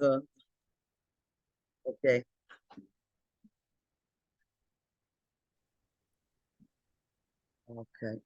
Okay. Okay.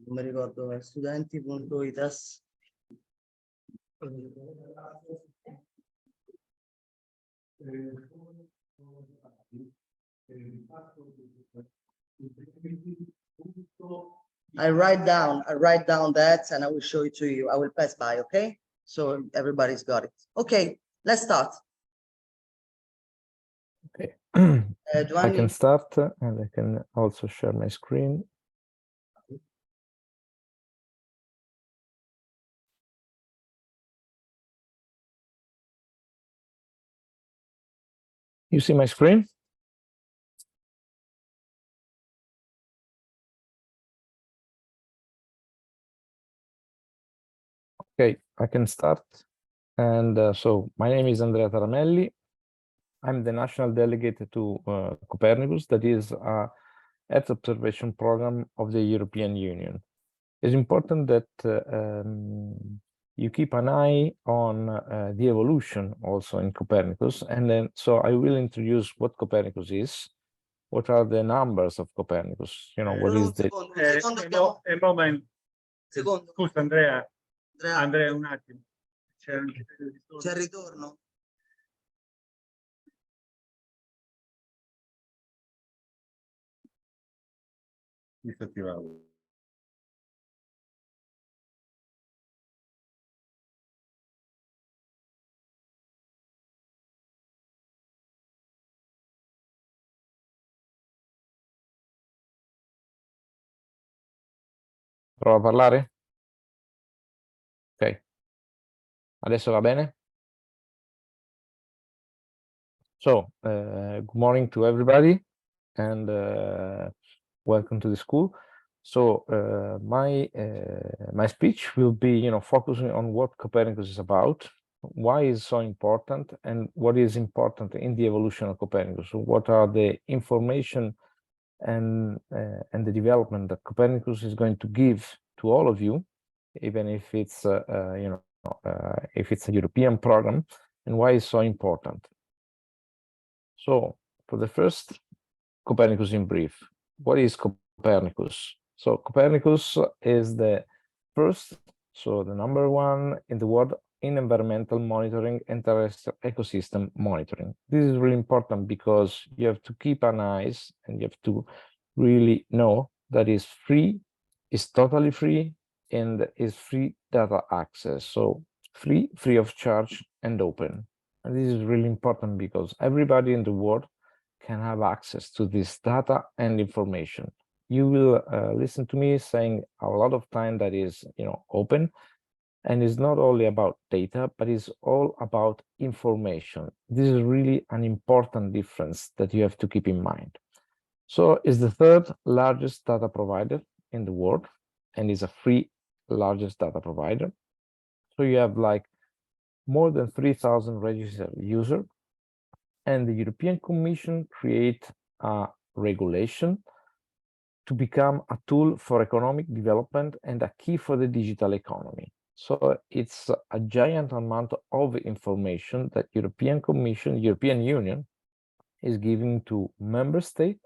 Non mi ricordo, è studenti.itas. I write down that and I will show it to you. I will pass by, okay? So everybody's got it. Okay, let's start. Okay. I Giovanni, can start and I can also share my screen. You see my screen? Okay, I can start. And so my name is Andrea Taramelli. I'm the national delegate to Copernicus, that is a Earth observation program of the European Union. It's important that you keep an eye on the evolution also in Copernicus. And then, so I will introduce what Copernicus is, what are the numbers of Copernicus, you know, what is the... Un momento. Scusa Andrea, Andrea un attimo. C'è c'è il ritorno? Disattivato. Prova a parlare? Ok. Adesso va bene? So, good morning to everybody and welcome to the school. So my speech will be, you know, focusing on what Copernicus is about, why is so important, and what is important in the evolution of Copernicus. So what are the information and the development that Copernicus is going to give to all of you, even if it's you know, if it's a European program, and why it's so important. So for the first, Copernicus in brief. What is Copernicus? So Copernicus is the first, so the number one in the world in environmental monitoring and terrestrial ecosystem monitoring. This is really important because you have to keep an eye and you have to really know that it's free, it's totally free, and is free data access. So free of charge and open. And this is really important because everybody in the world can have access to this data and information. You will listen to me saying a lot of time that is, you know, open, and it's not only about data, but it's all about information. This is really an important difference that you have to keep in mind. So it's the third largest data provider in the world, and is a free largest data provider. So you have like more than 3,000 registered users, and the European Commission create a regulation to become a tool for economic development and a key for the digital economy. So it's a giant amount of information that European Commission, European Union is giving to member states,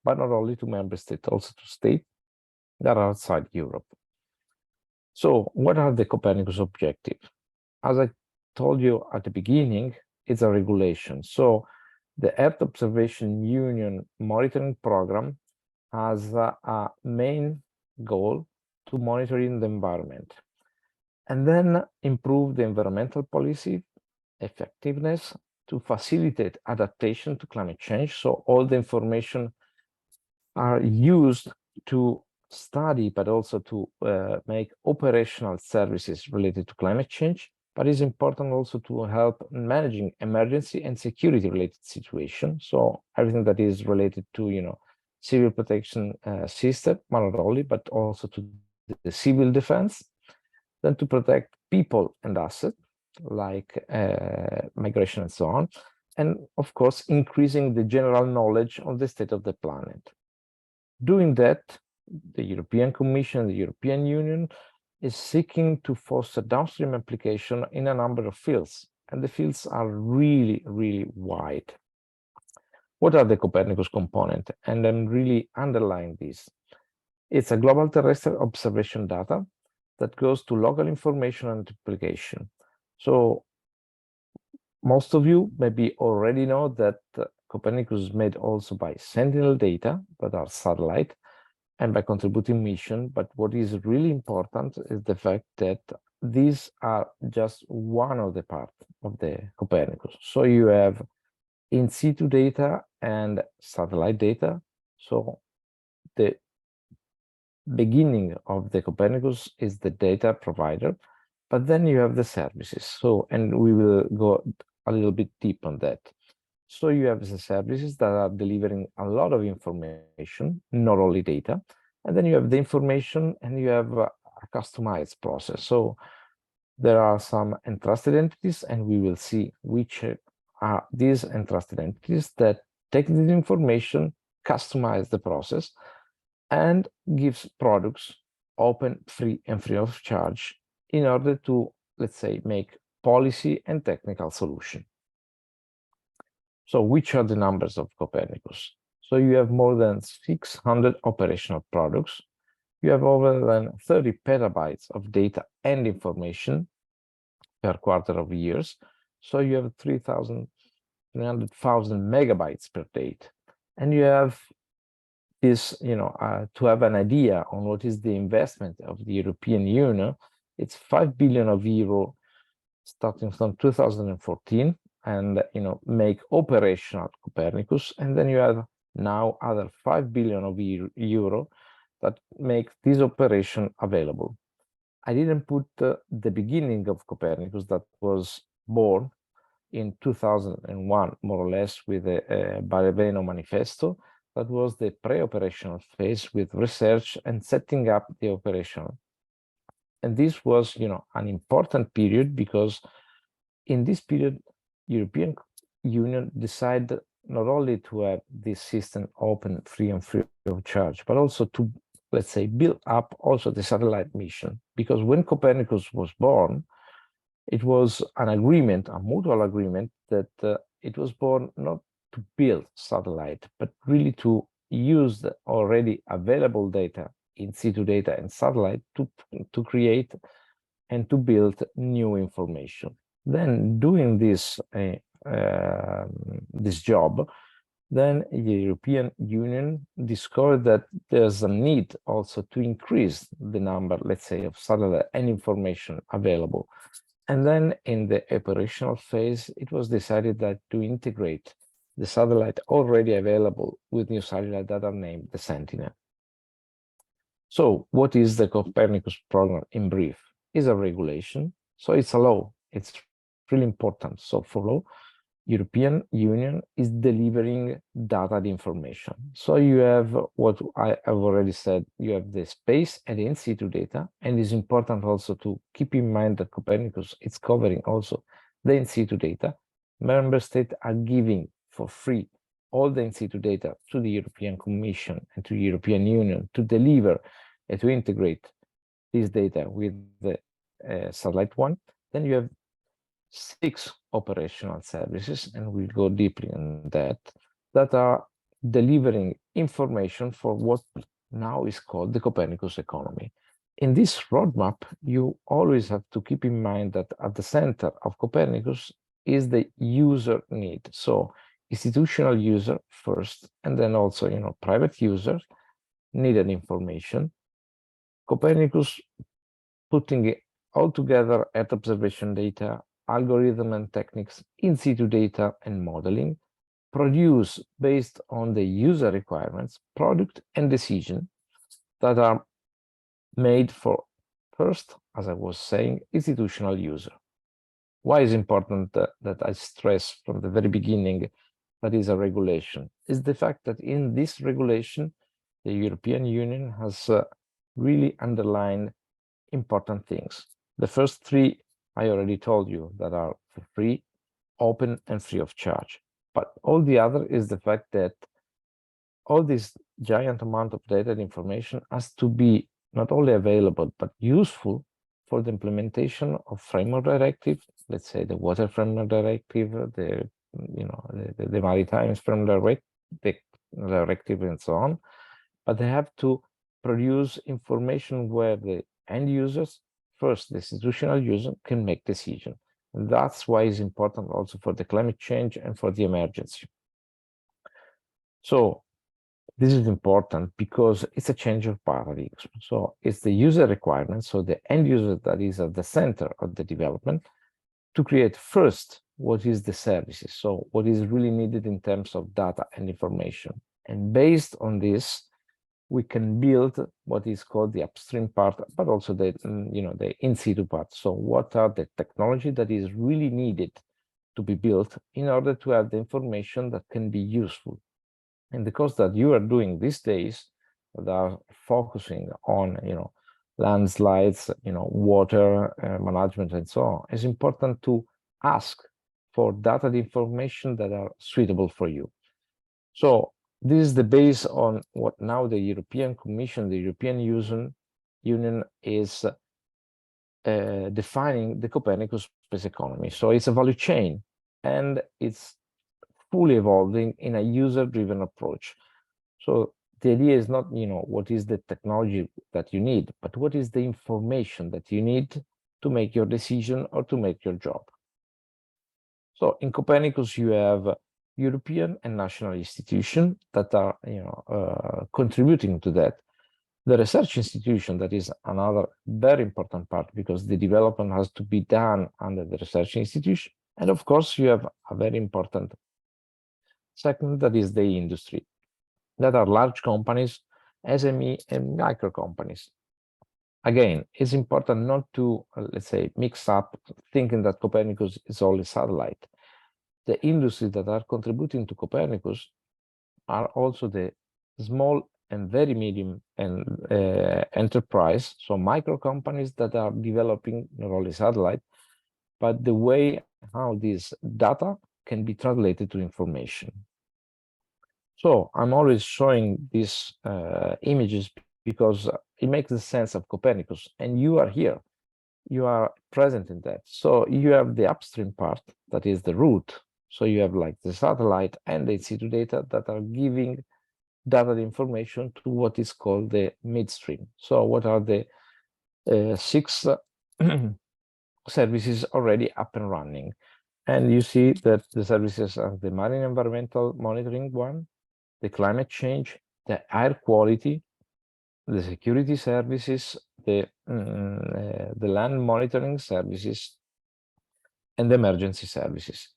but not only to member states, also to states that are outside Europe. So what are the Copernicus objectives? As I told you at the beginning, it's a regulation. So the Earth Observation Union monitoring program has a main goal to monitoring the environment and then improve the environmental policy effectiveness to facilitate adaptation to climate change. So all the information are used to study, but also to make operational services related to climate change but it's important also to help managing emergency and security related situations. So everything that is related to, civil protection system, not only, but also to the civil defense, then to protect people and assets like migration and so on. And of course, increasing the general knowledge of the state of the planet. Doing that, the European Commission, the European Union is seeking to foster downstream application in a number of fields, and the fields are really, really wide. What are the Copernicus components? And I'm really underlining this. It's a global terrestrial observation data that goes to local information and application. So most of you maybe already know that Copernicus is made also by Sentinel data that are satellite and by contributing mission. But what is really important is the fact that these are just one of the parts of the Copernicus. So you have in situ data and satellite data. So the beginning of the Copernicus is the data provider, but then you have the services. So, and we will go a little bit deep on that. So you have the services that are delivering a lot of information, not only data, and then you have the information and you have a customized process. So there are some entrusted entities, and we will see which are these entrusted entities that take this information, customize the process, and gives products open, free, and free of charge in order to, let's say, make policy and technical solution. So which are the numbers of Copernicus? So you have more than 600 operational products. You have over than 30 petabytes of data and information per quarter of years. So you have 300,000 megabytes per date. And you have this, to have an idea on what is the investment of the European Union, it's 5 billion euro starting from 2014, and make operational Copernicus, and then you have now other 5 billion euro that make this operation available. I didn't put the beginning of Copernicus that was born in 2001, more or less, with the Baleveno Manifesto. That was the pre-operational phase with research and setting up the operation. And this was, an important period, because in this period, European Union decided not only to have this system open, free and free of charge, but also to, let's say, build up also the satellite mission. Because when Copernicus was born, it was an agreement, a mutual agreement, that it was born not to build satellite, but really to use the already available data, in situ data and satellite, to create and to build new information. Then doing this this job, then the European Union discovered that there's a need also to increase the number, let's say, of satellite and information available. And then in the operational phase, it was decided that to integrate the satellite already available with new satellite that are named the Sentinel. So what is the Copernicus program in brief? Is a regulation. So it's a law. It's really important. So for law, European Union is delivering data and information. So you have what I have already said, you have the space and in situ data, and it's important also to keep in mind that Copernicus is covering also the in situ data. Member states are giving for free all the in situ data to the European Commission and to the European Union to deliver and to integrate this data with the satellite one. Then you have 6 operational services, and we'll go deeply in that are delivering information for what now is called the Copernicus economy. In this roadmap, you always have to keep in mind that at the center of Copernicus is the user need. So institutional user first, and then also, private users needed information. Copernicus putting it all together at observation data, algorithm and techniques, in situ data and modeling, produce based on the user requirements, product and decision that are made for first, as I was saying, institutional user. Why is important that I stress from the very beginning that is a regulation? Is the fact that in this regulation, the European Union has really underlined important things. The first three I already told you that are for free, open, and free of charge. But all the other is the fact that all this giant amount of data and information has to be not only available, but useful for the implementation of framework directive, let's say the water framework directive, the maritime framework directive, and so on. But they have to produce information where the end users, first the institutional user, can make decision. And that's why it's important also for the climate change and for the emergency. So this is important because it's a change of paradigm. So it's the user requirement, so the end user that is at the center of the development, to create first what is the services, so what is really needed in terms of data and information. And based on this, we can build what is called the upstream part, but also the the in situ part. So what are the technology that is really needed to be built in order to have the information that can be useful? And the course that you are doing these days that are focusing on landslides, water management, and so on, is important to ask for data and information that are suitable for you. So this is the base on what now the European Commission, the European Union is defining the Copernicus space economy. So it's a value chain, and it's fully evolving in a user-driven approach. So the idea is not, what is the technology that you need, but what is the information that you need to make your decision or to make your job. So in Copernicus, you have European and national institutions that are, contributing to that. The research institution, that is another very important part, because the development has to be done under the research institution. And of course, you have a very important second, that is the industry, that are large companies, SME, and micro companies. Again, it's important not to, let's say, mix up thinking that Copernicus is only satellite. The industries that are contributing to Copernicus are also the small and very medium and enterprise, so micro companies that are developing not only satellite, but the way how this data can be translated to information. So I'm always showing these images because it makes the sense of Copernicus, and you are here, you are present in that. So you have the upstream part, that is the root. So you have like the satellite and the in situ data that are giving data information to what is called the midstream. So what are the 6 services already up and running? And you see that the services are the marine environmental monitoring one, the climate change, the air quality, the security services, the land monitoring services, and the emergency services.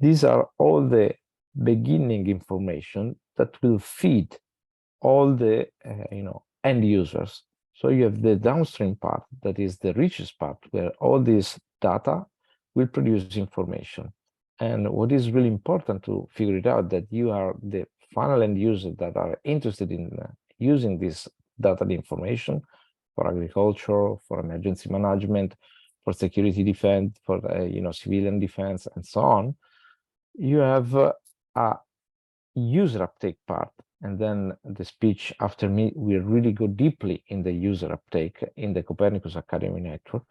These are all the beginning information that will feed all the end users. So you have the downstream part, that is the richest part, where all this data will produce information. And what is really important to figure it out, that you are the final end user that are interested in using this data and information for agriculture, for emergency management, for security defense, for civilian defense, and so on. You have a user uptake part, and then the speech after me will really go deeply in the user uptake in the Copernicus Academy network.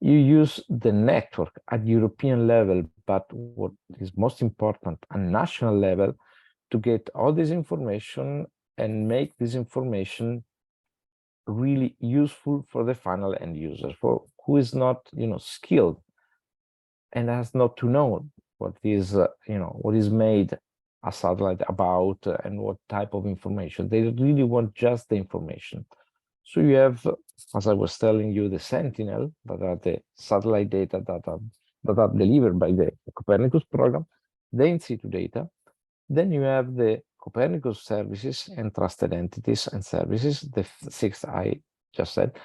You use the network at European level, but what is most important, at national level, to get all this information and make this information really useful for the final end user, for who is not skilled and has not to know what is what is made a satellite about and what type of information. They really want just the information. So you have, as I was telling you, the Sentinel, that are the satellite data that are delivered by the Copernicus program, the in situ data. Then you have the Copernicus services and trusted entities and services, the 6 I just said,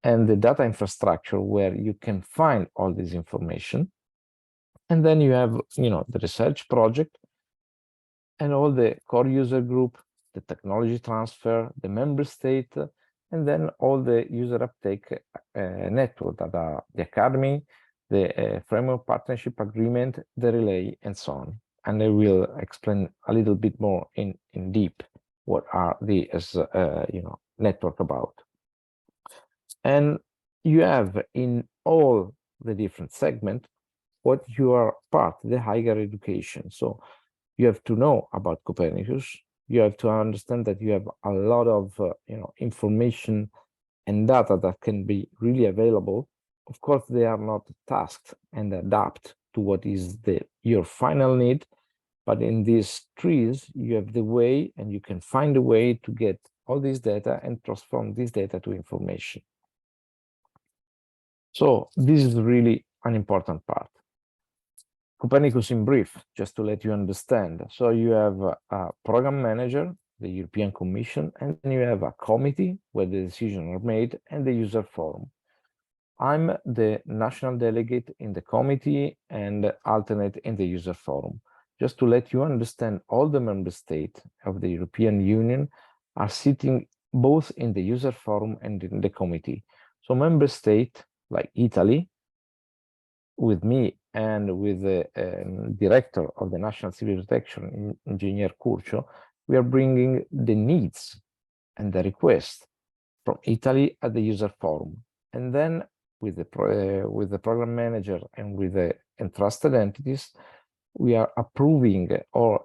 and the data infrastructure, where you can find all this information. And then you have, the research project and all the core user group, the technology transfer, the member state, and then all the user uptake network that are the academy, the framework partnership agreement, the relay, and so on. And I will explain a little bit more in deep what are these, network about. And you have in all the different segments what you are part, the higher education. So you have to know about Copernicus. You have to understand that you have a lot of information and data that can be really available. Of course, they are not tasked and adapt to what is your final need, but in these trees, you have the way, and you can find a way to get all this data and transform this data to information. So this is really an important part. Copernicus in brief, just to let you understand. So you have a program manager, the European Commission, and then you have a committee where the decisions are made and the user forum. I'm the national delegate in the committee and alternate in the user forum. Just to let you understand, all the member states of the European Union are sitting both in the user forum and in the committee. So member state like Italy, with me and with the director of the National Civil Protection, Engineer Curcio, we are bringing the needs and the requests from Italy at the user forum. And then with the program manager and with the entrusted entities, we are approving or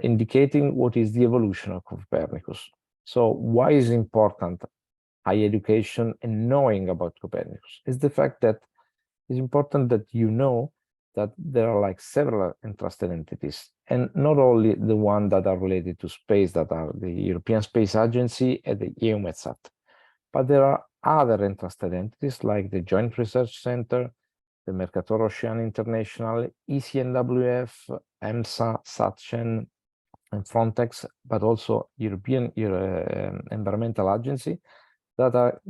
indicating what is the evolution of Copernicus. So why is important higher education and knowing about Copernicus? Is the fact that it's important that you know that there are like several entrusted entities, and not only the ones that are related to space, that are the European Space Agency and the EUMETSAT, but there are other entrusted entities like the Joint Research Center, the Mercator Ocean International, ECNWF, EMSA, SATCHEN, and Frontex, but also European Environmental Agency, that are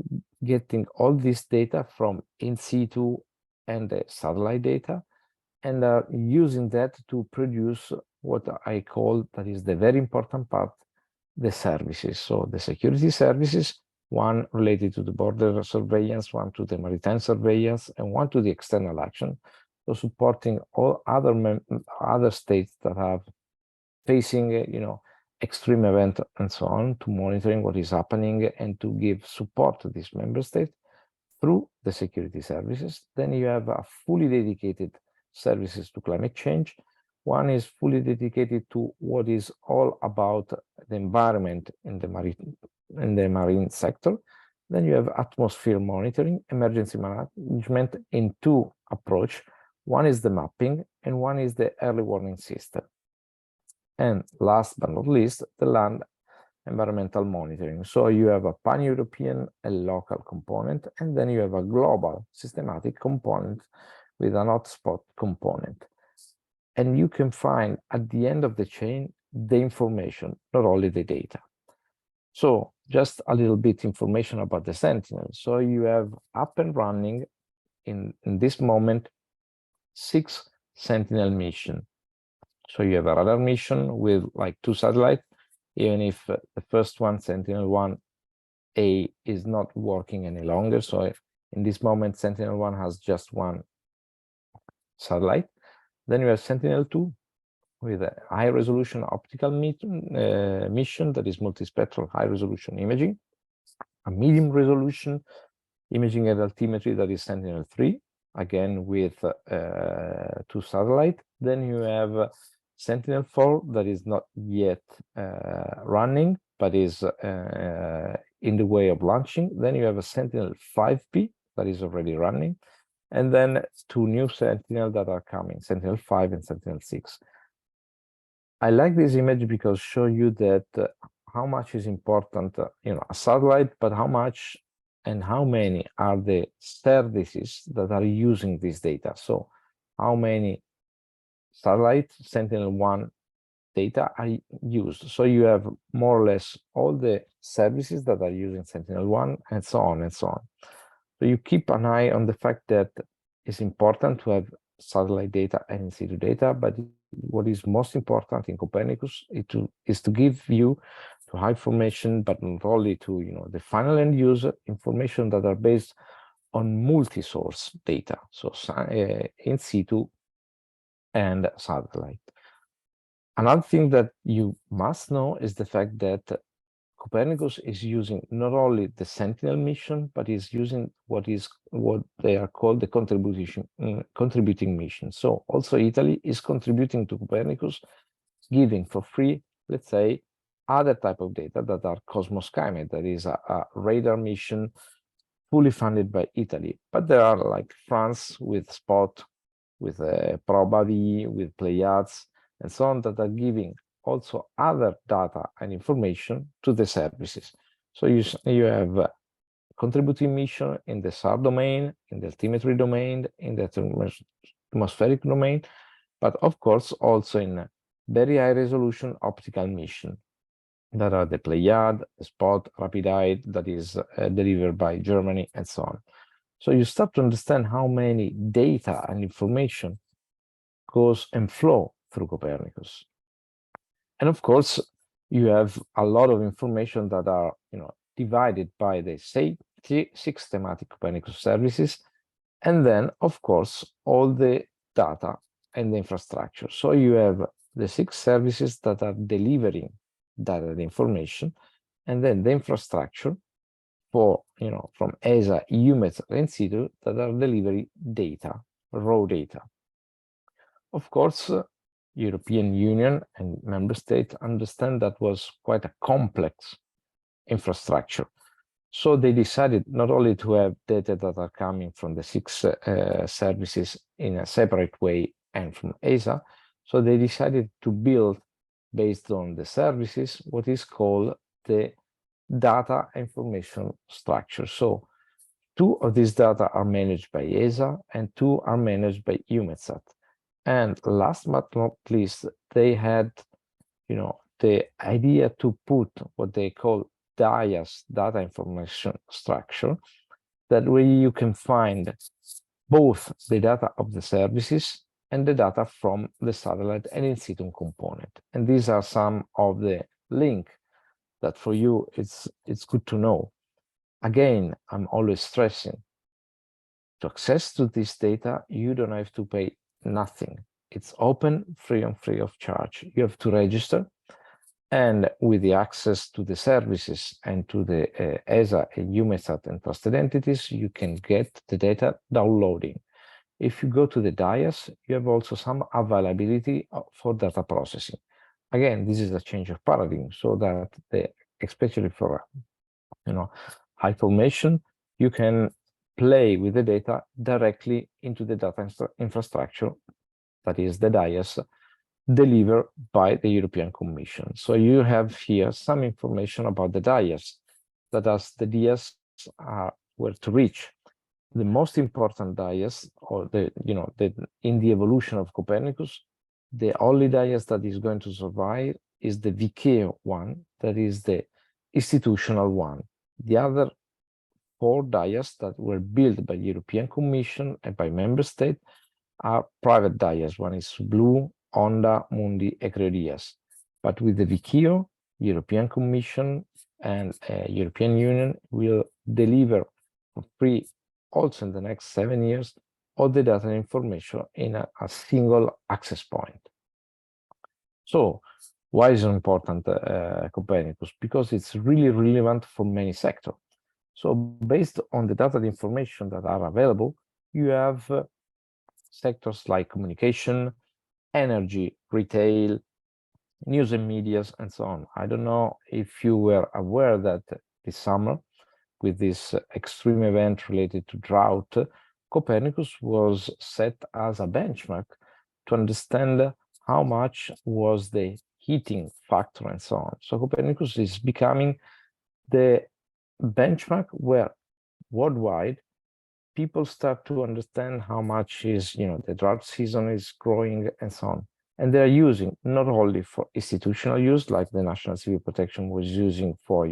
getting all this data from in situ and the satellite data, and are using that to produce what I call, that is the very important part, the services. So the security services, one related to the border surveillance, one to the maritime surveillance, and one to the external action. So supporting all other states that have facing, extreme event and so on, to monitoring what is happening and to give support to these member states through the security services. Then you have a fully dedicated services to climate change. One is fully dedicated to what is all about the environment in the marine sector. Then you have atmosphere monitoring, emergency management in two approach. One is the mapping and one is the early warning system. And last but not least, the land environmental monitoring. So you have a pan-European and local component, and then you have a global systematic component with an hotspot component. And you can find at the end of the chain the information, not only the data. So just a little bit information about the Sentinel. So you have up and running in this moment 6 Sentinel missions. So you have a radar mission with like 2 satellites, even if the first one, Sentinel-1A, is not working any longer. So in this moment, Sentinel-1 has just 1 satellite. Then you have Sentinel-2 with a high-resolution optical mission that is multispectral high-resolution imaging, a medium-resolution imaging and altimetry that is Sentinel-3, again with 2 satellites. Then you have Sentinel-4 that is not yet running, but is in the way of launching. Then you have a Sentinel-5P that is already running, and then 2 new Sentinel that are coming, Sentinel-5 and Sentinel-6. I like this image because show you that how much is important, a satellite, but how much and how many are the services that are using this data. So how many satellite Sentinel-1 data are used. So you have more or less all the services that are using Sentinel-1 and so on and so on. So you keep an eye on the fact that it's important to have satellite data and in situ data, but what is most important in Copernicus is to give you to high information, but not only to the final end user information that are based on multi-source data, so in situ and satellite. Another thing that you must know is the fact that Copernicus is using not only the Sentinel mission, but is using what they are called the contributing mission. So also Italy is contributing to Copernicus, giving for free, let's say, other type of data that are Cosmos Skymet, that is a radar mission fully funded by Italy. But there are like France with Spot, with Probavi, with Pleiades, and so on, that are giving also other data and information to the services. So you have a contributing mission in the SAR domain, in the altimetry domain, in the atmospheric domain, but of course also in very high resolution optical mission that are the Pleiade, Spot, Rapid Eye that is delivered by Germany, and so on. So you start to understand how many data and information goes and flow through Copernicus. And of course, you have a lot of information that are divided by the six thematic Copernicus services, and then of course all the data and the infrastructure. So you have the 6 services that are delivering data and information, and then the infrastructure for from ESA, EUMETSAT, and situ that are delivering data, raw data. Of course, European Union and member states understand that was quite a complex infrastructure. So they decided not only to have data that are coming from the 6 services in a separate way and from ESA, so they decided to build, based on the services, what is called the data information structure. So 2 of these data are managed by ESA and 2 are managed by EUMETSAT. And last but not least, they had, the idea to put what they call DIAS, data information structure, that way you can find both the data of the services and the data from the satellite and in situ component. And these are some of the links that for you it's good to know. Again, I'm always stressing, to access to this data, you don't have to pay nothing. It's open, free of charge. You have to register, and with the access to the services and to the ESA and EUMETSAT and trusted entities, you can get the data downloading. If you go to the DIAS, you have also some availability for data processing. Again, this is a change of paradigm, so that especially for high formation, you can play with the data directly into the data infrastructure, that is the DIAS, delivered by the European Commission. So you have here some information about the DIAS, that as the DIAS were to reach. The most important DIAS, or in the evolution of Copernicus, the only DIAS that is going to survive is the VICEO one, that is the institutional one. The other 4 DIAS that were built by European Commission and by member state are private DIAS. One is Blue, Onda, Mundi, Ecreodias. But with the VICEO, European Commission and European Union will deliver for free, also in the next 7 years, all the data and information in a single access point. So why is it important, Copernicus? Because it's really relevant for many sectors. So based on the data and information that are available, you have sectors like communication, energy, retail, news and medias, and so on. I don't know if you were aware that this summer, with this extreme event related to drought, Copernicus was set as a benchmark to understand how much was the heating factor and so on. So Copernicus is becoming the benchmark where worldwide people start to understand how much is, the drought season is growing and so on. And they're using not only for institutional use, like the National Civil Protection was using for,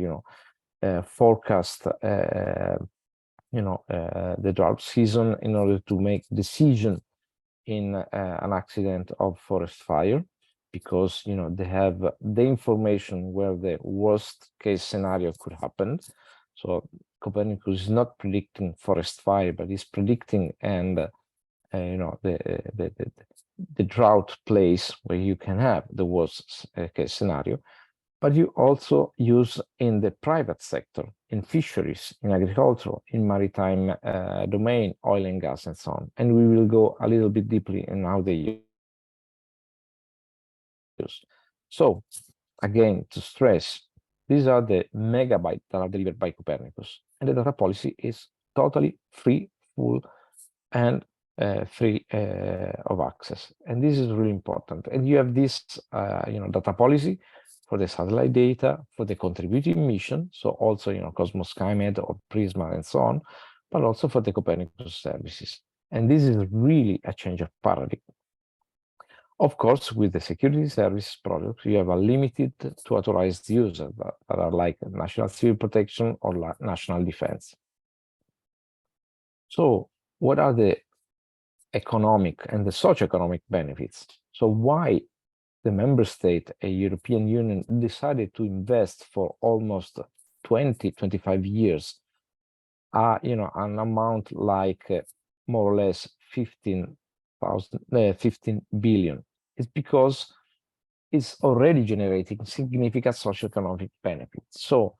forecast, the drought season in order to make decision in an accident of forest fire, because they have the information where the worst case scenario could happen. So Copernicus is not predicting forest fire, but is predicting the drought place where you can have the worst case scenario. But you also use in the private sector, in fisheries, in agriculture, in maritime domain, oil and gas, and so on. And we will go a little bit deeply in how they use. So again, to stress, these are the megabytes that are delivered by Copernicus. And the data policy is totally free, full, and free of access. And this is really important. And you have this data policy for the satellite data, for the contributing mission, so also Cosmos SkyMed or Prisma and so on, but also for the Copernicus services. And this is really a change of paradigm. Of course, with the security service products, you have a limited to authorized users that are like national civil protection or national defense. So what are the economic and the socioeconomic benefits? So why the member state, a European Union, decided to invest for almost 25 years, an amount like more or less 15 billion? It's because it's already generating significant socioeconomic benefits. So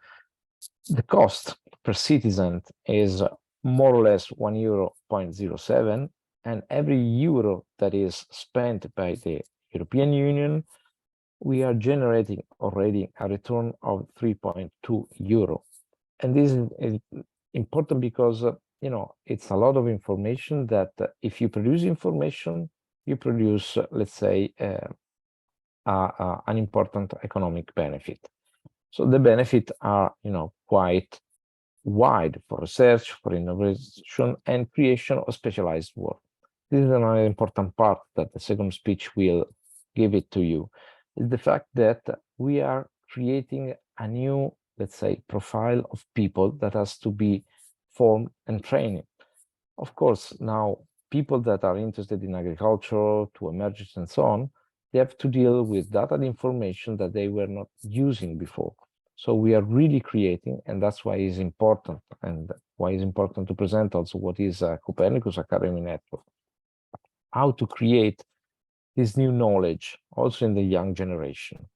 the cost per citizen is more or less €1.07, and every euro that is spent by the European Union, we are generating already a return of €3.2. And this is important because, it's a lot of information that if you produce information, you produce, let's say, an important economic benefit. So the benefits are, quite wide for research, for innovation, and creation of specialized work. This is another important part that the second speech will give it to you, is the fact that we are creating a new, let's say, profile of people that has to be formed and trained. Of course, now people that are interested in agriculture, to emergence and so on, they have to deal with data and information that they were not using before. So we are really creating, and that's why it's important, and why it's important to present also what is Copernicus Academy Network, how to create this new knowledge also in the young generation.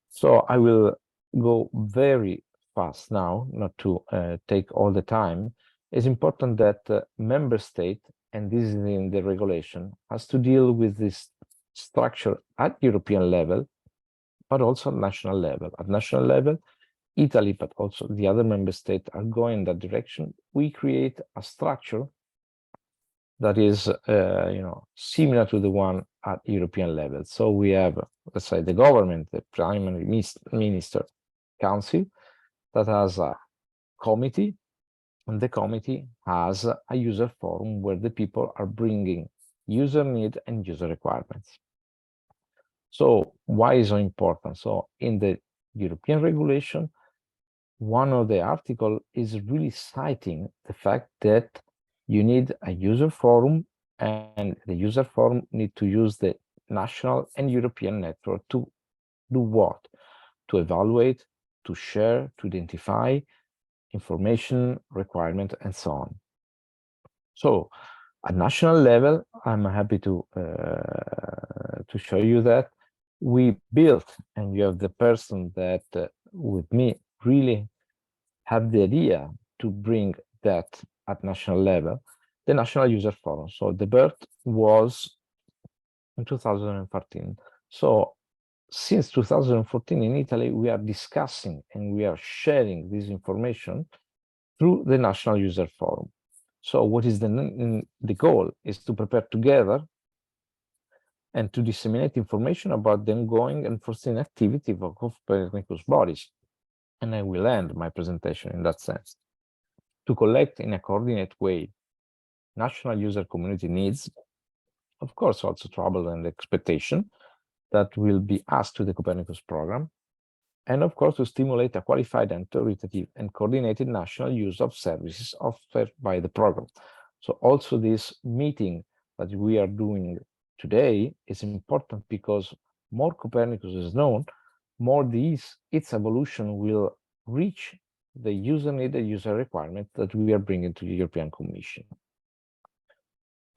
So I will go very fast now, not to take all the time. It's important that member state, and this is in the regulation, has to deal with this structure at European level, but also national level. At national level, Italy, but also the other member states are going in that direction. We create a structure that is, similar to the one at European level. So we have, let's say, the government, the Prime Minister Council, that has a committee, and the committee has a user forum where the people are bringing user need and user requirements. So why is so important? So in the European regulation, one of the articles is really citing the fact that you need a user forum, and the user forum need to use the national and European network to do what? To evaluate, to share, to identify information, requirement, and so on. So at national level, I'm happy to show you that we built, and you have the person that with me really have the idea to bring that at national level, the National User Forum. So the birth was in 2014. So since 2014 in Italy, we are discussing and we are sharing this information through the National User Forum. So what is the goal is to prepare together and to disseminate information about the ongoing and foreseen activity of Copernicus bodies. And I will end my presentation in that sense. To collect in a coordinated way national user community needs, of course, also trouble and expectation that will be asked to the Copernicus program, and of course to stimulate a qualified and authoritative and coordinated national use of services offered by the program. So also this meeting that we are doing today is important because more Copernicus is known, more its evolution will reach the user need, the user requirement that we are bringing to the European Commission.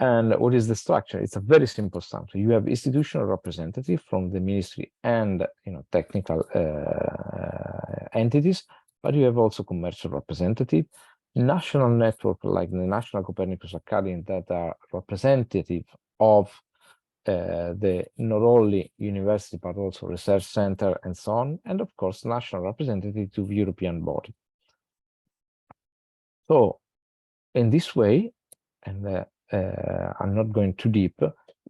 And what is the structure? It's a very simple structure. You have institutional representative from the ministry and technical entities, but you have also commercial representative, national network like the National Copernicus Academy that are representative of the not only university but also research center and so on, and of course national representative to the European body. So in this way, and I'm not going too deep,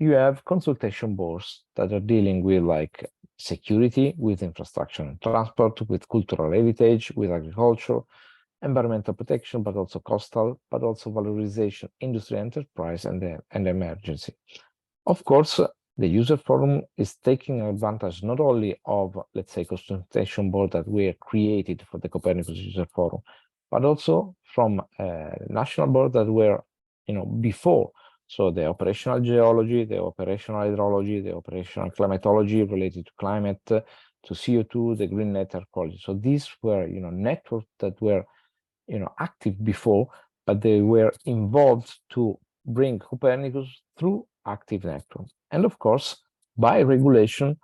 you have consultation boards that are dealing with like security, with infrastructure and transport, with cultural heritage, with agriculture, environmental protection, but also coastal, but also valorization, industry, enterprise, and emergency. Of course, the user forum is taking advantage not only of, let's say, consultation board that were created for the Copernicus user forum, but also from national board that were, before. So the operational geology, the operational hydrology, the operational climatology related to climate, to CO2, the green network quality. So these were, networks that were, active before, but they were involved to bring Copernicus through active network. And of course, by regulation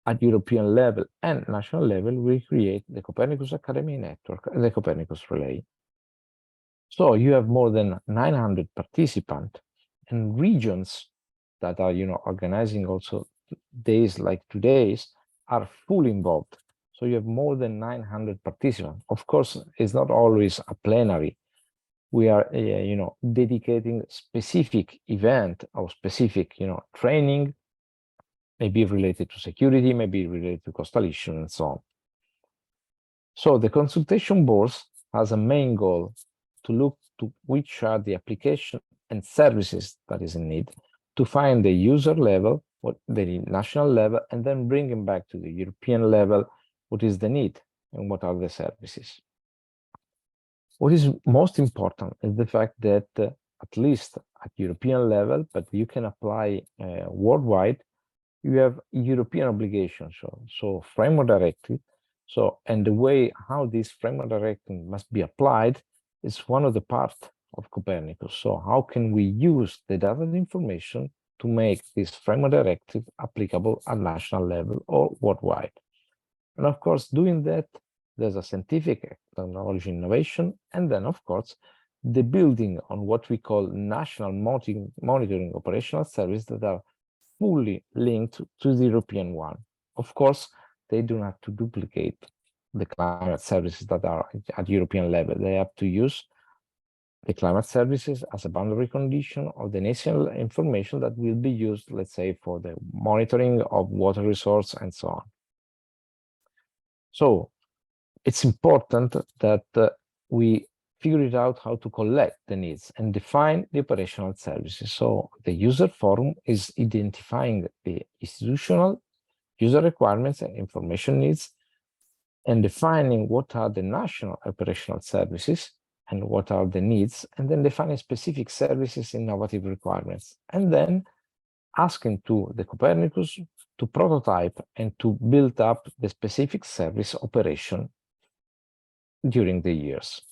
at European level and national level, we create the Copernicus Academy network, the Copernicus Relay. So you have more than 900 participants and regions that are, organizing also days like today's are fully involved. So you have more than 900 participants. Of course, it's not always a plenary. We are, dedicating specific event or specific, training, maybe related to security, maybe related to coastal issues and so on. So the consultation boards has a main goal to look to which are the application and services that is in need, to find the user level, what the national level, and then bring them back to the European level, what is the need and what are the services. What is most important is the fact that at least at European level, but you can apply worldwide, you have European obligations. So framework directive. So, and the way how this framework directive must be applied is one of the parts of Copernicus. So how can we use the data and information to make this framework directive applicable at national level or worldwide? And of course, doing that, there's a scientific technology innovation, and then of course, the building on what we call national monitoring operational services that are fully linked to the European one. Of course, they do not have to duplicate the climate services that are at European level. They have to use the climate services as a boundary condition of the national information that will be used, let's say, for the monitoring of water resource and so on. So it's important that we figure it out how to collect the needs and define the operational services. So the user forum is identifying the institutional user requirements and information needs and defining what are the national operational services and what are the needs, and then defining specific services, innovative requirements, and then asking to the Copernicus to prototype and to build up the specific service operation during the years.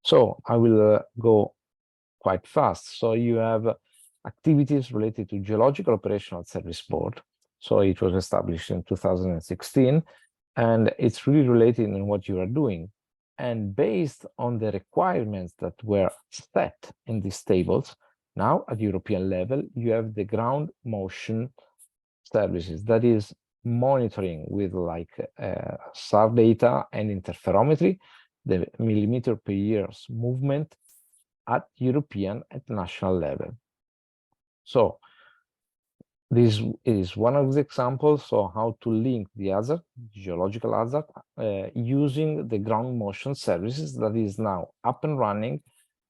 So I will go quite fast. So you have activities related to Geological Operational Service Board. So it was established in 2016, and it's really related in what you are doing. And based on the requirements that were set in these tables, now at European level, you have the ground motion services, that is monitoring with like SAR data and interferometry, the millimeter per year's movement at European and national level. So this is one of the examples of how to link the hazard, geological hazard, using the ground motion services that is now up and running,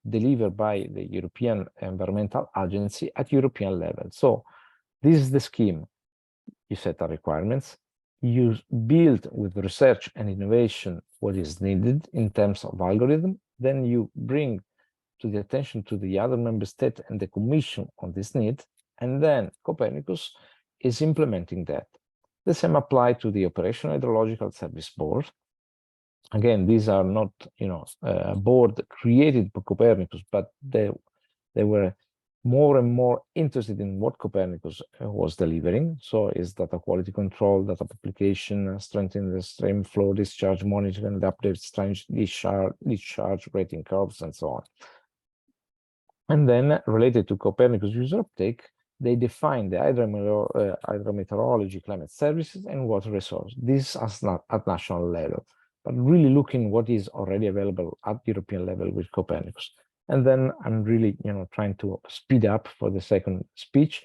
delivered by the European Environmental Agency at European level. So this is the scheme. You set the requirements, you build with research and innovation what is needed in terms of algorithm, then you bring to the attention to the other member state and the commission on this need, And then Copernicus is implementing that. The same apply to the Operational Hydrological Service Board. Again, these are not, a board created by Copernicus, but they were more and more interested in what Copernicus was delivering. So is data quality control, data publication, strengthening the stream flow, discharge monitoring, the update strange discharge rating curves, and so on. And then related to Copernicus user uptake, they define the hydrometeorology, climate services, and water resource. This is not at national level, but really looking what is already available at European level with Copernicus. And then I'm really, trying to speed up for the second speech.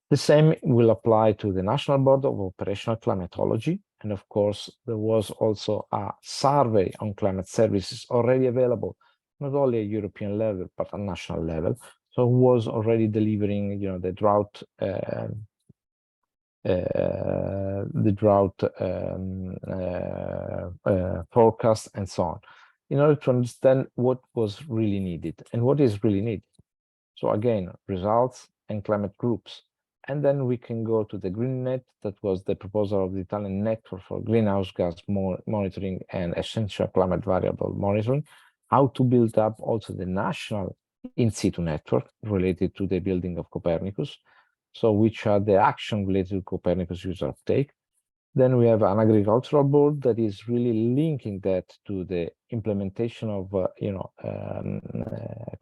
The same will apply to the National Board of Operational Climatology. And of course, there was also a survey on climate services already available, not only at European level, but at national level. So it was already delivering, the drought forecast and so on, in order to understand what was really needed and what is really needed. So again, results and climate groups. And then we can go to the GreenNet, that was the proposal of the Italian Network for Greenhouse Gas Monitoring and Essential Climate Variable Monitoring, how to build up also the national in situ network related to the building of Copernicus. So which are the action related to Copernicus user uptake. Then we have an agricultural board that is really linking that to the implementation of,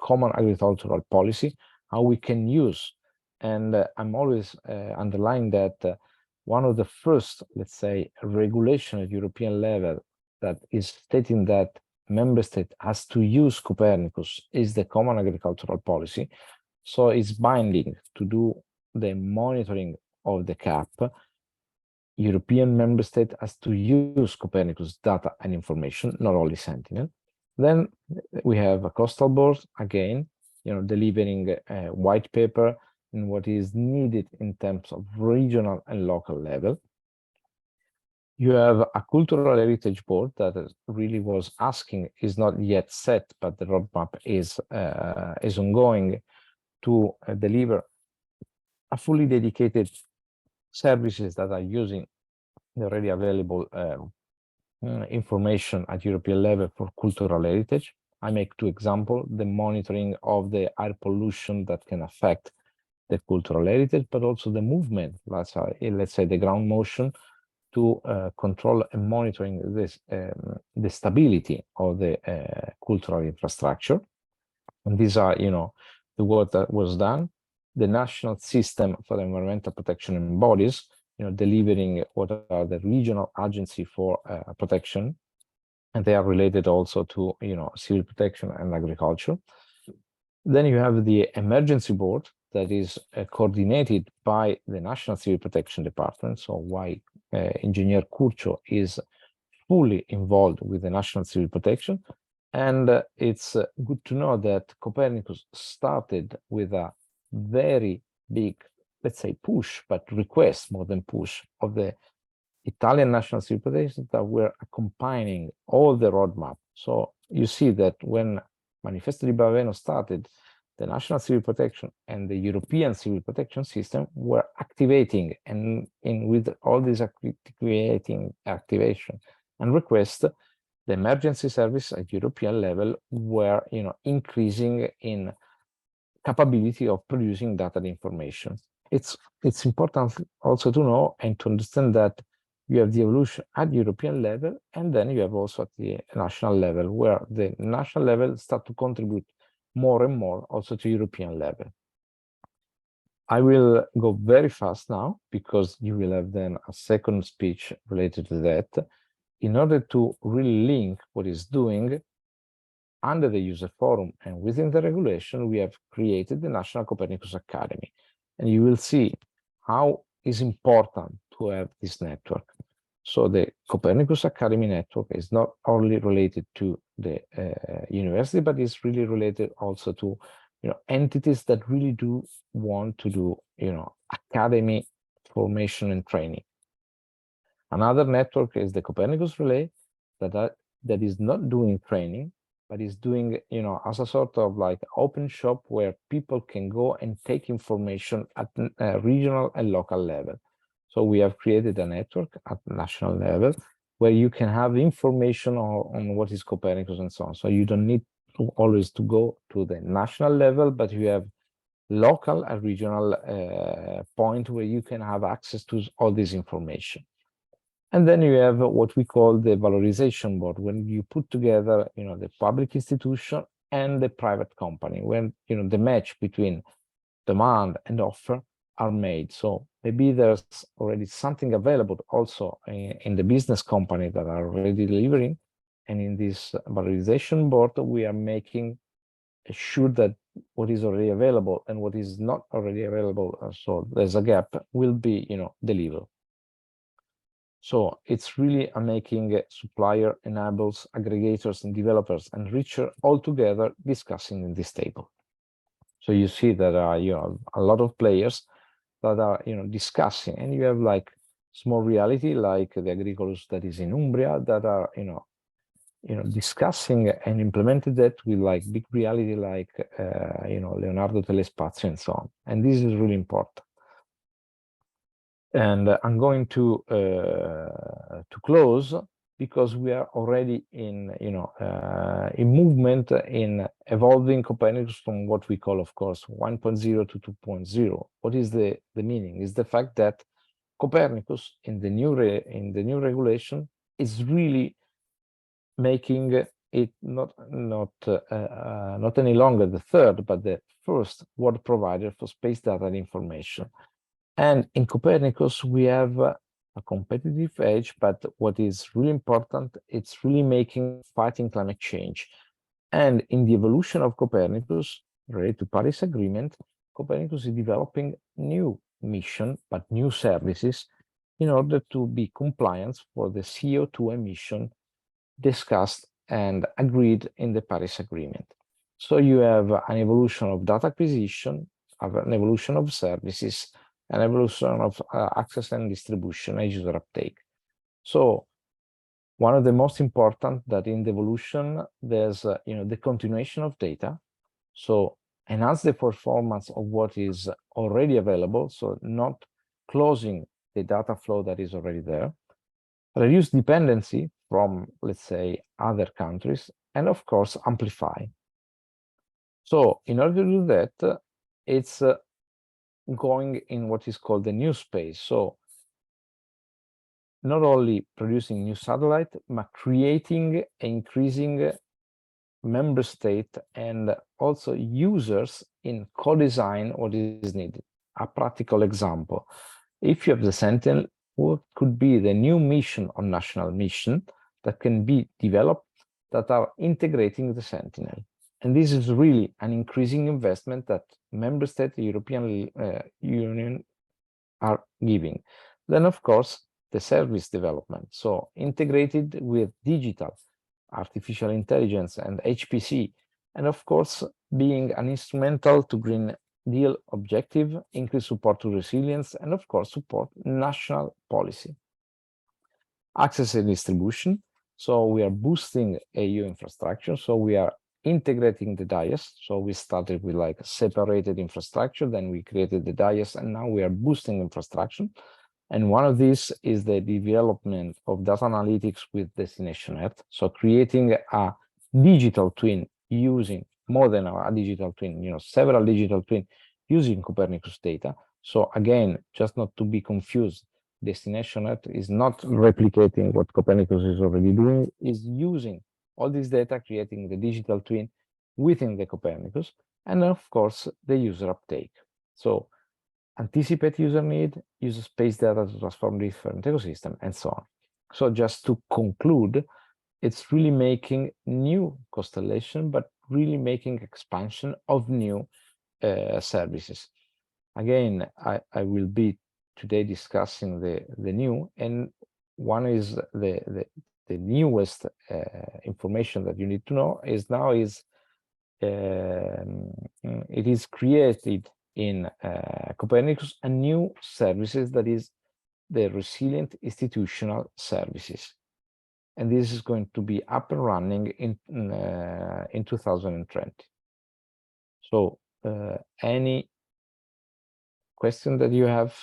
common agricultural policy, how we can use. And I'm always underlining that one of the first, let's say, regulation at European level that is stating that member state has to use Copernicus is the common agricultural policy. So it's binding to do the monitoring of the CAP. European member state has to use Copernicus data and information, not only Sentinel. Then we have a coastal board, again, delivering a white paper and what is needed in terms of regional and local level. You have a cultural heritage board that really was asking, is not yet set, but the roadmap is ongoing to deliver a fully dedicated services that are using the already available information at European level for cultural heritage. I make two examples: the monitoring of the air pollution that can affect the cultural heritage, but also the movement, let's say the ground motion, to control and monitoring this the stability of the cultural infrastructure. And these are, the work that was done. The national system for environmental protection and bodies, delivering what are the regional agency for protection, and they are related also to, civil protection and agriculture. Then you have the emergency board that is coordinated by the National Civil Protection Department. So why Engineer Curcio is fully involved with the National Civil Protection. And it's good to know that Copernicus started with a very big, let's say, push, but request more than push, of the Italian National Civil Protection that were accompanying all the roadmap. So you see that when Manifesto di Baveno started, the National Civil Protection and the European Civil Protection System were activating, and with all this activation and request, the emergency service at European level were, increasing in capability of producing data and information. It's important also to know and to understand that you have the evolution at European level, and then you have also at the national level, where the national level start to contribute more and more also to European level. I will go very fast now because you will have then a second speech related to that, in order to really link what is doing under the user forum and within the regulation. We have created the National Copernicus Academy, and you will see how it's important to have this network. So the Copernicus Academy network is not only related to the university, but it's really related also to, entities that really do want to do, academy formation and training. Another network is the Copernicus Relay that is not doing training, but is doing, as a sort of like open shop where people can go and take information at a regional and local level. So we have created a network at national level where you can have information on what is Copernicus and so on. So you don't need to always to go to the national level, but you have local and regional point where you can have access to all this information. And then you have what we call the valorization board, when you put together, the public institution and the private company, when, the match between demand and offer are made. So maybe there's already something available also in the business company that are already delivering. And in this valorization board, we are making sure that what is already available and what is not already available, so there's a gap, will be, delivered. So it's really a making supplier enables aggregators and developers and richer all together discussing in this table. So you see that a lot of players that are discussing, and you have like small reality like the Agricolus that is in Umbria that are discussing and implemented that with like big reality like Leonardo Telespazio and so on. And this is really important. And I'm going to close because we are already in in movement in evolving Copernicus from what we call, of course, 1.0 to 2.0. What is the meaning? Is the fact that Copernicus in the new regulation is really making it not any longer the third, but the first world provider for space data and information. And in Copernicus, we have a competitive edge, but what is really important, it's really fighting climate change. And in the evolution of Copernicus, related to Paris Agreement, Copernicus is developing new mission, but new services in order to be compliant for the CO2 emission discussed and agreed in the Paris Agreement. So you have an evolution of data acquisition, an evolution of services, an evolution of access and distribution and user uptake. So one of the most important that in the evolution, there's the continuation of data. So enhance the performance of what is already available. So not closing the data flow that is already there. Reduce dependency from, let's say, other countries, and of course, amplify. So in order to do that, it's going in what is called the new space. So not only producing new satellite, but creating, increasing member state and also users in co-design what is needed. A practical example, if you have the Sentinel, what could be the new mission or national mission that can be developed that are integrating the Sentinel? And this is really an increasing investment that member state, the European Union are giving. Then, of course, the service development. So integrated with digital, artificial intelligence and HPC, and of course, being an instrumental to Green Deal objective, increase support to resilience, and of course, support national policy. Access and distribution. So we are boosting AU infrastructure. So we are integrating the DIAS. So we started with like separated infrastructure, then we created the DIAS, and now we are boosting infrastructure. And one of these is the development of data analytics with Destination Earth. So creating a digital twin using more than a digital twin, several digital twin using Copernicus data. So again, just not to be confused, Destination Earth is not replicating what Copernicus is already doing, is using all this data, creating the digital twin within the Copernicus, and of course, the user uptake. So anticipate user need, use space data to transform different ecosystem, and so on. So just to conclude, it's really making new constellation, but really making expansion of new services. Again, I will be today discussing the new, and one is the newest information that you need to know is now is it is created in Copernicus a new services that is the resilient institutional services. and this is going to be up and running in 2020. So any question that you have?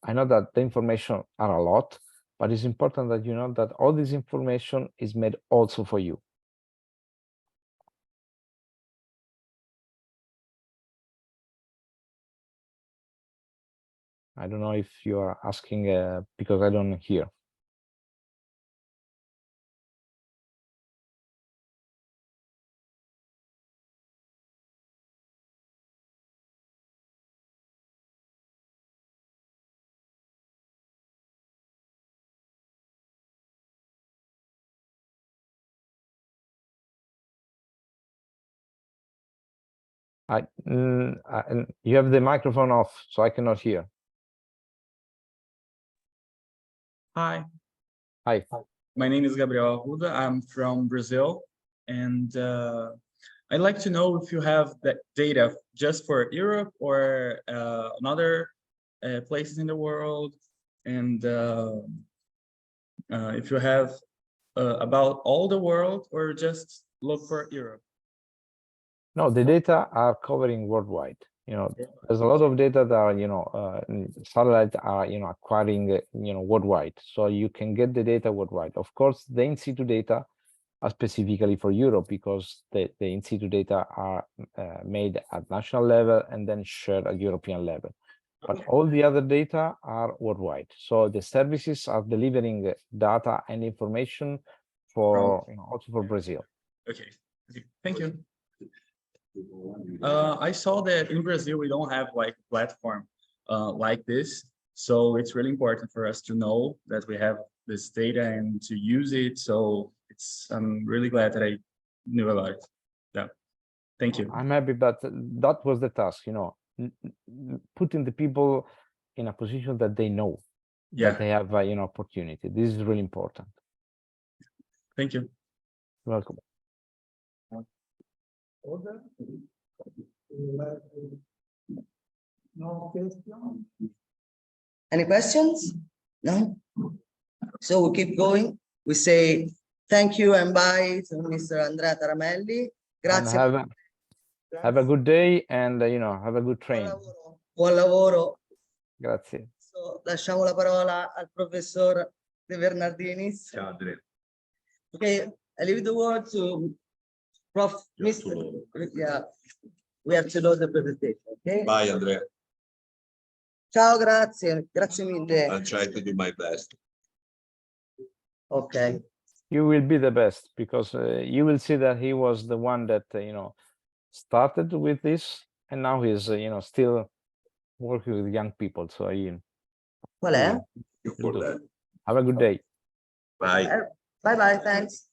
I know that the information are a lot, but it's important that you know that all this information is made also for you. I don't know if you are asking because I don't hear. You have the microphone off, so I cannot hear. Hi. Hi. My name is Gabriel Arruda. I'm from Brazil, and I'd like to know if you have that data just for Europe or another places in the world, and if you have about all the world or just look for Europe. No, the data are covering worldwide. You know, there's a lot of data that are, satellites are, acquiring, worldwide. So you can get the data worldwide. Of course, the in situ data are specifically for Europe because the in situ data are made at national level and then shared at European level. But all the other data are worldwide. So the services are delivering data and information for, also for Brazil. Okay, thank you. I saw that in Brazil, we don't have like a platform like this. So it's really important for us to know that we have this data and to use it. So I'm really glad that I knew about it. Yeah, thank you. I'm happy, but that was the task, putting the people in a position that they know that they have, opportunity. This is really important. Thank you. You're welcome. No question. Any questions? No? So we keep going. We say thank you and bye to Mr. Andrea Taramelli. Grazie. Have a good day and have a good train. Buon lavoro. Grazie. So, lasciamo la parola al professor De Bernardinis. Ciao Andrea. Okay, I leave the word to Prof. Mr. Yeah, we have to do the presentation. Okay. Bye Andrea. Ciao, grazie. Grazie mille. I'll try to do my best. Okay. You will be the best because you will see that he was the one that started with this, and now he's still working with young people. So Qual è? Have a good day. Bye. Bye bye, thanks.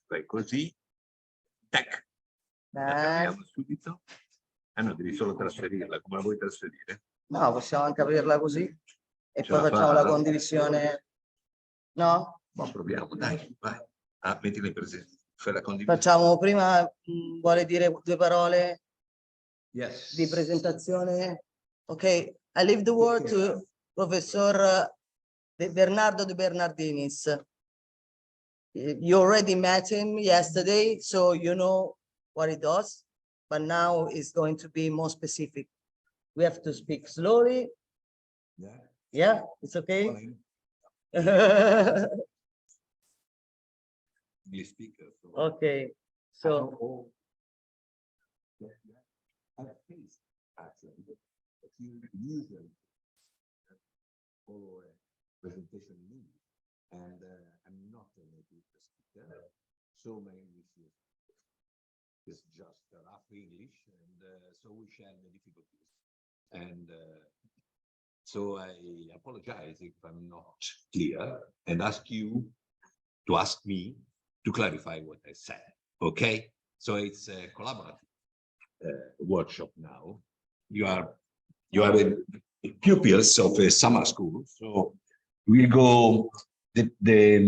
Fai così. Tac. La Bye. cambiamo subito. Ah no, devi solo trasferirla. Come la vuoi trasferire? No, possiamo anche aprirla così e Ce poi la facciamo fa? la condivisione. No? Ma proviamo, dai, vai. Ah, mettila in presenza. Fai la condivisione. Facciamo prima, vuole dire due parole Yes. di presentazione. Ok, I leave the word to Professor Bernardo De Bernardinis. You already met him yesterday, so you know what he does, but now it's going to be more specific. We have to speak slowly. Yeah. Yeah, it's okay. Fine. English speaker. So. Okay, so Actually, but you usually follow a presentation in English, and I'm not a native speaker, so my English is just rough English, and so we share the difficulties. And so I apologize if I'm not clear, and ask you to ask me to clarify what I said. Okay, so it's a collaborative workshop now. You are pupils of a summer school, so we'll go. The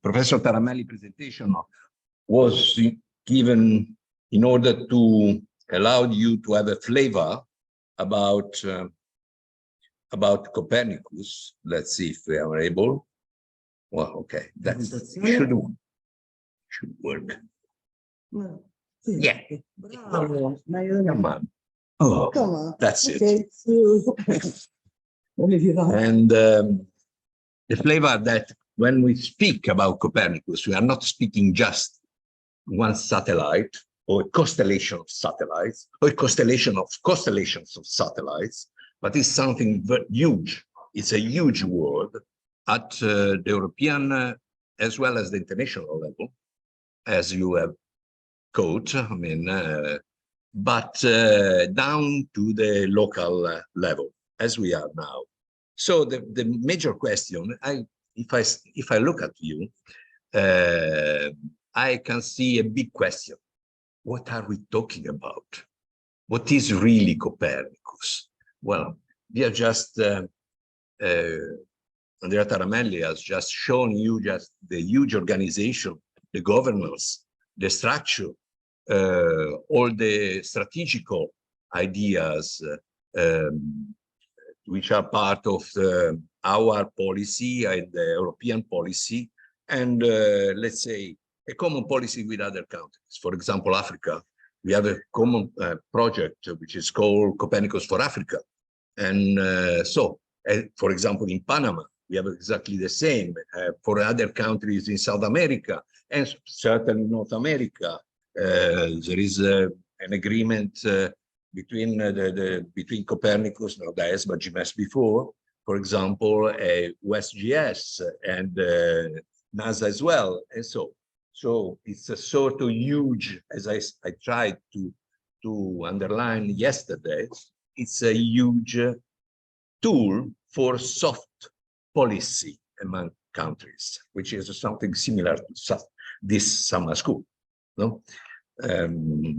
Professor Taramelli presentation was given in order to allow you to have a flavor about Copernicus. Let's see if we are able. Well, okay, that should work. Yeah. Bravo. Come on. Oh, Come on. that's it. Okay. And the flavor that when we speak about Copernicus, we are not speaking just one satellite or a constellation of satellites or a constellation of constellations of satellites, but it's something very huge. It's a huge world at the European as well as the international level, as you have quote, I mean, but down to the local level, as we are now. So the major question, if I look at you, I can see a big question. What are we talking about? What is really Copernicus? Well, we are just, Andrea Taramelli has just shown you just the huge organization, the governance, the structure, all the strategical ideas which are part of our policy and the European policy, and let's say a common policy with other countries. For example, Africa, we have a common project which is called Copernicus for Africa. And for example, in Panama, we have exactly the same for other countries in South America and certainly North America. There is an agreement between between Copernicus, not DAES, but GMS before, for example, USGS and NASA as well, and so it's a sort of huge, as I tried to underline yesterday, it's a huge tool for soft policy among countries, which is something similar to this summer school. No?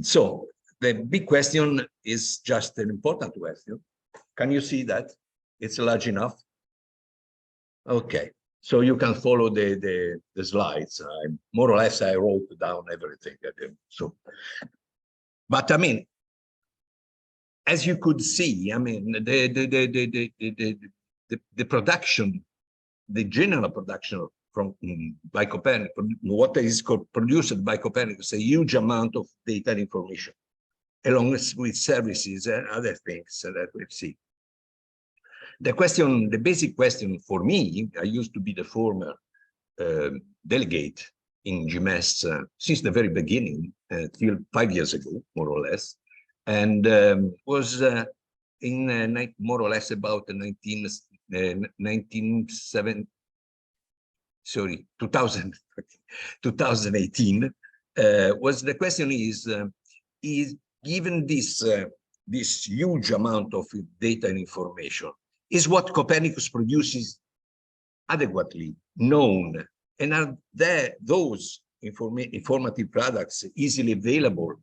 So the big question is just an important question. Can you see that? It's large enough? Okay, so you can follow the slides. More or less, I wrote down everything. So, but I mean, as you could see, I mean, the production, the general production from by Copernicus, what is produced by Copernicus, a huge amount of data and information, along with services and other things that we see. The question, the basic question for me, I used to be the former delegate in GMS since the very beginning, till 5 years ago, more or less, and was in more or less about 2018, was the question is given this huge amount of data and information, is what Copernicus produces adequately known, and are there those informative products easily available,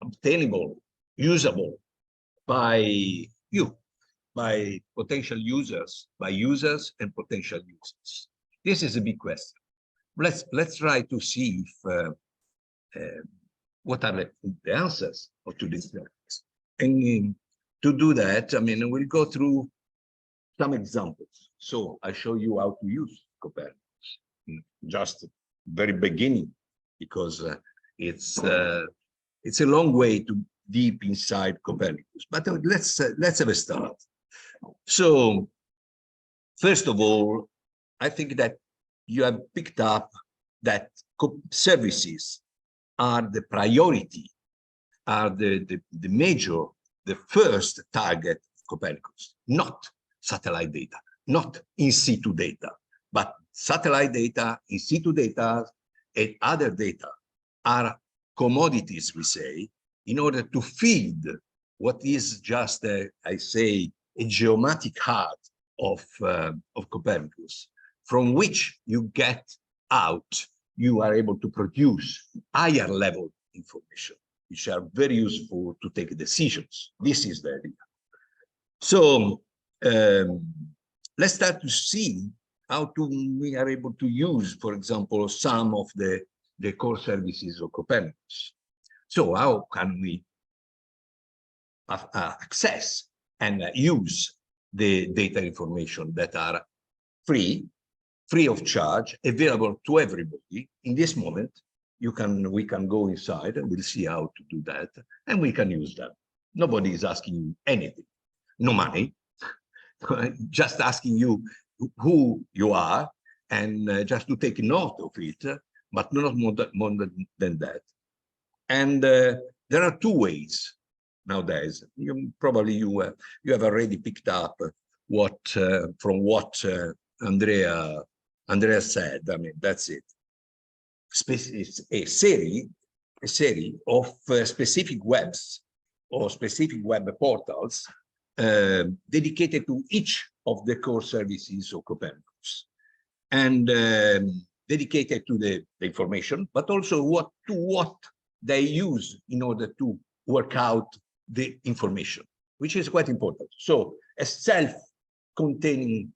obtainable, usable by you, by potential users, by users and potential users? This is a big question. Let's try to see if what are the answers to this question. And to do that, I mean, we'll go through some examples. So I show you how to use Copernicus, just very beginning, because it's a long way to deep inside Copernicus. But let's have a start. So first of all, I think that you have picked up that services are the priority, are the major, the first target of Copernicus, not satellite data, not in situ data, but satellite data, in situ data, and other data are commodities, we say, in order to feed what is just, I say, a geometric heart of Copernicus, from which you get out, you are able to produce higher level information, which are very useful to take decisions. This is the idea. So let's start to see how we are able to use, for example, some of the core services of Copernicus. So how can we access and use the data information that are free free of charge, available to everybody. In this moment, we can go inside and we'll see how to do that, and we can use them. Nobody is asking you anything, no money, just asking you who you are and just to take note of it, but not more than that. And there are two ways nowadays. Probably you have already picked up what from what Andrea said. I mean, that's it. It's a series of specific webs or specific web portals dedicated to each of the core services of Copernicus, and dedicated to the information, but also what they use in order to work out the information, which is quite important. So a self-containing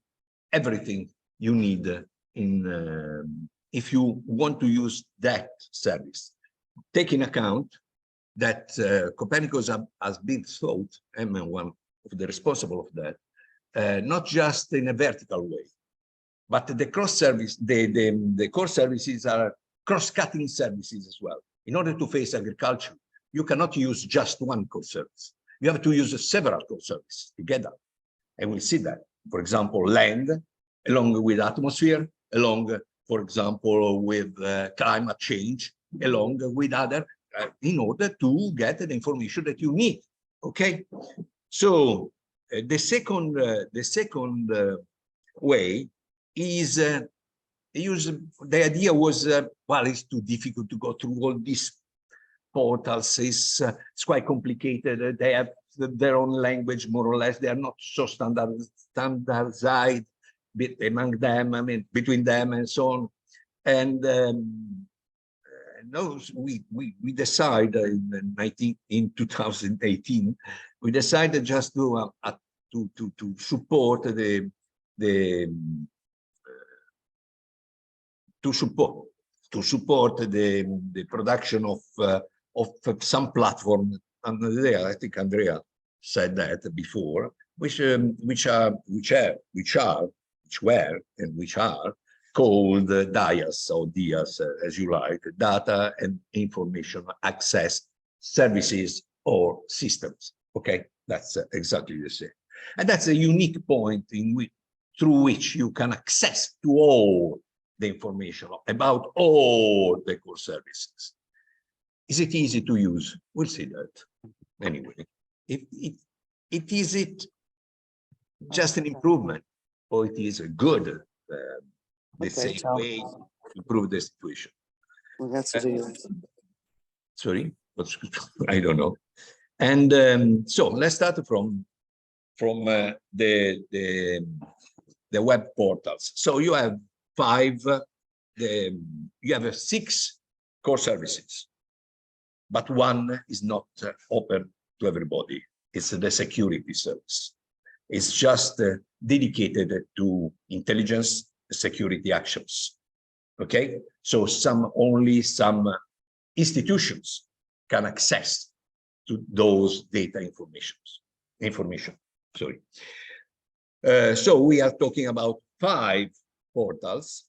everything you need in if you want to use that service. Take in account that Copernicus has been thought, I'm one of the responsible of that, not just in a vertical way, but the cross-service, the core services are cross-cutting services as well. In order to face agriculture, you cannot use just one core service. You have to use several core services together. And we'll see that. For example, land, along with atmosphere, along, for example, with climate change, along with other, in order to get the information that you need. Okay? So the second way is the idea was, well, it's too difficult to go through all these portals. It's quite complicated. They have their own language, more or less. They are not so standardized among them, I mean, between them and so on. And no, we decided in 2018, we decided just to support the production of some platform. And I think Andrea said that before, which are called DIAS or DIAS, as you like, data and information access services or systems. Okay, that's exactly the same. And that's a unique point through which you can access to all the information about all the core services. Is it easy to use? We'll see that. Anyway, is it just an improvement, or it is a good, let's say, way to improve the situation? Sorry, I don't know. And so let's start from the web portals. So you have you have 6 core services, but one is not open to everybody. It's the security service. It's just dedicated to intelligence security actions. Okay, so only some institutions can access to those data information. Sorry. So we are talking about 5 portals: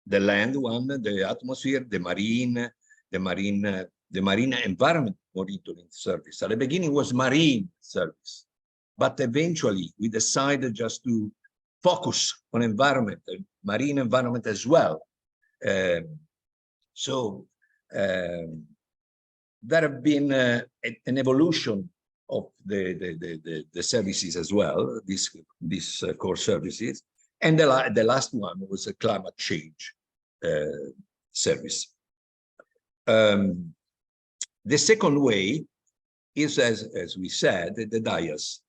the land one, the atmosphere, the marine environment monitoring service. At the beginning was marine service, but eventually we decided just to focus on environment, marine environment as well. So there have been an evolution of the services as well, these core services. And the last one was a climate change service. The second way is, as we said, the DIAS.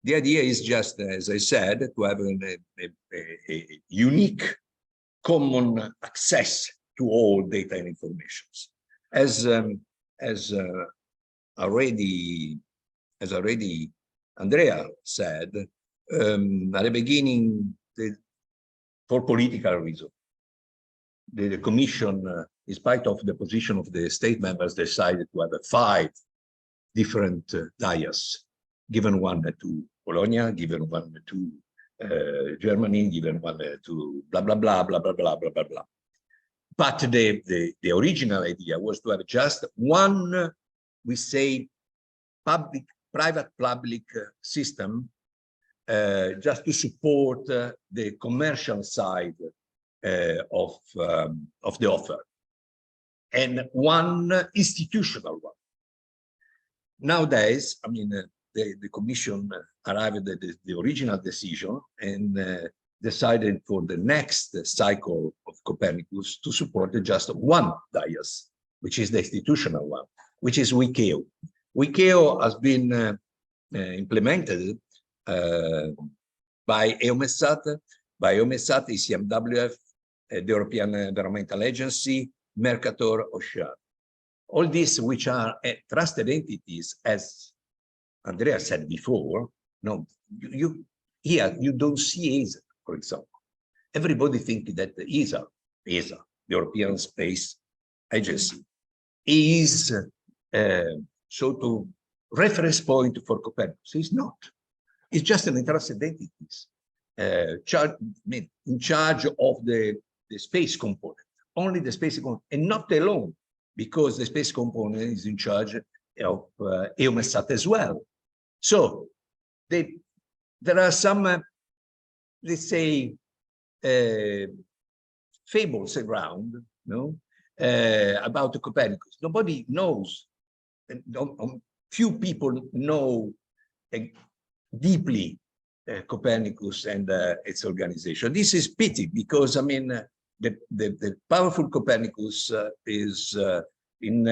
The idea is just, as I said, to have a unique common access to all data and information. As already Andrea said, at the beginning, for political reasons, the Commission, in spite of the position of the state members, decided to have 5 different DIAS, given one to Bologna, given one to Germany, given one to blah, blah, blah, blah, blah, blah, blah, blah, blah. But the original idea was to have just one, we say, private-public system just to support the commercial side of the offer, and one institutional one. Nowadays, I mean, the Commission arrived at the original decision and decided for the next cycle of Copernicus to support just one dais, which is the institutional one, which is WICAO. WICAO has been implemented by EUMETSAT, ECMWF, the European Environmental Agency, Mercator, Ocean. All these, which are trusted entities, as Andrea said before. No, here you don't see ESA, for example. Everybody thinks that the ESA, the European Space Agency, is sort of reference point for Copernicus. It's not. It's just an interested entities in charge of the space component, only the space component, and not alone, because the space component is in charge of EUMETSAT as well. So there are some, let's say, fables around, no, about the Copernicus. Nobody knows, and few people know deeply Copernicus and its organization. This is pity, because I mean, the powerful Copernicus is in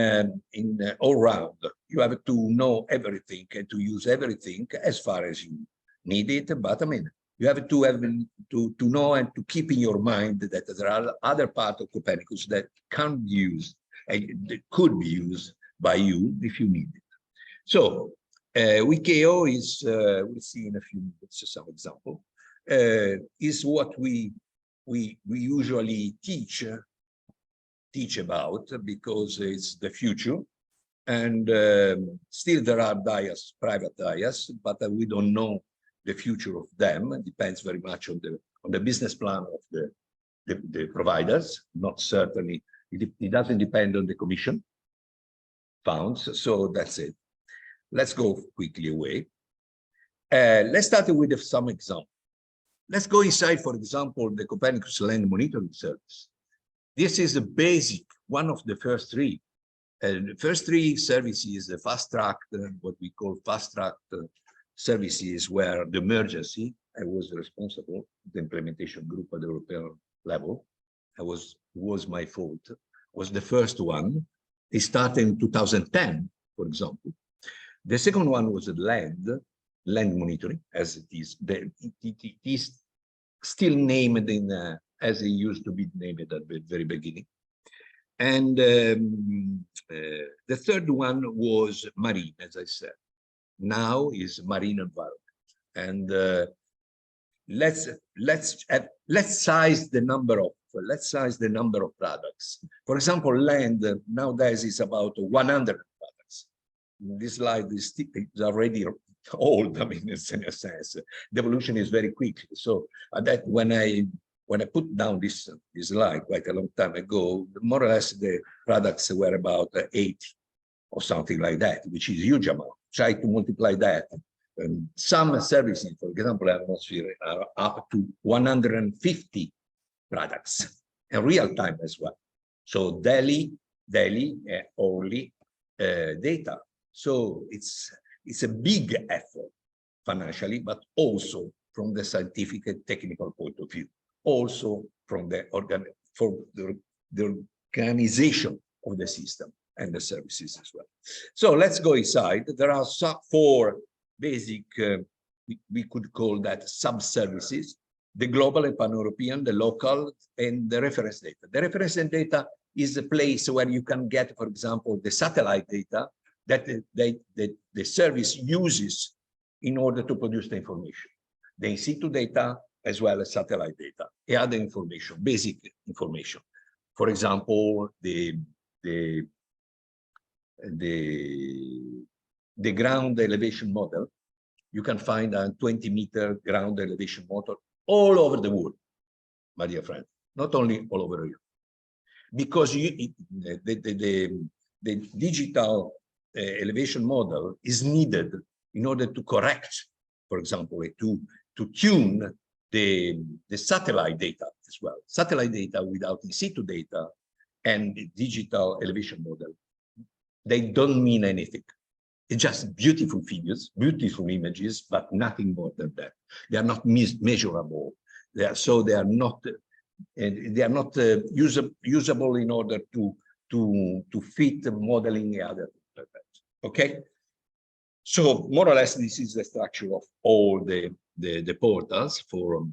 all round. You have to know everything and to use everything as far as you need it. But I mean, you have to know and to keep in your mind that there are other parts of Copernicus that can be used and that could be used by you if you need it. So WICAO is, we'll see in a few minutes some example, is what we usually teach about, because it's the future. And still there are dais, private dais, but we don't know the future of them. It depends very much on the business plan of the providers. Not certainly, it doesn't depend on the Commission funds. So that's it. Let's go quickly away. Let's start with some example. Let's go inside, for example, the Copernicus Land Monitoring Service. This is a basic, one of the first three. The first three services, the fast-tracked, what we call fast-tracked services, where the emergency, I was responsible, the implementation group at the European level. It was my fault. Was the first one. It started in 2010, for example. The second one was land monitoring, as it is. It is still named in as it used to be named at the very beginning. And the third one was marine, as I said. Now is marine environment. And let's size the number of products. For example, land nowadays is about 100 products. This slide is already old. I mean, in a sense, the evolution is very quick. So that when I put down this slide quite a long time ago, more or less the products were about 80 or something like that, which is a huge amount. Try to multiply that. Some services, for example, atmosphere, are up to 150 products in real time as well. So daily, hourly data. So it's a big effort financially, but also from the scientific and technical point of view. Also from the organization of the system and the services as well. So let's go inside. There are four basic, we could call that sub-services: the global and pan-European, the local, and the reference data. The reference data is a place where you can get, for example, the satellite data that the service uses in order to produce the information. The in situ data, as well as satellite data, and other information, basic information. For example, the ground elevation model you can find a 20-meter ground elevation motor all over the world, my dear friend, not only all over Europe. Because the digital elevation model is needed in order to correct, for example, to tune the satellite data as well. Satellite data without in situ data and the digital elevation model, they don't mean anything. It's just beautiful figures, beautiful images, but nothing more than that. They are not measurable. They are not usable in order to fit modeling and other things like that. Okay. So more or less, this is the structure of all the portals for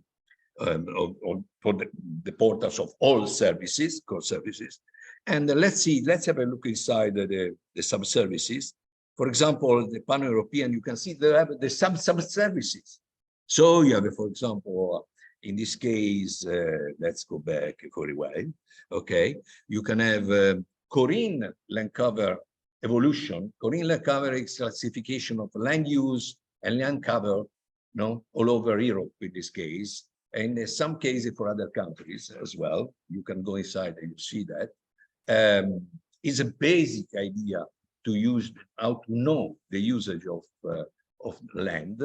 the portals of all services, core services. And let's have a look inside the sub-services. For example, the pan-European, you can see they have the sub-services. So you have, for example, in this case, let's go back for a while. Okay, you can have Corinne land cover evolution. Corinne land cover is classification of land use and land cover, all over Europe in this case, and in some cases for other countries as well. You can go inside and you see that. Is a basic idea to use how to know the usage of land,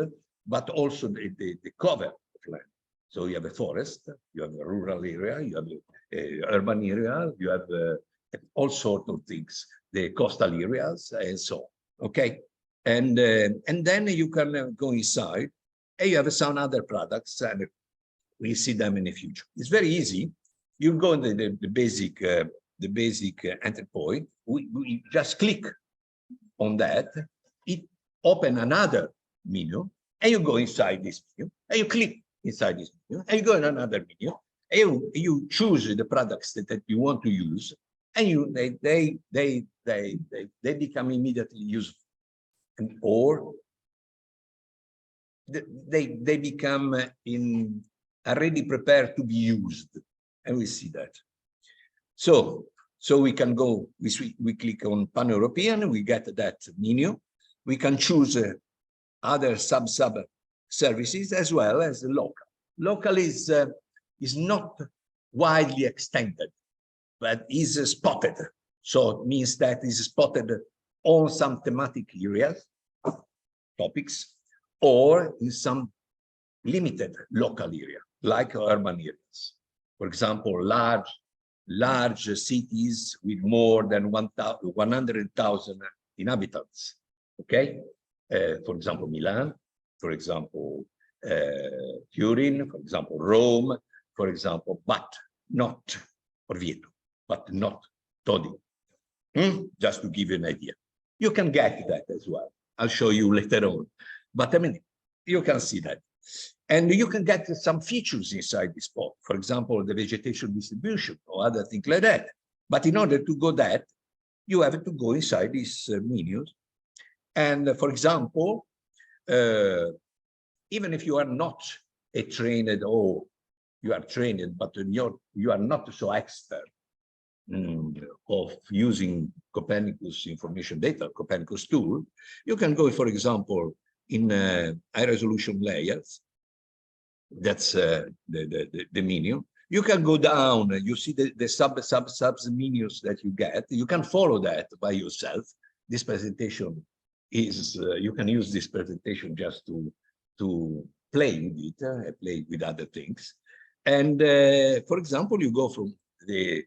but also the cover of land. So you have a forest, you have a rural area, you have a urban area, you have all sorts of things, the coastal areas and so on. Okay, and then you can go inside, and you have some other products, and we see them in the future. It's very easy. You go in the basic entry point. We just click on that. It open another menu, and you go inside this menu, and you click inside this menu, and you go in another menu, and you choose the products that you want to use, and they become immediately useful, or they become already prepared to be used, and we see that. So we can go, we click on Pan-European, we get that menu. We can choose other sub services as well as local. Local is not widely extended, but is spotted. So it means that is spotted on some thematic areas, topics, or in some limited local area, like urban areas. For example, large cities with more than 100,000 inhabitants. Okay, for example, Milan, for example, Turin, for example, Rome, for example, but not Orvieto, but not Todi. Just to give you an idea. You can get that as well. I'll show you later on. But I mean, you can see that. And you can get some features inside this spot. For example, the vegetation distribution or other things like that. But in order to go that, you have to go inside these menus. And for example, even if you are not a trained, or you are trained, but you are not so expert of using Copernicus information data, Copernicus tool, you can go, for example, in high resolution layers. That's the menu. You can go down, you see the sub menus that you get. You can follow that by yourself. This presentation is, you can use this presentation just to play with it, play with other things. And for example, you go from the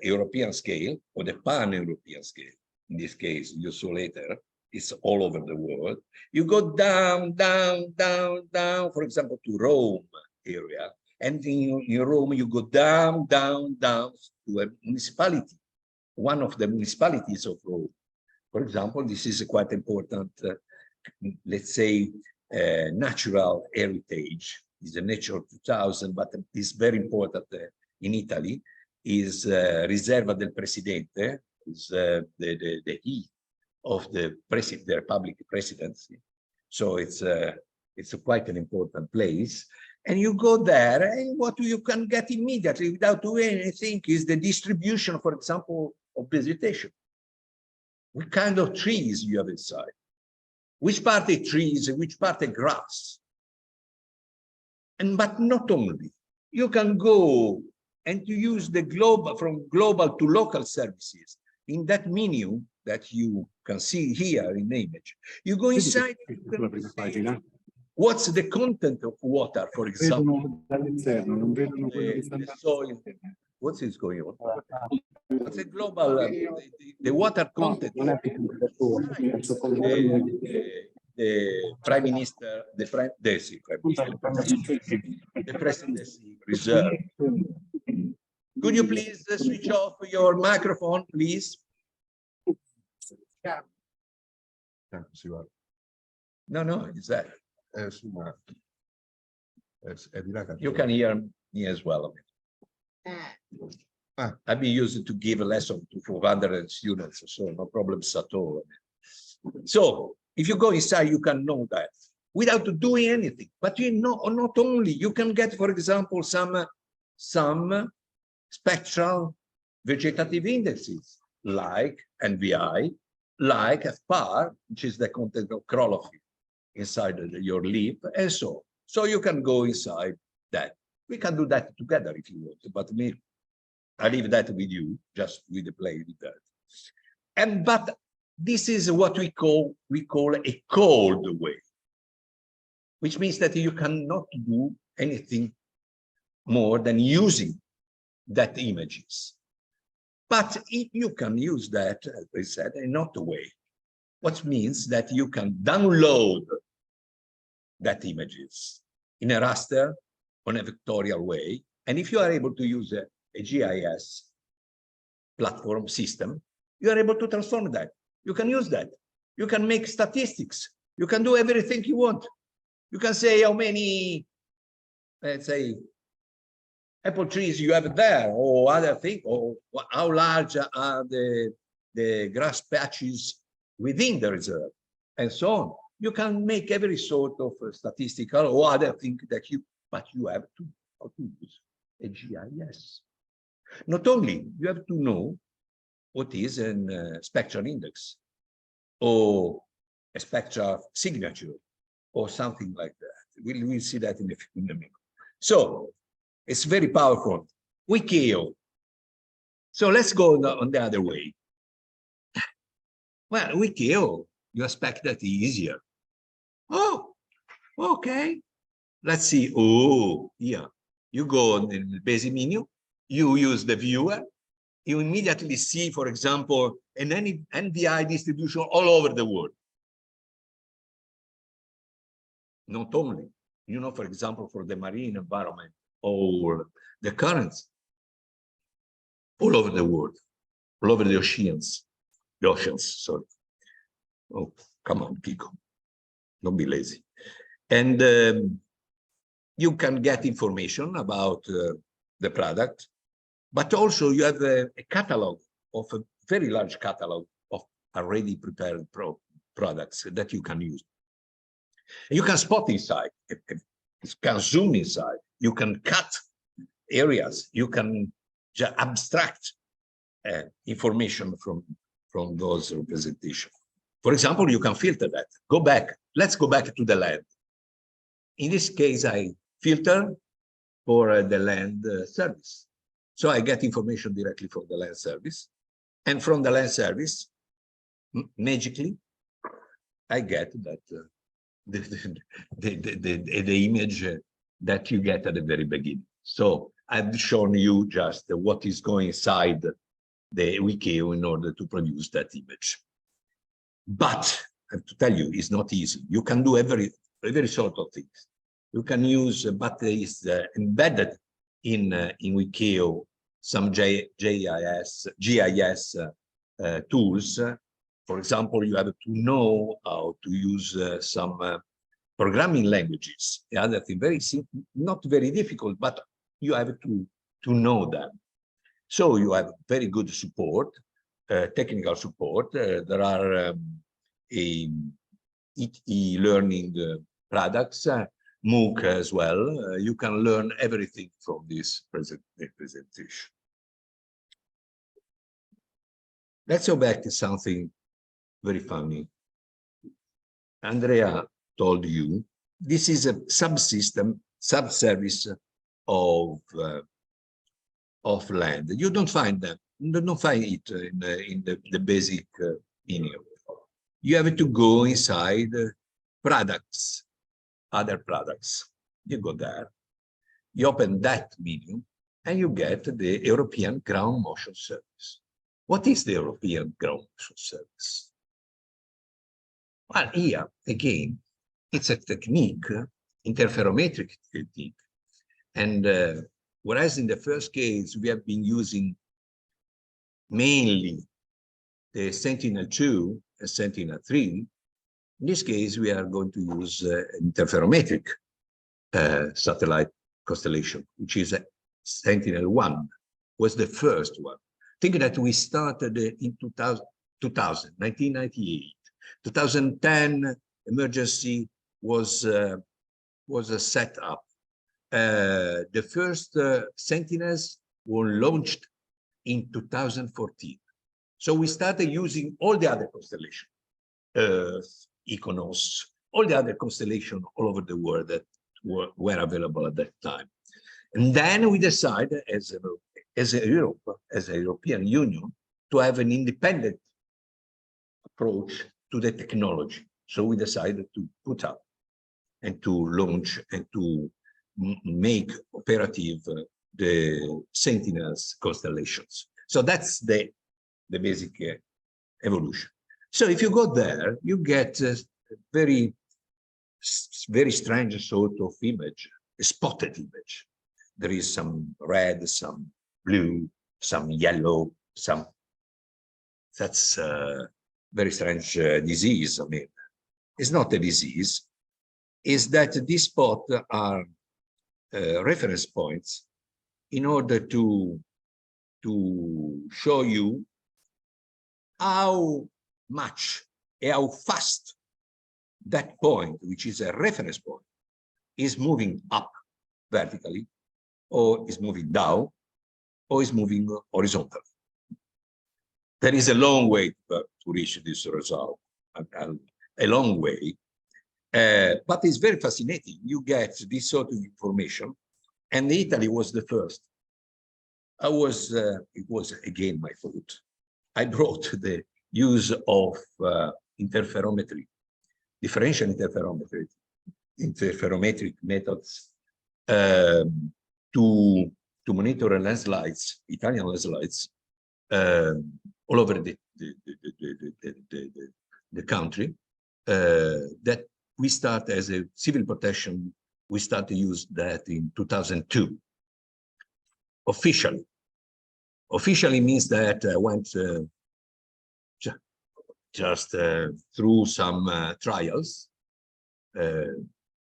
European scale or the pan-European scale. In this case, you saw later, it's all over the world. You go down, down, down, down, for example, to Rome area. And in Rome, you go down, down, down to a municipality, one of the municipalities of Rome. For example, this is a quite important, let's say, natural heritage. It's a Nature 2000, but it's very important in Italy, is Riserva del Presidente, is the heat of the Republic presidency. So it's quite an important place. And you go there, and what you can get immediately without doing anything is the distribution, for example, of vegetation. What kind of trees you have inside? which part is trees, which part is grass. But not only, you can go and to use the global, from global to local services. In that menu that you can see here in the image, you go inside, you can see what's the content of water, for example. The soil, what is going on? What's the global, the water content? The Prime Minister, the Presidency Reserve. Could you please switch off your microphone, please? No, no, it's that. You can hear me as well. I've been used to give a lesson to 400 students, so no problems at all. So if you go inside, you can know that without doing anything. But you know, not only you can get, for example, some spectral vegetative indexes like NVI, like FPAR, which is the content of chlorophyll inside your leaf, and so on. So you can go inside that. We can do that together if you want, but I leave that with you, just with the play with that. But this is what we call a cold way, which means that you cannot do anything more than using that images. But you can use that, as I said, in another way, what means that you can download that images in a raster on a vectorial way. And if you are able to use a GIS platform system, you are able to transform that. You can use that. You can make statistics. You can do everything you want. You can say how many, let's say, apple trees you have there, or other thing, or how large are the grass patches within the reserve, and so on. You can make every sort of statistical or other thing that but you have to use a GIS. Not only, you have to know what is a spectral index, or a spectral signature, or something like that. We'll see that in a minute. So, it's very powerful. Wikio. So let's go on the other way. Well, Wikio, you expect that easier. Oh, okay. Let's see. Oh, yeah. You go on the basic menu, you use the viewer, you immediately see, for example, an NVI distribution all over the world. Not only, you know, for example, for the marine environment or the currents all over the world, all over the oceans, sorry. Oh, come on, Kiko. Don't be lazy. And you can get information about the product, but also you have a catalog of a very large catalog of already prepared products that you can use. And you can spot inside, you can zoom inside, you can cut areas, you can abstract information from those representations. For example, you can filter that. Go back. Let's go back to the land. In this case, I filter for the land service. So I get information directly from the land service. And from the land service, magically, I get that the image that you get at the very beginning. So I've shown you just what is going inside the Wikio in order to produce that image. But I have to tell you, it's not easy. You can do every sort of things. You can use, but it's embedded in Wikio some GIS tools. For example, you have to know how to use some programming languages. The other thing, very simple, not very difficult, but you have to know them. So you have very good support, technical support. There are e-learning products, MOOC as well. You can learn everything from this presentation. Let's go back to something very funny. Andrea told you, this is a subsystem, subservice of land. You don't find them. You don't find it in the basic menu. You have to go inside products, other products. You go there, you open that menu, and you get the European Ground Motion Service. What is the European Ground Motion Service? Well, here, again, it's a technique, interferometric technique. And whereas in the first case, we have been using mainly the Sentinel-2 and Sentinel-3, in this case, we are going to use interferometric satellite constellation, which is Sentinel-1, was the first one. Think that we started in 1998. 2010, emergency was set up. The first Sentinels were launched in 2014. So we started using all the other constellations, Earth, Equinox, all the other constellations all over the world that were available at that time. And then we decided as a European Union to have an independent approach to the technology. So we decided to put up and to launch and to make operative the Sentinels constellations. So that's the basic evolution. So if you go there, you get a very strange sort of image, a spotted image. There is some red, some blue, some yellow, some. That's a very strange disease. I mean, it's not a disease. It's that these spots are reference points in order to show you how much and how fast that point, which is a reference point, is moving up vertically, or is moving down, or is moving horizontally. There is a long way to reach this result, a long way, but it's very fascinating. You get this sort of information, and Italy was the first. It was again my fault. I brought the use of interferometry, differential interferometric methods to monitor landslides, Italian landslides, all over the country. That we start as a civil protection. We start to use that in 2002. Officially means that I went just through some trials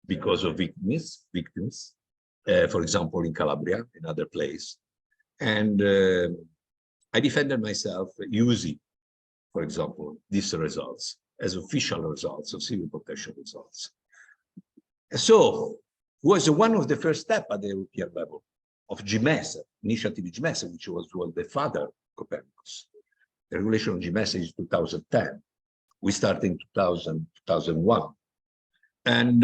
because of victims, for example, in Calabria, another place. And I defended myself using, for example, these results as official results of civil protection results. So it was one of the first steps at the European level of GMES, initiative GMES, which was the father of Copernicus. The regulation of GMES is 2010. We started in 2001. And,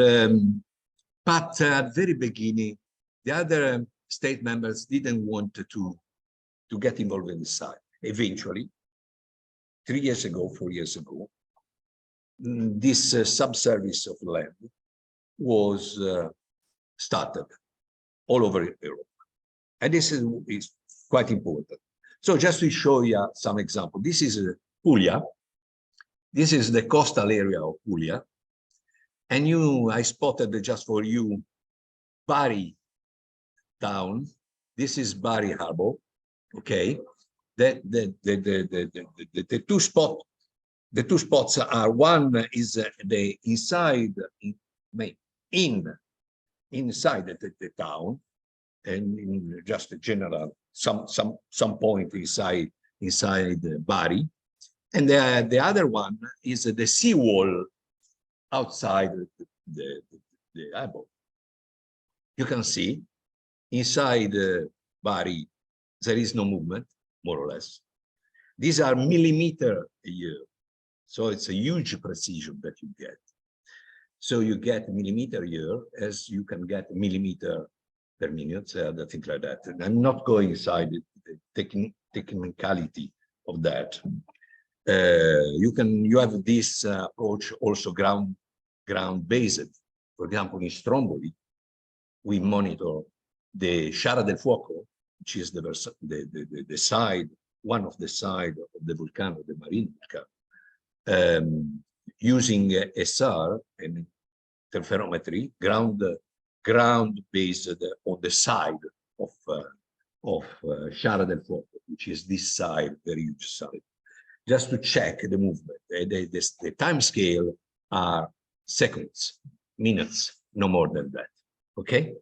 but at the very beginning, the other state members didn't want to get involved in this side. Eventually, 3 years ago, 4 years ago, this subservice of land was started all over Europe. And this is quite important. So just to show you some example, this is Puglia. This is the coastal area of Puglia. And I spotted just for you, Bari town. This is Bari Harbor, okay? The two spots are, one is the inside, inside the town, and in just a general, some point inside Bari. And the other one is the seawall outside the harbor. You can see inside Bari, there is no movement, more or less. These are millimeters a year. So it's a huge precision that you get. So you get millimeter here as you can get millimeter per minute, things like that. And I'm not going inside the technicality of that. You have this approach also ground based. For example, in Stromboli, we monitor the Sciara del Fuoco, which is the side, one of the side of the volcano, the marine volcano, using SR and interferometry, ground based on the side of Sciara del Fuoco, which is this side, very huge side, just to check the movement. The time scale are seconds, minutes, no more than that. Okay.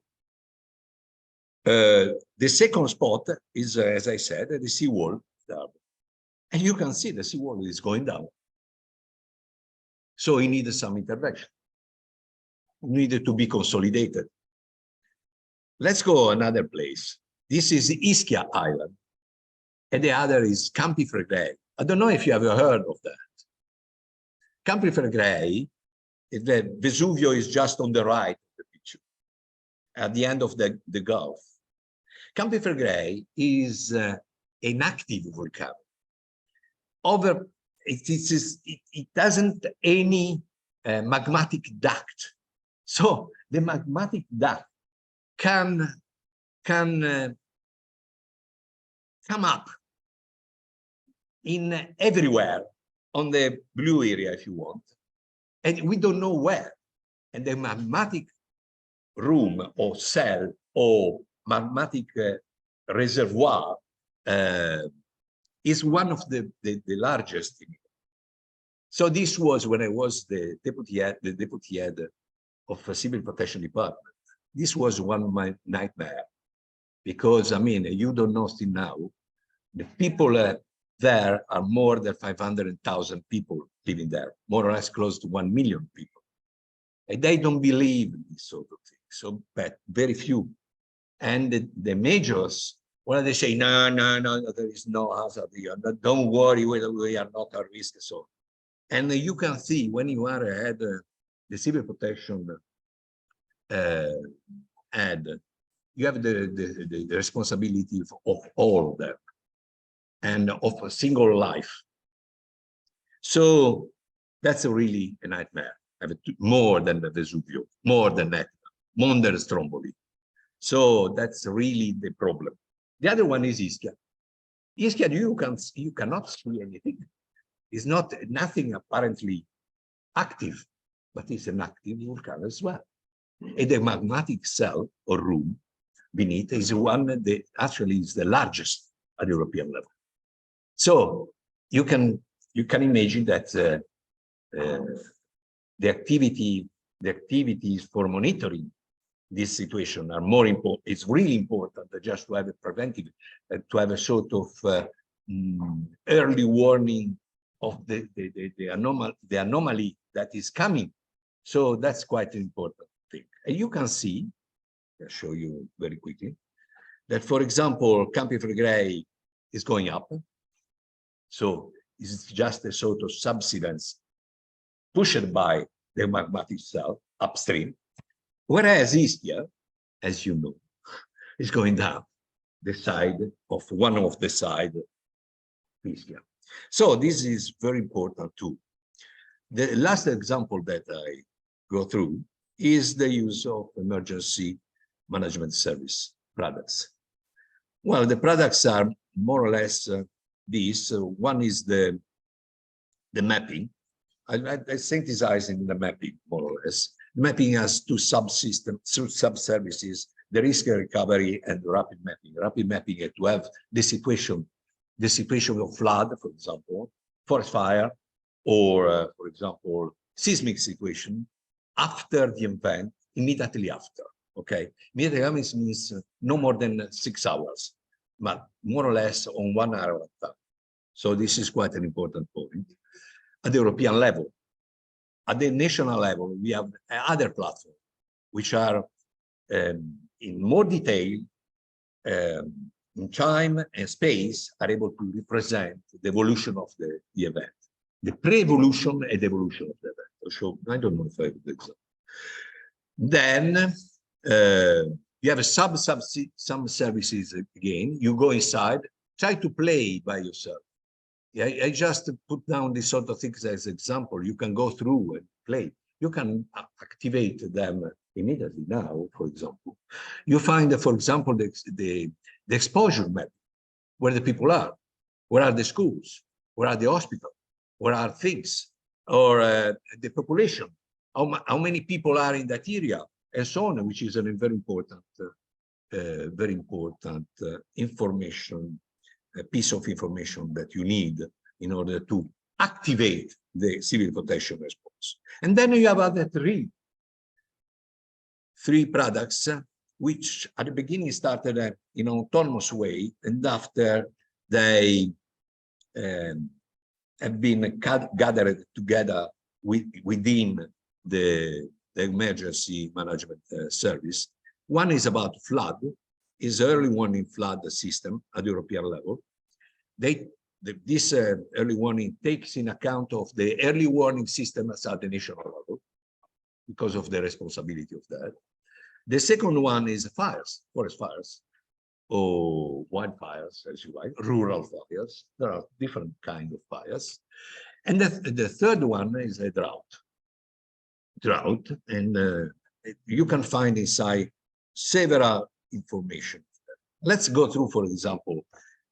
The second spot is, as I said, the seawall, and you can see the seawall is going down. So it needed some intervention. It needed to be consolidated. Let's go another place. This is Ischia Island, and the other is Campi Flegrei. I don't know if you have heard of that. Campi Flegrei, the Vesuvio is just on the right of the picture, at the end of the Gulf. Campi Flegrei is an active volcano. It doesn't any magmatic duct. So the magmatic duct can come up in everywhere on the blue area, if you want, and we don't know where. And the magmatic room or cell or magmatic reservoir is one of the largest. So this was when I was the deputy head of a civil protection department. This was one of my nightmares, because I mean, you don't know still now, the people there are more than 500,000 people living there, more or less close to 1 million people. And they don't believe in this sort of thing, so but very few. And the majors, well, they say, no, there is no hazard here. Don't worry, we are not at risk. So, and you can see when you are at the civil protection head, you have the responsibility of all of them and of a single life. So that's really a nightmare. More than the Vesuvio, more than that, more than Stromboli. So that's really the problem. The other one is Ischia. Ischia, you cannot see anything. It's nothing apparently active, but it's an active volcano as well. And the magmatic cell or room beneath is one that actually is the largest at European level. So you can imagine that the activities for monitoring this situation are more important. It's really important just to have a preventive, to have a sort of early warning of the anomaly that is coming. So that's quite an important thing. And you can see, I'll show you very quickly, that, for example, Campi Flegrei is going up. So it's just a sort of subsidence pushed by the magmatic cell upstream. Whereas Ischia, as you know, is going down the side of one of the side of Ischia. So this is very important too. The last example that I go through is the use of emergency management service products. Well, the products are more or less these. One is the mapping. I synthesize in the mapping more or less. Mapping has two subsystems, two sub-services: the risk recovery and rapid mapping. Rapid mapping is to have the situation of flood, for example, forest fire, or for example, seismic situation after the event, immediately after. Okay, immediately after means no more than 6 hours, but more or less on 1 hour at a time. So this is quite an important point. At the European level, at the national level, we have other platforms which are in more detail, in time and space, are able to represent the evolution of the event, the pre-evolution and evolution of the event. So I don't know if I have the example. Then you have some services again. You go inside, try to play by yourself. Yeah, I just put down this sort of things as example. You can go through and play. You can activate them immediately now, for example. You find, for example, the exposure map, where the people are, where are the schools, where are the hospitals, where are things, or the population, how many people are in that area, and so on, which is a very important information, a piece of information that you need in order to activate the civil protection response. And then you have other three products, which at the beginning started in an autonomous way, and after they have been gathered together within the emergency management service. One is about flood, is early warning flood system at European level. This early warning takes in account of the early warning system at the national level because of the responsibility of that. The second one is fires, forest fires, or wildfires, as you like, rural fires. There are different kinds of fires. And the third one is a drought. And you can find inside several information. Let's go through, for example,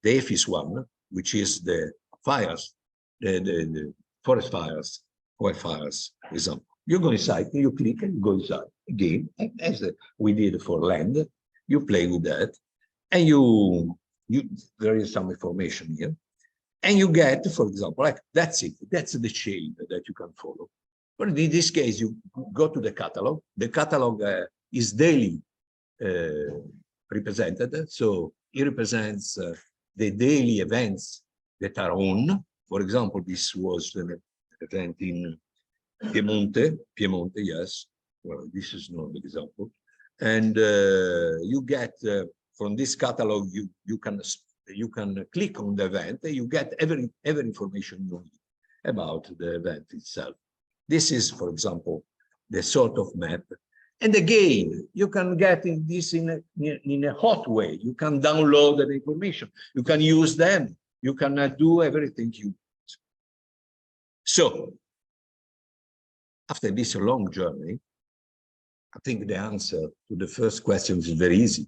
the EFIS one, which is the fires, the forest fires, wildfires example. You go inside, you click and you go inside again, as we did for land. You play with that, and there is some information here, and you get, for example, like that's it. That's the chain that you can follow. But in this case, you go to the catalog. The catalog is daily represented, so it represents the daily events that are on. For example, this was an event in Piemonte, yes. Well, this is not an example. And you get from this catalog, you can click on the event, and you get every information you need about the event itself. This is, for example, the sort of map. And again, you can get this in a hot way. You can download the information. You can use them. You can do everything you want. So, after this long journey, I think the answer to the first question is very easy.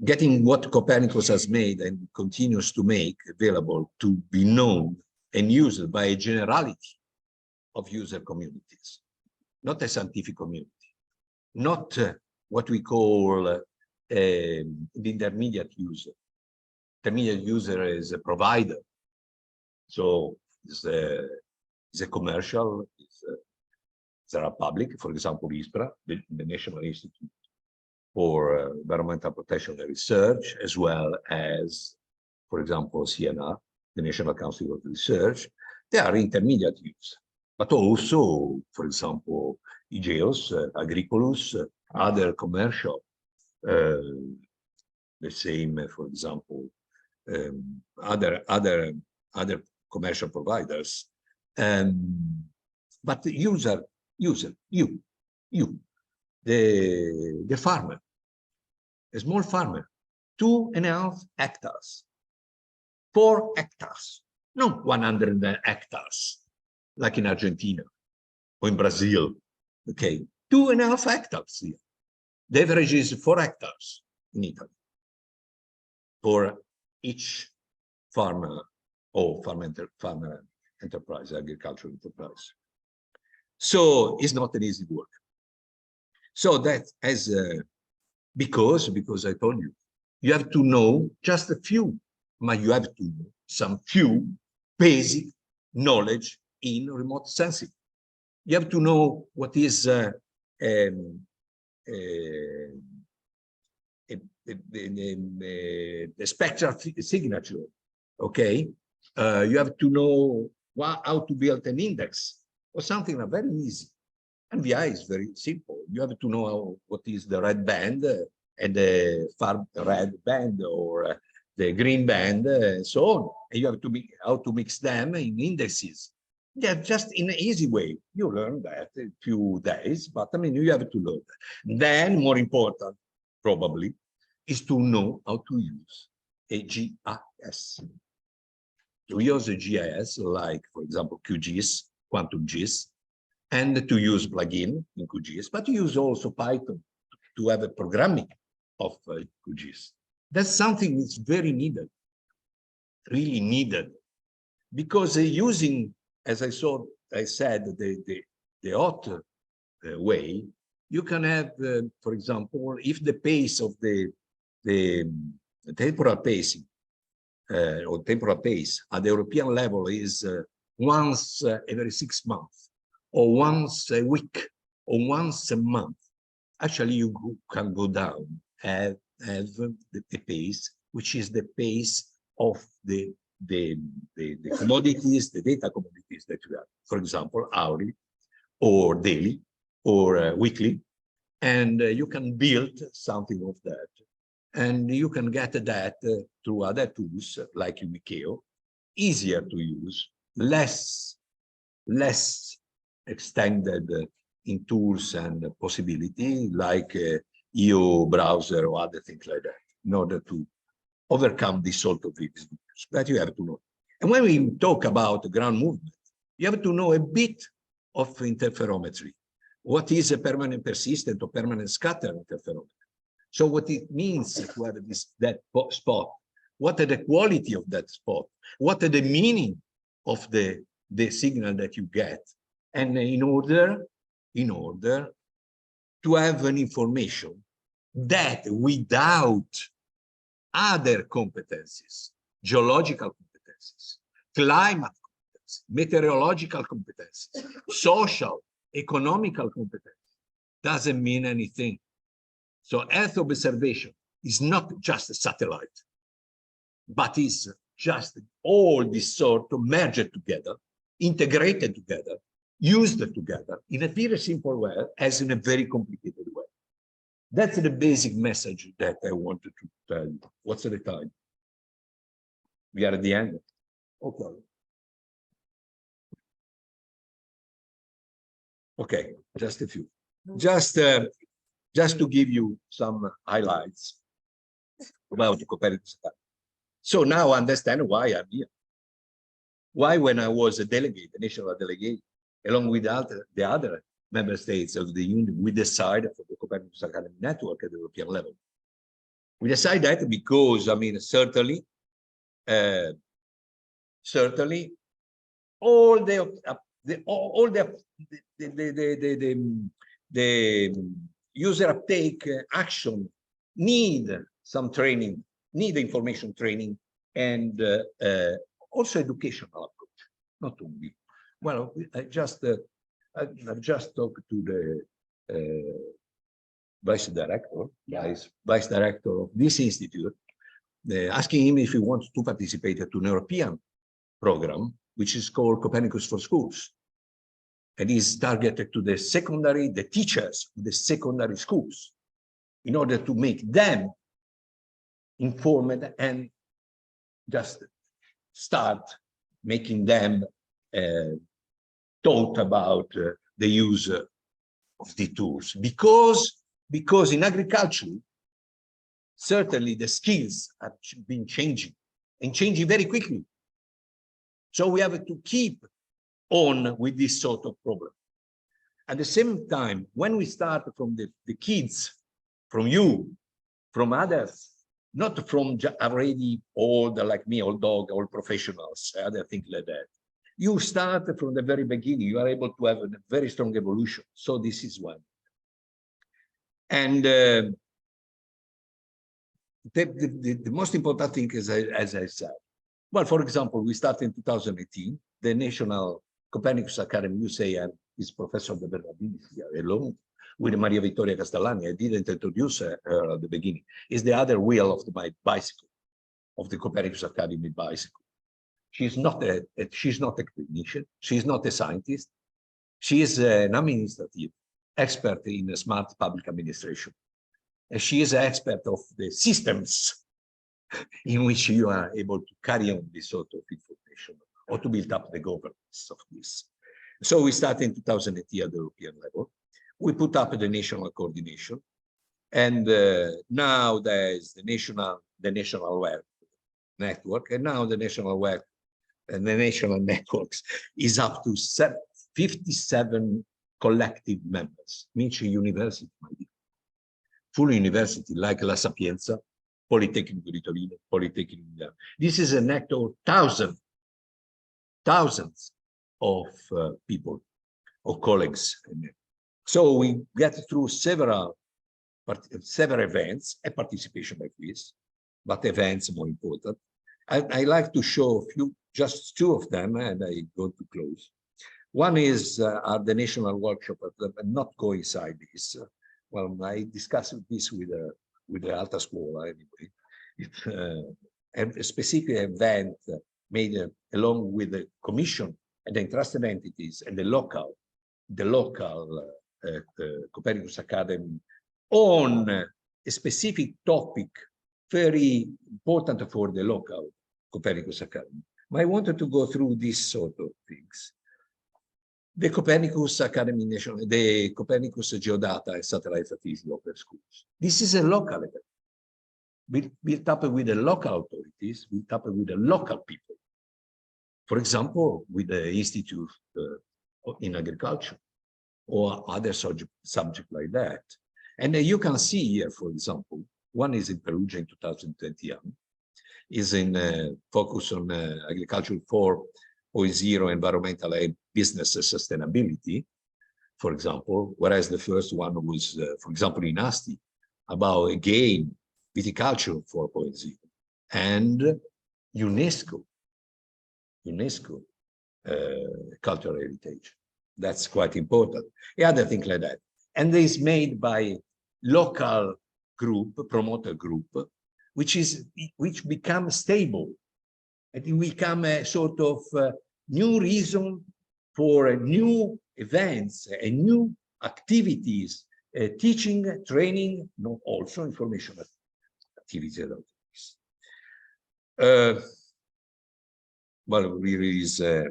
Getting what Copernicus has made and continues to make available to be known and used by a generality of user communities, not a scientific community, not what we call the intermediate user. Intermediate user is a provider, so it's a commercial, there are public, for example, ISPRA, the National Institute for Environmental Protection and Research, as well as, for example, CNR, the National Council of Research. They are intermediate use, but also, for example, IGEOS, Agricolus, other commercial, the same, for example, other commercial providers. But you, the farmer, a small farmer, 2.5 hectares, 4 hectares, not 100 hectares, like in Argentina or in Brazil. Okay, 2.5 hectares here. The average is 4 hectares in Italy for each farmer or farmer enterprise, agricultural enterprise. So it's not an easy work. So that as because I told you, you have to know just a few, but you have to know some few basic knowledge in remote sensing. You have to know what is the spectral signature. Okay, you have to know how to build an index or something like very easy. And VI is very simple. You have to know what is the red band and the far red band or the green band and so on. And you have to how to mix them in indexes. Yeah, just in an easy way. You learn that in a few days, but I mean, you have to learn that. Then, more important, probably, is to know how to use a GIS. To use a GIS, like, for example, QGIS, Quantum GIS, and to use plugin in QGIS, but to use also Python to have a programming of QGIS. That's something that's very needed, really needed, because using, as I said, the hot way, you can have, for example, if the pace of the temporal pacing or temporal pace at the European level is once every 6 months, or once a week, or once a month, actually you can go down and have the pace, which is the pace of the commodities, the data commodities that you have. For example, hourly, or daily, or weekly, and you can build something of that. And you can get that through other tools like Wikio, easier to use, less extended in tools and possibility like EU browser or other things like that, in order to overcome this sort of issues that you have to know. And when we talk about ground movement, you have to know a bit of interferometry. What is a permanent persistent or permanent scatter interferometry? So what it means to have that spot, what are the quality of that spot, what are the meaning of the signal that you get, and in order to have an information that without other competencies, geological competencies, climate competencies, meteorological competencies, social, economical competencies, doesn't mean anything. So Earth observation is not just a satellite, but is just all this sort of merged together, integrated together, used together in a very simple way, as in a very complicated way. That's the basic message that I wanted to tell you. What's the time? We are at the end. Okay. Okay, just a few. Just to give you some highlights about the Copernicus Academy. So now I understand why I'm here. Why, when I was a delegate, a national delegate, along with the other member states of the Union, we decided for the Copernicus Academy network at the European level. We decided that because, I mean, certainly all the user uptake action need some training, need information training, and also educational approach, not only. Well, I've just talked to the vice director of this institute, asking him if he wants to participate to an European program, which is called Copernicus for Schools. And is targeted to the teachers of the secondary schools, in order to make them informed and just start making them taught about the use of the tools. Because in agriculture, certainly the skills have been changing, and changing very quickly. So we have to keep on with this sort of problem. At the same time, when we start from the kids, from you, from others, not from already old, like me, old dog, old professionals, other things like that. You start from the very beginning, you are able to have a very strong evolution. So this is one. And the most important thing is, as I said, well, for example, we started in 2018, the National Copernicus Academy USA, and his professor de Bernardini here alone with Maria Vittoria Castellani. I didn't introduce her at the beginning. Is the other wheel of my bicycle, of the Copernicus Academy bicycle. She's not a clinician. She's not a scientist. She is an administrative expert in smart public administration. And she is an expert of the systems in which you are able to carry on this sort of information or to build up the governance of this. So we started in 2018 at the European level. We put up the national coordination, and now there is the national web network, and now the national web and the national networks is up to 57 collective members, means a university, full university like La Sapienza, Politecnico di Torino, Politecnico di Milano. This is a net of thousands of people, of colleagues. So we get through several events, a participation like this, but events more important. I like to show just two of them, and I go to close. One is are the national workshop, but I'm not go inside this. Well, I discussed this with the Alta Scuola anyway. It's a specific event made along with the commission and the entrusted entities and the local Copernicus Academy on a specific topic very important for the local Copernicus Academy. But I wanted to go through these sort of things. The Copernicus Academy National, the Copernicus Geodata and Satellite Statistics Local Schools. This is a local event, built up with the local authorities, built up with the local people. For example, with the Institute in Agriculture or other subject like that. And you can see here, for example, one is in Perugia in 2021, is in focus on agriculture 4.0 environmental and business sustainability, for example, whereas the first one was, for example, in Asti, about, again, viticulture 4.0 and UNESCO cultural heritage. That's quite important. The other thing like that. And it's made by local group, promoter group, which becomes stable. And it become a sort of new reason for new events and new activities, teaching, training, also information activities. Well, we release a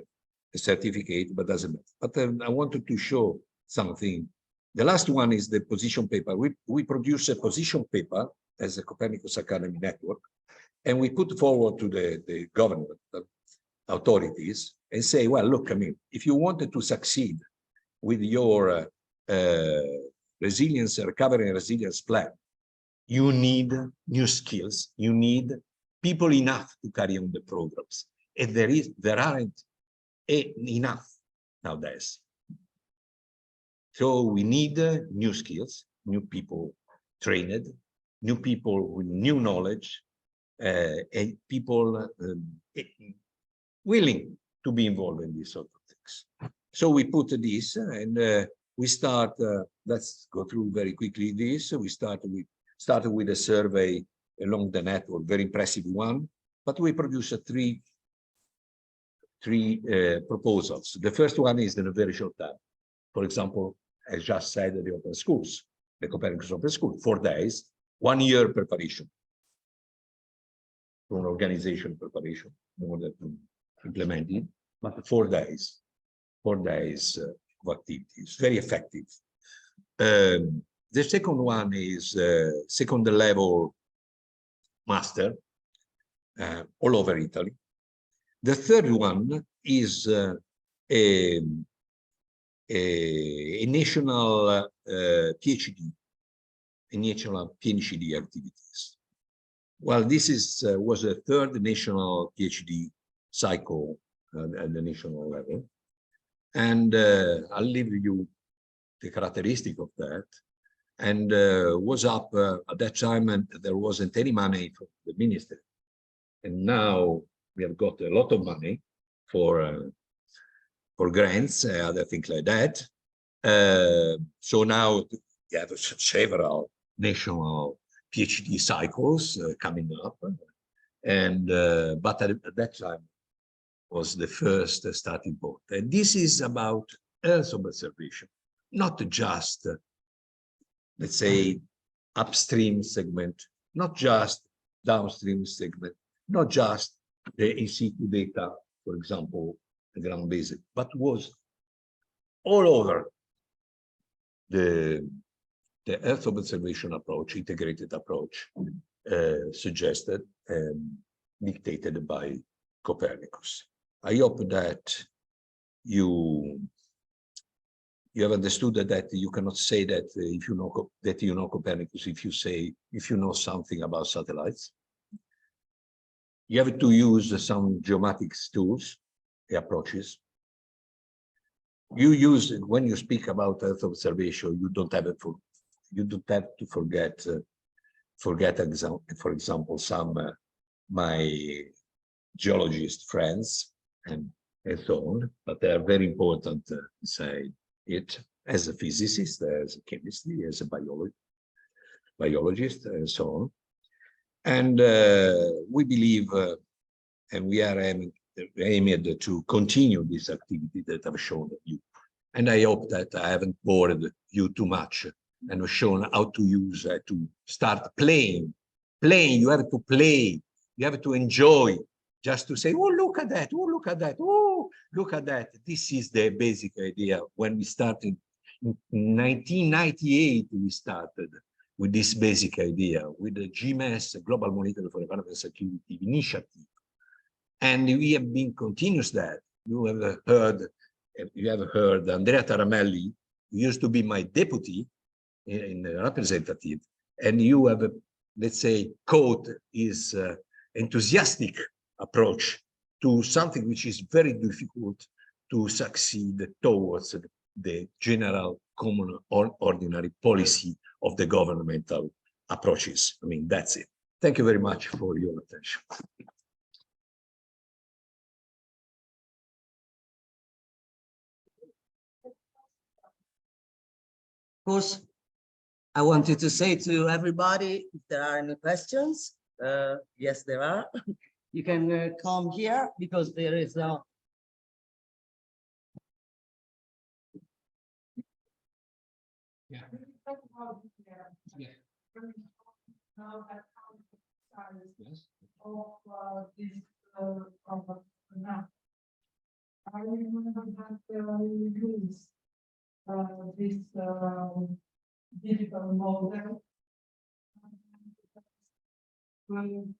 certificate, but doesn't matter. But I wanted to show something. The last one is the position paper. We produce a position paper as a Copernicus Academy network, and we put forward to the government authorities and say, well, look, I mean, if you wanted to succeed with your recovery and resilience plan, you need new skills, you need people enough to carry on the programs. And there aren't enough nowadays. So we need new skills, new people trained, new people with new knowledge, and people willing to be involved in these sort of things. So we put this and we start, let's go through very quickly this. We started with a survey along the network, very impressive one, but we produced three proposals. The first one is in a very short time. For example, I just said the open schools, the Copernicus Open School, 4 days, 1 year preparation. For an organization preparation, in order to implement it, but 4 days of activities, very effective. The second one is second level master all over Italy. The third one is a national PhD, a national PhD activities. Well, this was a third national PhD cycle at the national level. And I'll leave you the characteristic of that. And was up at that time, and there wasn't any money from the ministry. And now we have got a lot of money for grants, other things like that. So now we have several national PhD cycles coming up, and but at that time was the first starting point. And this is about Earth observation, not just, let's say, upstream segment, not just downstream segment, not just the in situ data for example, the ground basic, but was all over the Earth observation approach, integrated approach, suggested and dictated by Copernicus. I hope that you have understood that you cannot say that if you know Copernicus if you know something about satellites. You have to use some geomatic tools, approaches. You use when you speak about Earth observation. You don't have to forget. For example, some my geologist friends and so on, but they are very important. Say it as a physicist, as a chemistry, as a biologist, and so on. And we believe, and we are aiming to continue this activity that I've shown you. And I hope that I haven't bored you too much and have shown how to use, to start playing. Playing, you have to play, you have to enjoy, just to say, oh, look at that, oh, look at that, oh, look at that. This is the basic idea. When we started in 1998, we started with this basic idea, with the GMS, Global Monitoring for Environmental Security Initiative. And we have been continuous that. You have heard Andrea Taramelli, who used to be my deputy in representative, and you have, let's say, quote his enthusiastic approach to something which is very difficult to succeed towards the general common or ordinary policy of the governmental approaches. I mean, that's it. Thank you very much for your attention. Of course, I wanted to say to everybody, if there are any questions, yes, there are. You can come here because there is a Yeah. Yeah. Yes. I remember that we used this digital model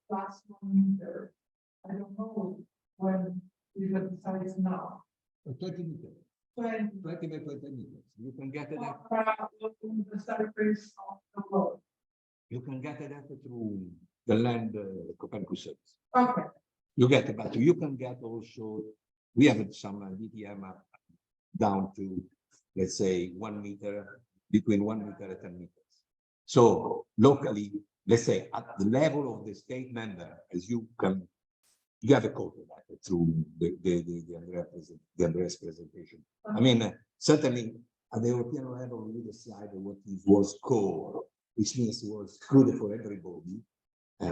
last 1 meter. I don't know when we have decided now. 20 meters. 20 by 20 meters. You can get it. the surface of the road. You can get it through the land Copernicus service. Okay. You get it, but you can get also. We have some DTM down to, let's say, 1 meter, between 1 meter and 10 meters. So locally, let's say at the level of the state member, as you have a code of that through the Andrea's presentation. I mean, certainly at the European level, we decided what was core, which means it was good for everybody,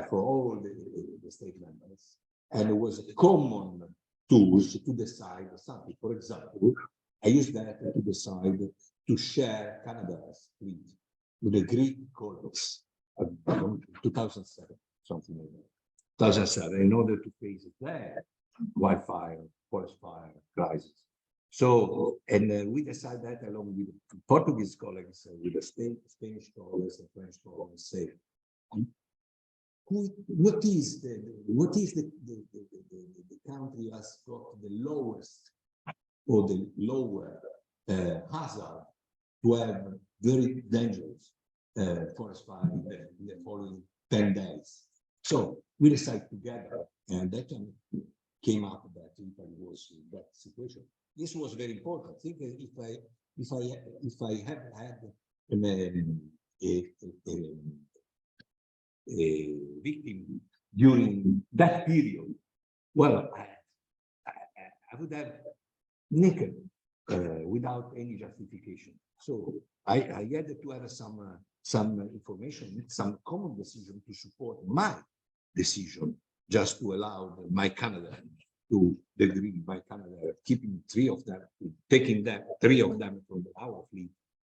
for all the state members, and it was a common tools to decide something. For example, I used that to decide to share Canada's fleet with the Greek colonies from 2007, something like that. 2007, in order to face their wildfire, forest fire crisis. So, and we decided that along with Portuguese colleagues, with the Spanish colleagues and French colleagues, say, what is the country has got the lowest or the lower hazard to have very dangerous forest fire in the following 10 days. So we decided together, and that came up that Italy was in that situation. This was very important. I think if I had had a victim during that period, well, I would have naked without any justification. So I had to have some information, some common decision to support my decision, just to allow my Canada to degree my Canada, keeping 3 of them, taking them 3 of them from our fleet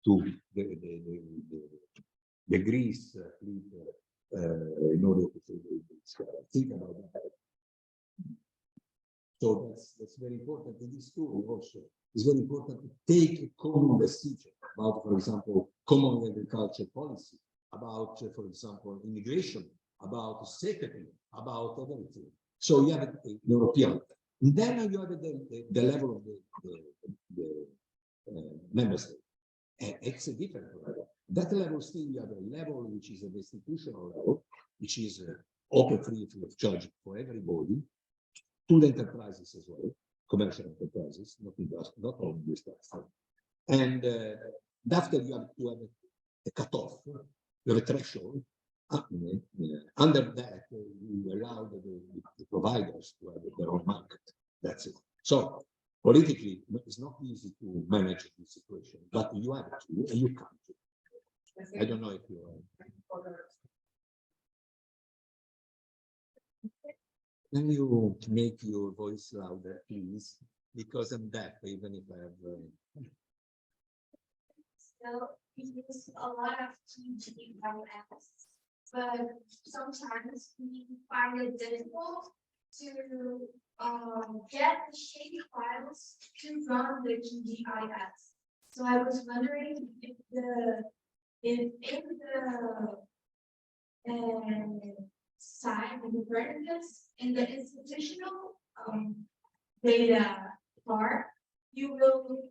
to the Greece fleet in order to think about that. So that's very important in this tool also. It's very important to take a common decision about, for example, common agriculture policy, about, for example, immigration, about safety, about everything. So you have a European. And then you have the level of the member state. And it's a different level. That level still you have a level which is an institutional level, which is open free of charge for everybody, to the enterprises as well, commercial enterprises, not only this stuff. And after you have to have a cutoff, you have a threshold. Under that, you allow the providers to have their own market. That's it. So politically, it's not easy to manage this situation, but you have to, and you can. I don't know if you are. Can you make your voice louder, please? Because I'm deaf, even if I have. So we use a lot of TGLS, but sometimes we find it difficult to get the shape files to run the GIS. So I was wondering if in the side of the verticals in the institutional data part, you will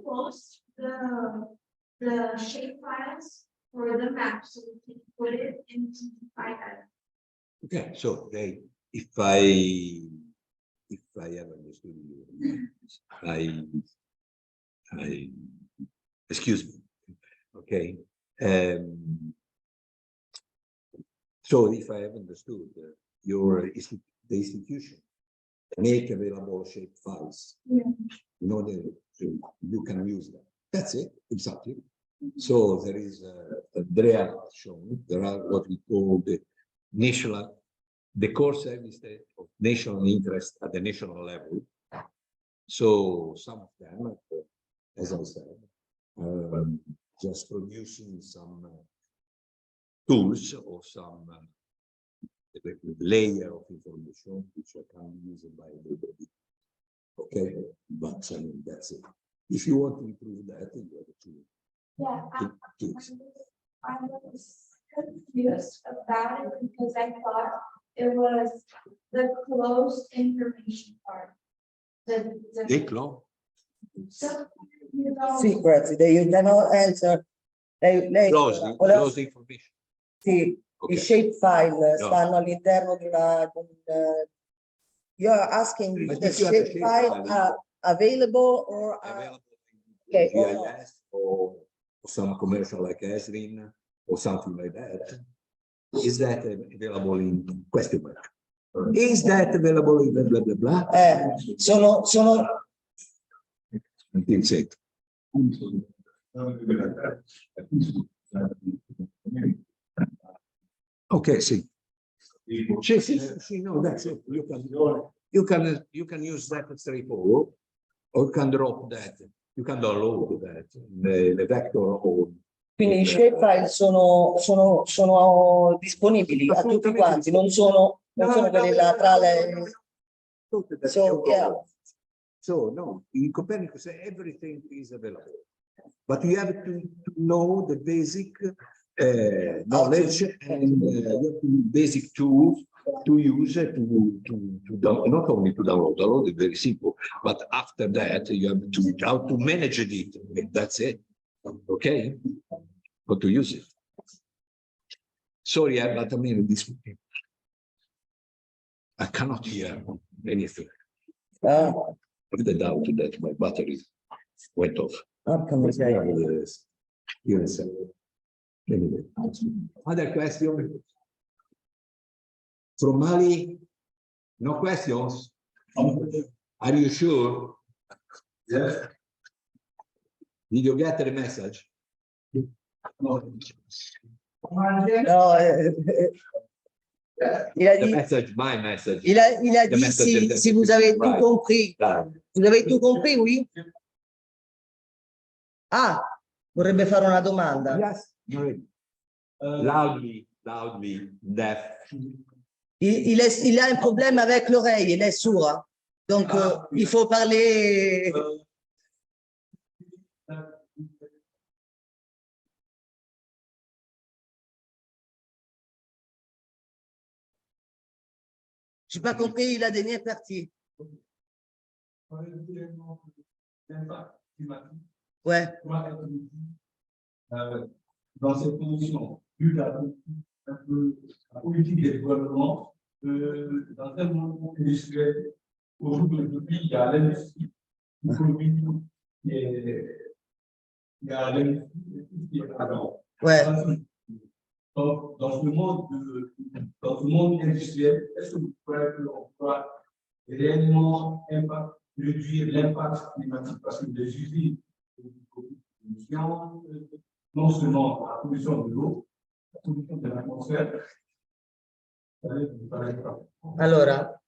post the shape files for the map so we can put it into the Okay, so if I have understood you, I excuse me. Okay. So if I have understood the institution make available shape files in order to you can use them. That's it, exactly. So there is Andrea shown, there are what we call the core service of national interest at the national level. So some of them, as I said, just producing some tools or some layer of information which can be used by everybody. Okay, but I mean that's it. If you want to improve that, you have to. I was confused about it because I thought it was the closed information part. So, you know, Sì, grazie, you cannot answer. Close information. Sì, Okay. i shape file No. stanno all'interno di una. You're asking But the if you have a shape shape file file, are available or available okay, in GIS or some commercial like Esrin or something like that. Is that available in question mark? Is that available in blah blah blah? sono Until said. Okay, see. No, that's it. You can use that straightforward, or you can drop that. You can download that the vector or. quindi i shape file sono disponibili a tutti quanti, non sono quelli là tra le. So yeah. So no, in Copernicus everything is available, but you have to know the basic knowledge and you have to basic tools to use to not only to download is very simple, but after that you have to how to manage it. That's it. Okay, how to use it. Sorry, but I mean this. I cannot hear anything. With the doubt that my battery went off. Yes. Anyway, other question from Mali? No questions? Are you sure? Yes. Did you get the message? No, il a dit, message, my message. Il a dit si vous avez tout compris. Vous avez tout compris, oui? Ah, vorrebbe fare una domanda. Yes. Loudly, deaf. il a un problème avec l'oreille, il est sourd. Hein. Donc, il faut parler. Je n'ai pas compris la dernière partie. Ouais. Dans cette condition, vu un peu la politique des gouvernements, dans un monde industriel, aujourd'hui, il y a l'industrie, l'économie, il y a l'industrie qui est avant. Ouais. Donc, dans ce monde industriel, est-ce que vous croyez qu'on pourra réellement réduire l'impact climatique parce que les usines de pollution, non seulement la pollution de l'eau, la pollution de l'atmosphère. Allora,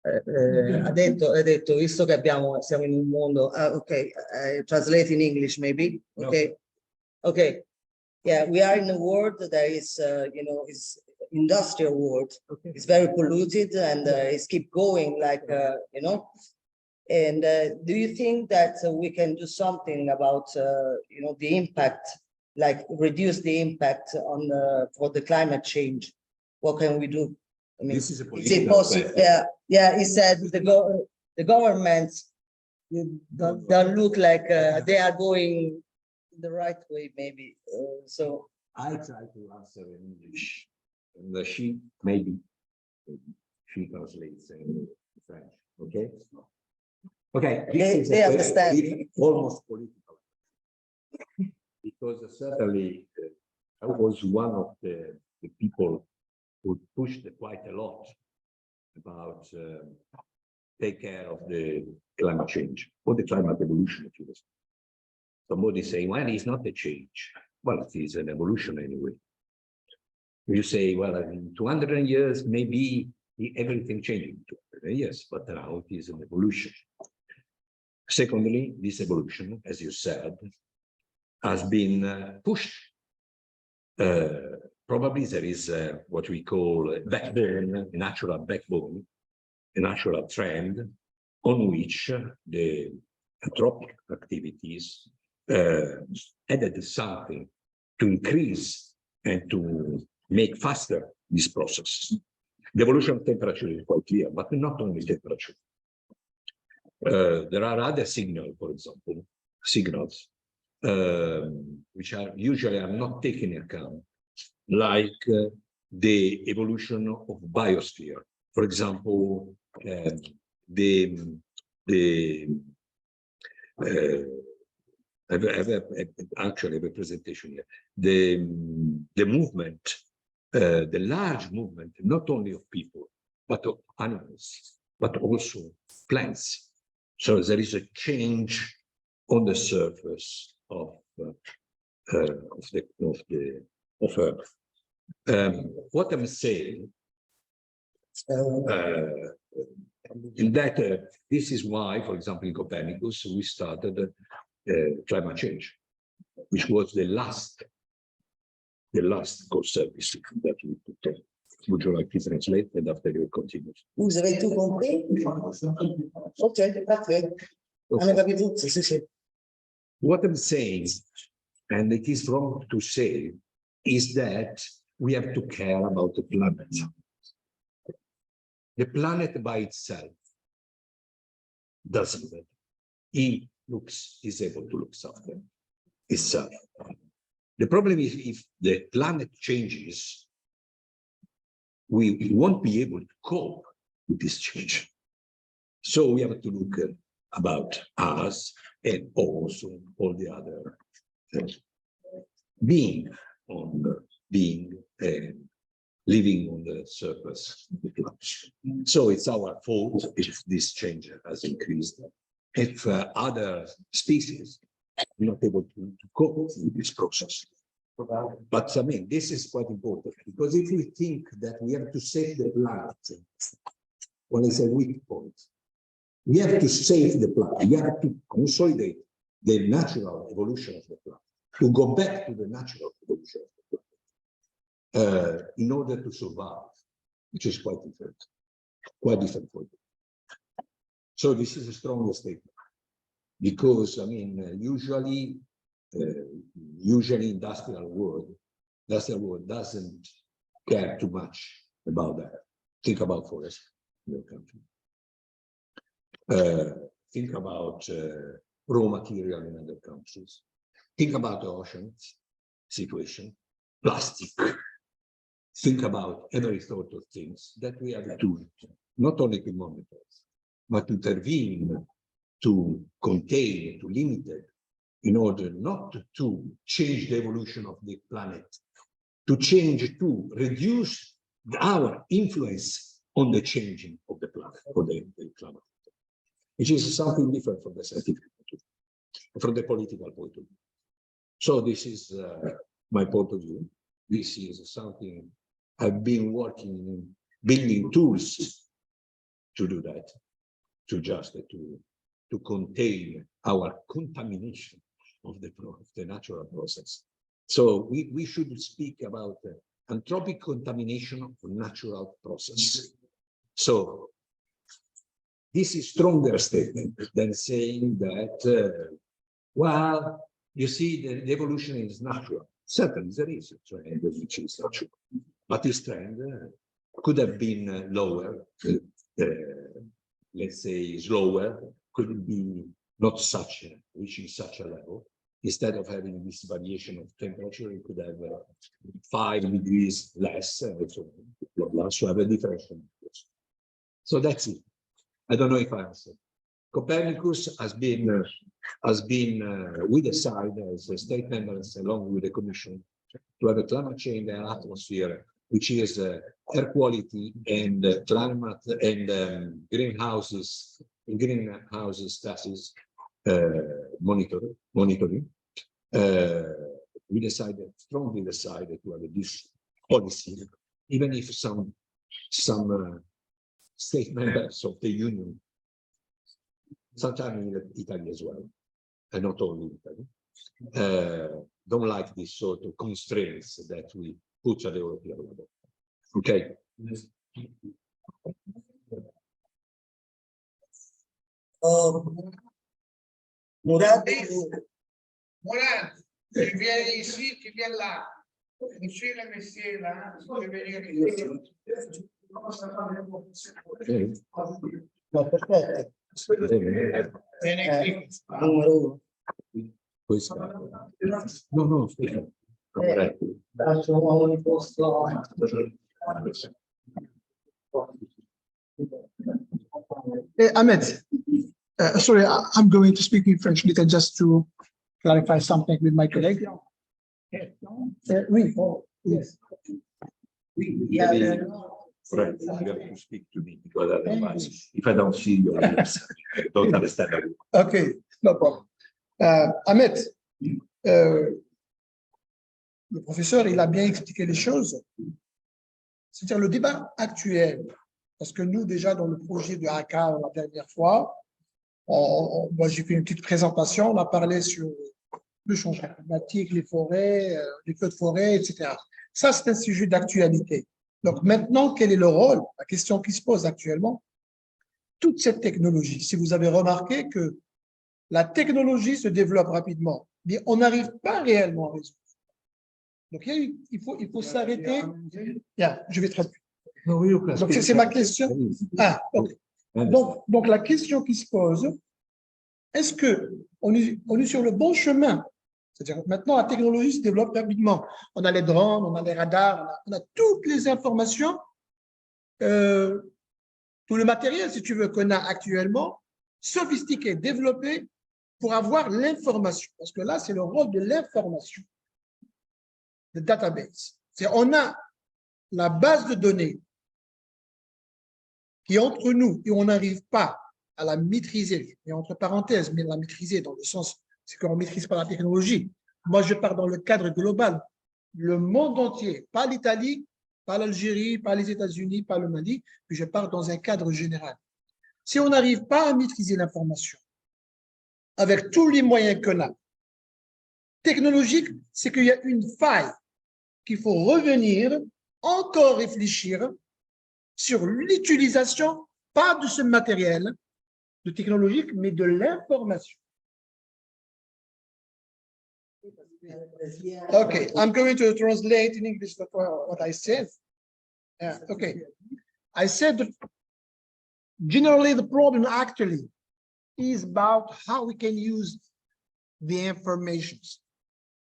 ha detto, visto che siamo in un mondo, ok, translate in English maybe, okay, okay, yeah, we are in a world that is, is industrial world, it's very polluted and it's keep going like, and do you think that we can do something about, the impact, like reduce the impact on for the climate change? What can we do? I mean, This is a it political possible? question. Yeah. He said the government don't look like they are going the right way, maybe. So I try to answer in English, and she maybe she translates in French. Okay. Okay. This they is understand. almost political, because certainly I was one of the people who pushed quite a lot about take care of the climate change or the climate evolution. If you will. Somebody saying, well, it's not a change. Well, it is an evolution anyway. You say, well, in 200 years, maybe everything changed in 200 years, but now it is an evolution. Secondly, this evolution, as you said, has been pushed. Probably there is what we call a backbone, a natural backbone, a natural trend on which the anthropic activities added something to increase and to make faster this process. The evolution of temperature is quite clear, but not only temperature. There are other signals, for example, which are usually not taken into account, like the evolution of biosphere. For example, I have a presentation here. The movement, the large movement, not only of people, but of animals, but also plants. So there is a change on the surface of Earth. What I'm saying in that this is why, for example, in Copernicus, we started climate change, which was the last core service that we put on. Would you like to translate, and after you continue? Vous avez tout compris? Ok, parfait. On a capito tutto, sì. What I'm saying, and it is wrong to say, is that we have to care about the planet. The planet by itself doesn't matter. He is able to look after itself. The problem is if the planet changes, we won't be able to cope with this change. So we have to look about us and also all the other being and living on the surface of the planet. So it's our fault if this change has increased. If other species are not able to cope with this process. But I mean, this is quite important, because if we think that we have to save the planet, well, it's a weak point. We have to save the planet. We have to consolidate the natural evolution of the planet, to go back to the natural evolution of the planet in order to survive. which is quite different for you. So this is a stronger statement, because I mean, usually industrial world doesn't care too much about that. Think about forest in your country. Think about raw material in other countries. Think about the ocean situation, plastic. Think about every sort of things that we have to not only to monitor, but to intervene, to contain, to limit it, in order not to change the evolution of the planet, to reduce our influence on the changing of the planet, or the climate, which is something different from the scientific point of view, from the political point of view. So this is my point of view. This is something I've been working in, building tools to do that, to contain our contamination of the natural process. So we should speak about anthropic contamination of natural process. So this is stronger statement than saying that, well, you see, the evolution is natural. Certainly there is a trend which is natural, but this trend could have been lower, let's say slower, could be not reaching such a level. Instead of having this variation of temperature, it could have 5 degrees less, so blah, blah, so have a different temperature. So that's it. I don't know if I answered. Copernicus has been we decide as a state members along with the Commission to have a climate change and atmosphere, which is air quality and climate and greenhouses gases monitoring. We strongly decided to have this policy, even if some state members of the Union, sometimes in Italy as well, and not only Italy, don't like this sort of constraints that we put at the European level. Okay. Voilà, tu viens ici, tu viens là. Monsieur le monsieur là, je vais venir ici. No, perfetto. Numero 1. No, aspetta. Faccio un posto. Ahmed, sorry, I'm going to speak in French little just to clarify something with my colleague. Oui, yes. Right, you have to speak to me because otherwise, if I don't see your lips, I don't understand. Okay, no problem. Ahmed, le professeur, il a bien expliqué les choses. C'est-à-dire le débat actuel, parce que nous, déjà, dans le projet de ACA, la dernière fois, moi, j'ai fait une petite présentation, on a parlé sur le changement climatique, les forêts, les feux de forêt, etc. Ça, c'est un sujet d'actualité. Donc maintenant, quel est le rôle? La question qui se pose actuellement, toute cette technologie, si vous avez remarqué que la technologie se développe rapidement, mais on n'arrive pas réellement à résoudre. Donc il faut s'arrêter. Bien, je vais traduire. Donc c'est ma question. Ah, okay. Donc la question qui se pose, est-ce qu'on est sur le bon chemin? C'est-à-dire maintenant, la technologie se développe rapidement. On a les drones, on a les radars, on a toutes les informations, tout le matériel, si tu veux, qu'on a actuellement, sophistiqué, développé pour avoir l'information. Parce que là, c'est le rôle de l'information, le database. On a la base de données qui est entre nous et on n'arrive pas à la maîtriser, et entre parenthèses, mais la maîtriser dans le sens, c'est qu'on ne maîtrise pas la technologie. Moi, je pars dans le cadre global. Le monde entier, pas l'Italie, pas l'Algérie, pas les États-Unis, pas le Mali, puis je pars dans un cadre général. Si on n'arrive pas à maîtriser l'information avec tous les moyens qu'on a, technologique, c'est qu'il y a une faille qu'il faut revenir, encore réfléchir sur l'utilisation, pas de ce matériel, de technologique, mais de l'information. Okay, I'm going to translate in English what I said. Yeah, okay. I said that generally the problem actually is about how we can use the information.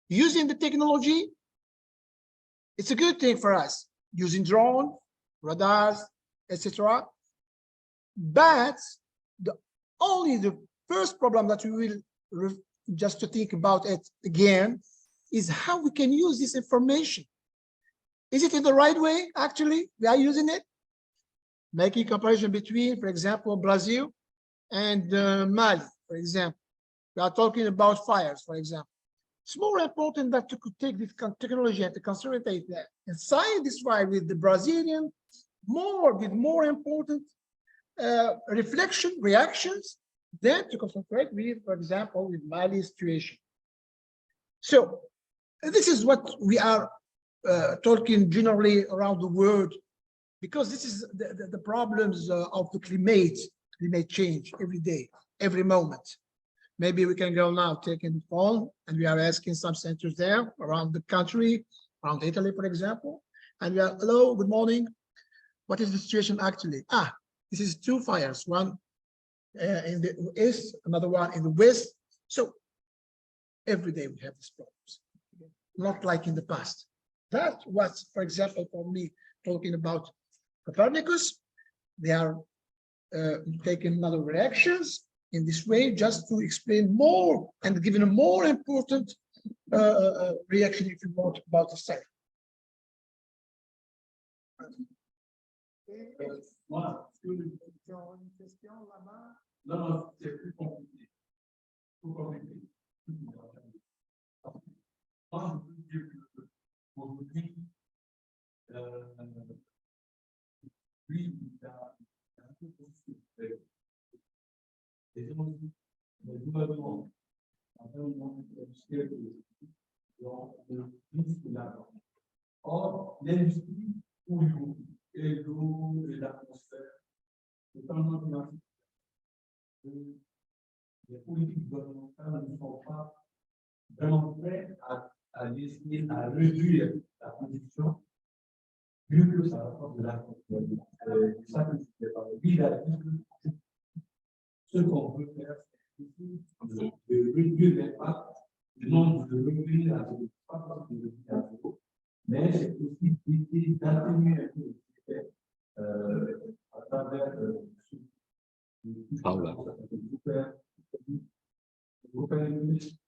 Using the technology, it's a good thing for us, using drone, radars, etc. But only the first problem that we will just to think about it again is how we can use this information. Is it in the right way? Actually, we are using it. Making comparison between, for example, Brazil and Mali, for example. We are talking about fires, for example. It's more important that you could take this technology and to concentrate that and sign this fire with the Brazilian with more important reactions than to concentrate with, for example, with Mali situation. So this is what we are talking generally around the world, because this is the problems of the climate change every day, every moment. Maybe we can go now taking the phone and we are asking some centers there around the country, around Italy, for example. And we are, hello, good morning. What is the situation actually? This is two fires, one in the east, another one in the west. So every day we have these problems, not like in the past. That was, for example, for me, talking about Copernicus. They are taking another reactions in this way, just to explain more and giving a more important reaction, if you want, about the site. Moi, une question là-bas? Non, c'est plus compliqué. Plus compliqué. Moi, je veux dire que aujourd'hui, lui, il a un peu construit. Et donc, le gouvernement, en fait, on a industriel de l'industrie là-bas. Or, l'industrie où et l'eau et l'atmosphère, le changement climatique, les politiques gouvernementales ne sont pas vraiment prêtes à décider, à réduire la production, vu que ça rapporte de l'atmosphère. C'est ça que je voulais parler. Il a dit que ce qu'on peut faire, c'est de réduire l'impact du nombre de revenus à zéro, pas parce que le revenu à zéro, mais c'est aussi d'essayer d'atténuer un peu l'effet à travers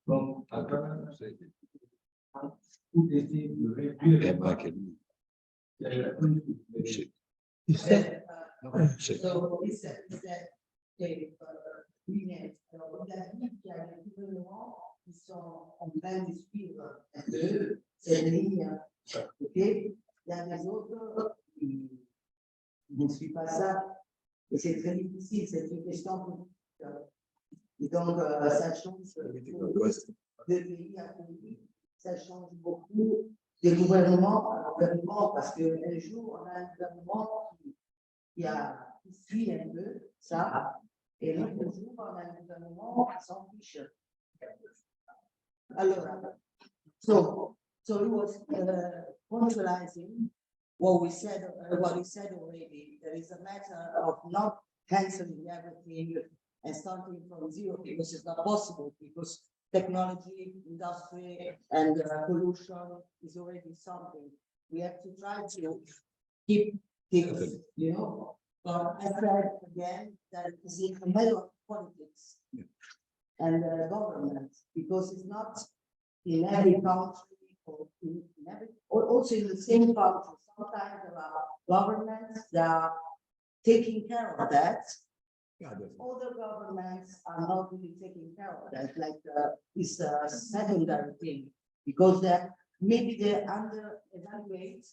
donc à travers pour essayer de réduire l'impact. So he said that il a dit qu'il y a des gouvernements qui sont en train de suivre cette ligne, ok? Il y a des autres qui ne suivent pas ça, et c'est très difficile, c'est une question politique. Et donc, ça change de pays à pays, ça change beaucoup des gouvernements à gouvernement, parce qu'un jour, on a un gouvernement qui suit un peu ça, et l'autre jour, on a un gouvernement qui s'en fiche. Alors, so he was puntualizing what he said already. There is a matter of not canceling everything and starting from zero, because it's not possible, because technology, industry, and pollution is already something. We have to try to keep things, you know. But I said again that it's a matter of politics and government, because it's not in every country or in every, or also in the same country. Sometimes there are governments that are taking care of that. Other governments are not really taking care of that, like it's a secondary thing, because maybe they under-evaluate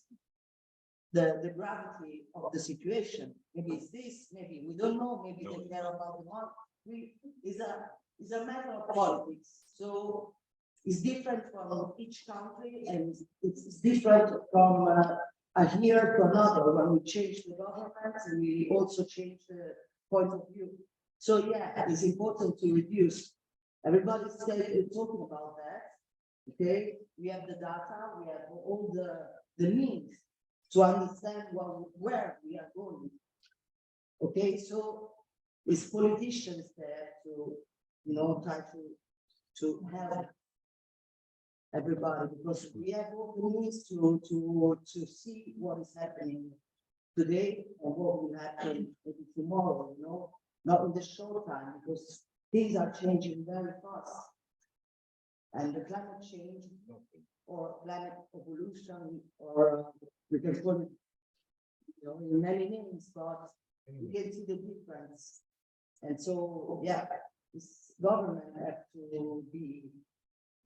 the gravity of the situation. Maybe it's this, maybe we don't know, maybe they care about the one. It's a matter of politics. So it's different from each country, and it's different from adhere to another. When we change the government, we also change the point of view. So yeah, it's important to reduce. Everybody's talking about that. Okay, we have the data, we have all the means to understand where we are going. Okay, so it's politicians there to, you know, try to help everybody, because we have all the means to see what is happening today and what will happen maybe tomorrow, you know, not in the short time, because things are changing very fast. And the climate change or climate evolution, or we can call it, you know, in many names, but you can see the difference. And so, yeah, this government have to be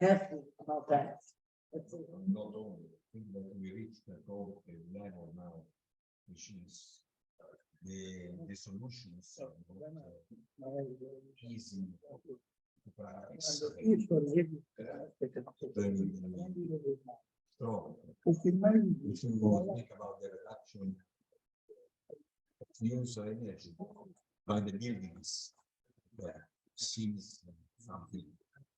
careful about that. That's it. Not only, I think that we reached a level now, which is the solutions are not easy to practice. Very strong. If you think about the reduction of use of energy by the buildings, seems something.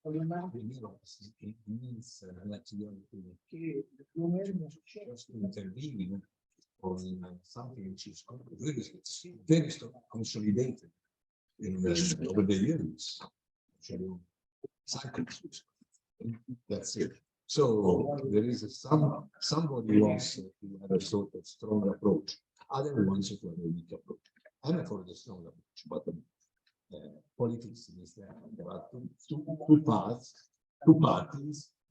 It means that you have to just intervene on something which is very consolidated over the years. Cycles. That's it. So there is somebody wants to have a sort of strong approach. Other ones to have a weak approach. I'm for the strong approach, but politics is there. There are two parties,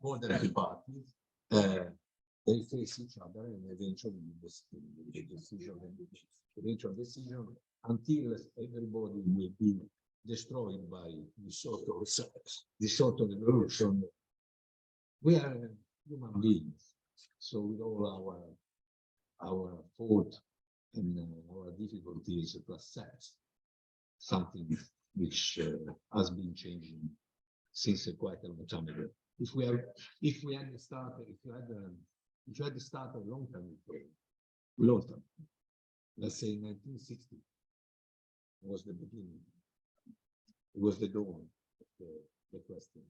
more than two parties. They face each other and eventually the eventual decision until everybody will be destroyed by this sort of evolution. We are human beings, so with all our fault and our difficulties to accept something which has been changing since quite a long time ago. If we had started a long time ago, let's say 1960 was the beginning. It was the dawn of the question.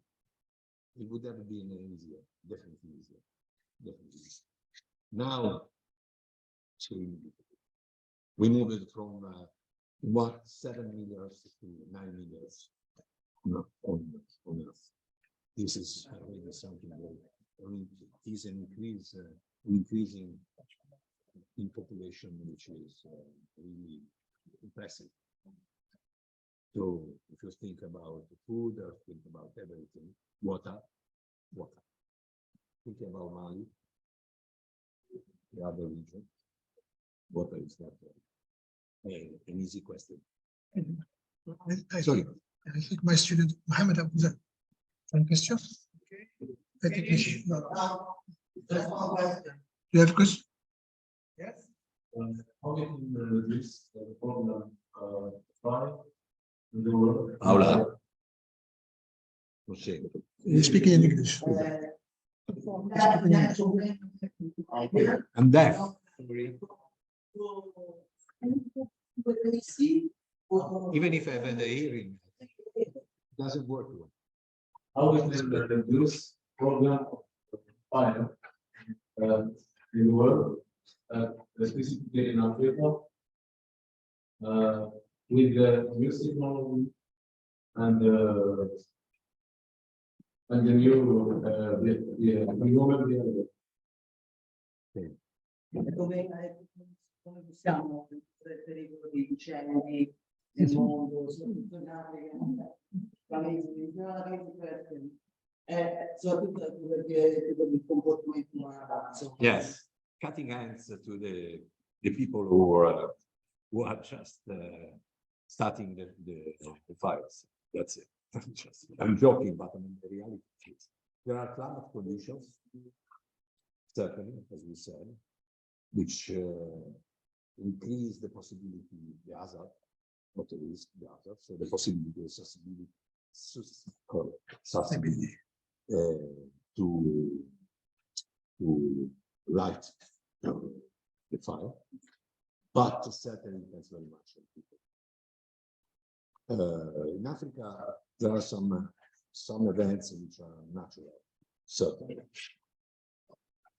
It would have been easier, definitely easier, definitely easier. Now, we moved from 7 meters to 9 meters on Earth. This is really something that is an increasing in population, which is really impressive. So if you think about food, or think about everything, water. Thinking about Mali, the other region, water is not an easy question. Sorry. I think my student Mohammed Abuzan. One question. Okay. There's one question. You have a question? Yes. How can we reduce the problem of fire in the world? Paola. Okay. Speaking in English. I'm deaf. Even if I have the hearing, it doesn't work well. How we can reduce problem of fire in the world, specifically in Africa, with the new technology and the new renewable energy. Come possiamo ridurre il pericolo di incendi nel mondo, soprattutto in Africa, soprattutto perché per il comportamento umano. Yes, cutting hands to the people who are just starting the fires. That's it. I'm joking, but I mean the reality is there are climate conditions, certainly, as we said, which increase the possibility, the hazard, not the risk, the hazard, so the possibility of susceptibility to light the fire, but certainly depends very much on people. In Africa, there are some events which are natural, certainly.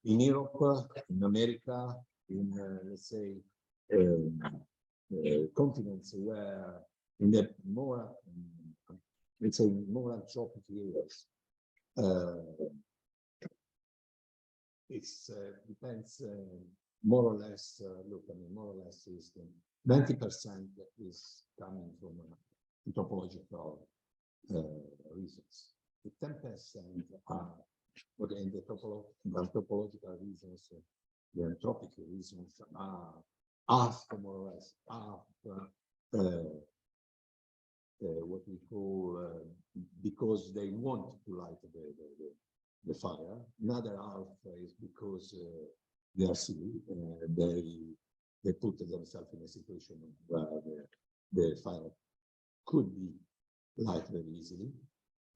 In Europe, in America, in let's say continents where in the more let's say more anthropic areas, it depends more or less. Look, I mean, more or less is 90% is coming from anthropological reasons. The 10% are, again, the anthropological reasons, the anthropic reasons are half, more or less, half what we call because they want to light the fire. Another half is because they are silly. They put themselves in a situation where the fire could be light very easily,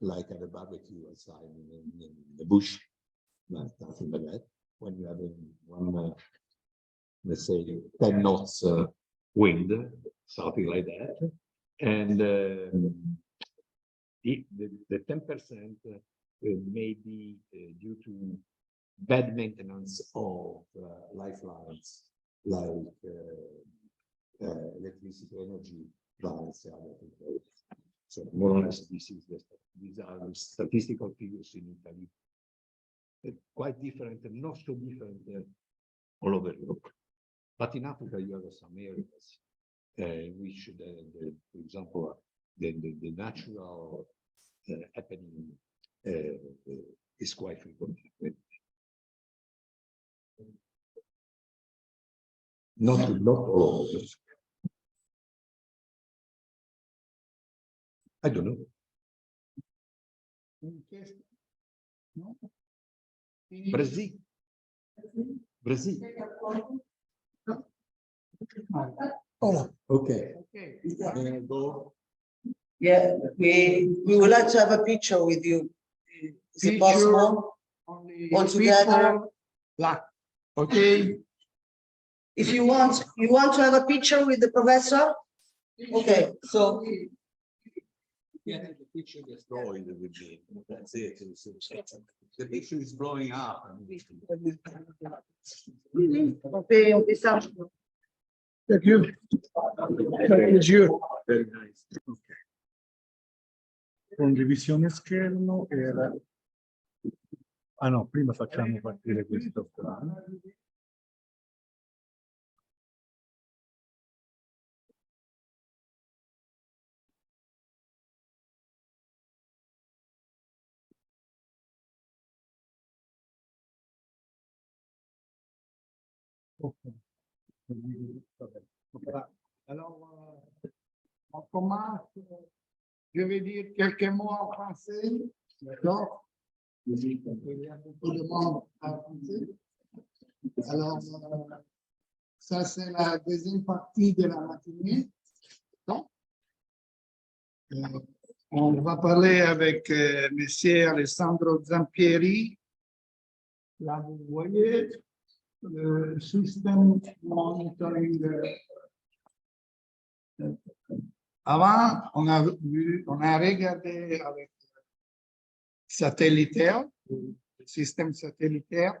like at a barbecue outside in the bush, but nothing like that. When you have one, let's say, 10 knots wind, something like that, and the 10% may be due to bad maintenance of lifelines, like electricity, energy lines, other things. So more or less, these are the statistical figures in Italy. Quite different, and not so different all over Europe. But in Africa, you have some areas which, for example, the natural happening is quite frequent. Not all. I don't know. Brazil. Oh, Okay. Go. Yeah, we would like to have a picture with you. Is it possible? All together? Là. Okay. If you want to have a picture with the professor? Okay, so Yeah, the picture is blowing with me. That's it. The picture is blowing up. Thank you. Thank you. Very nice. Okay. Condivisione schermo era. Ah no, prima facciamo partire questo qua. Alors, on commence. Je vais dire quelques mots en français, d'accord? Il y a beaucoup de monde en français. Alors, ça c'est la deuxième partie de la matinée. Donc, on va parler avec monsieur Alessandro Zampieri. Là, vous voyez le système monitoring. Avant, on a regardé avec satellitaire, le système satellitaire.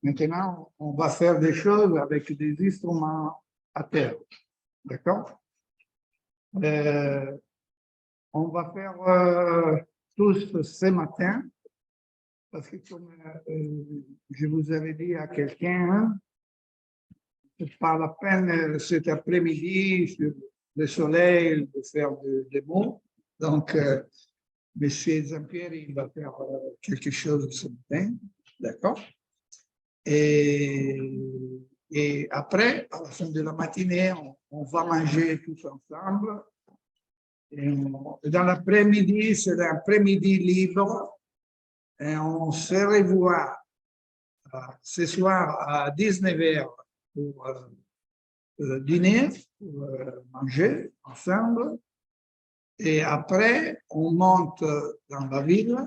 Maintenant, on va faire des choses avec des instruments à terre. D'accord? On va faire tous ce matin, parce que comme je vous avais dit à quelqu'un, c'est pas la peine cet après-midi, le soleil, de faire des mots. Donc, M. Zampieri va faire quelque chose ce matin, d'accord? Et après, à la fin de la matinée, on va manger tous ensemble. Et dans l'après-midi, c'est l'après-midi libre. Et on se revoit ce soir à 19h pour dîner, pour manger ensemble. Et après, on monte dans la ville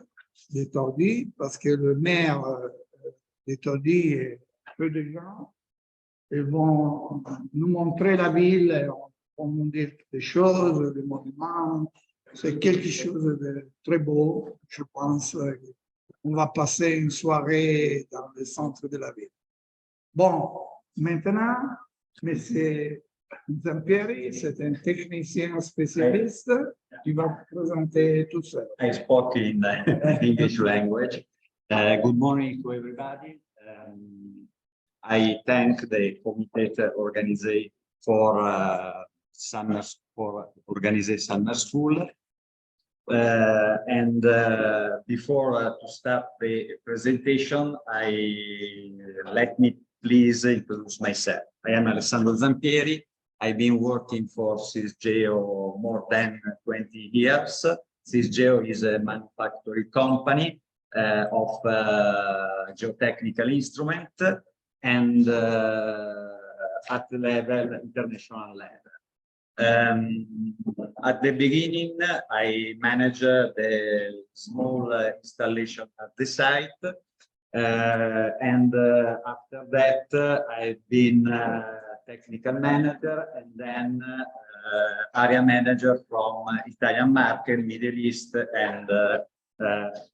de Tordy parce que le maire de Tordy est peu de gens. Ils vont nous montrer la ville, et on va nous dire des choses, des monuments. C'est quelque chose de très beau, je pense. On va passer une soirée dans le centre de la ville. Bon, maintenant, Monsieur Zampieri, c'est un technicien spécialiste qui va présenter tout seul. I spoke in English language. Good morning to everybody. I thank the committee organization for organizing summer school. Before to start the presentation, let me please introduce myself. I am Alessandro Zampieri. I've been working for Cisgeo more than 20 years. Cisgeo is a manufacturing company of geotechnical instrument and at the level, international level. At the beginning, I managed the small installation at the site. After that, I've been technical manager and then area manager from Italian market, Middle East, and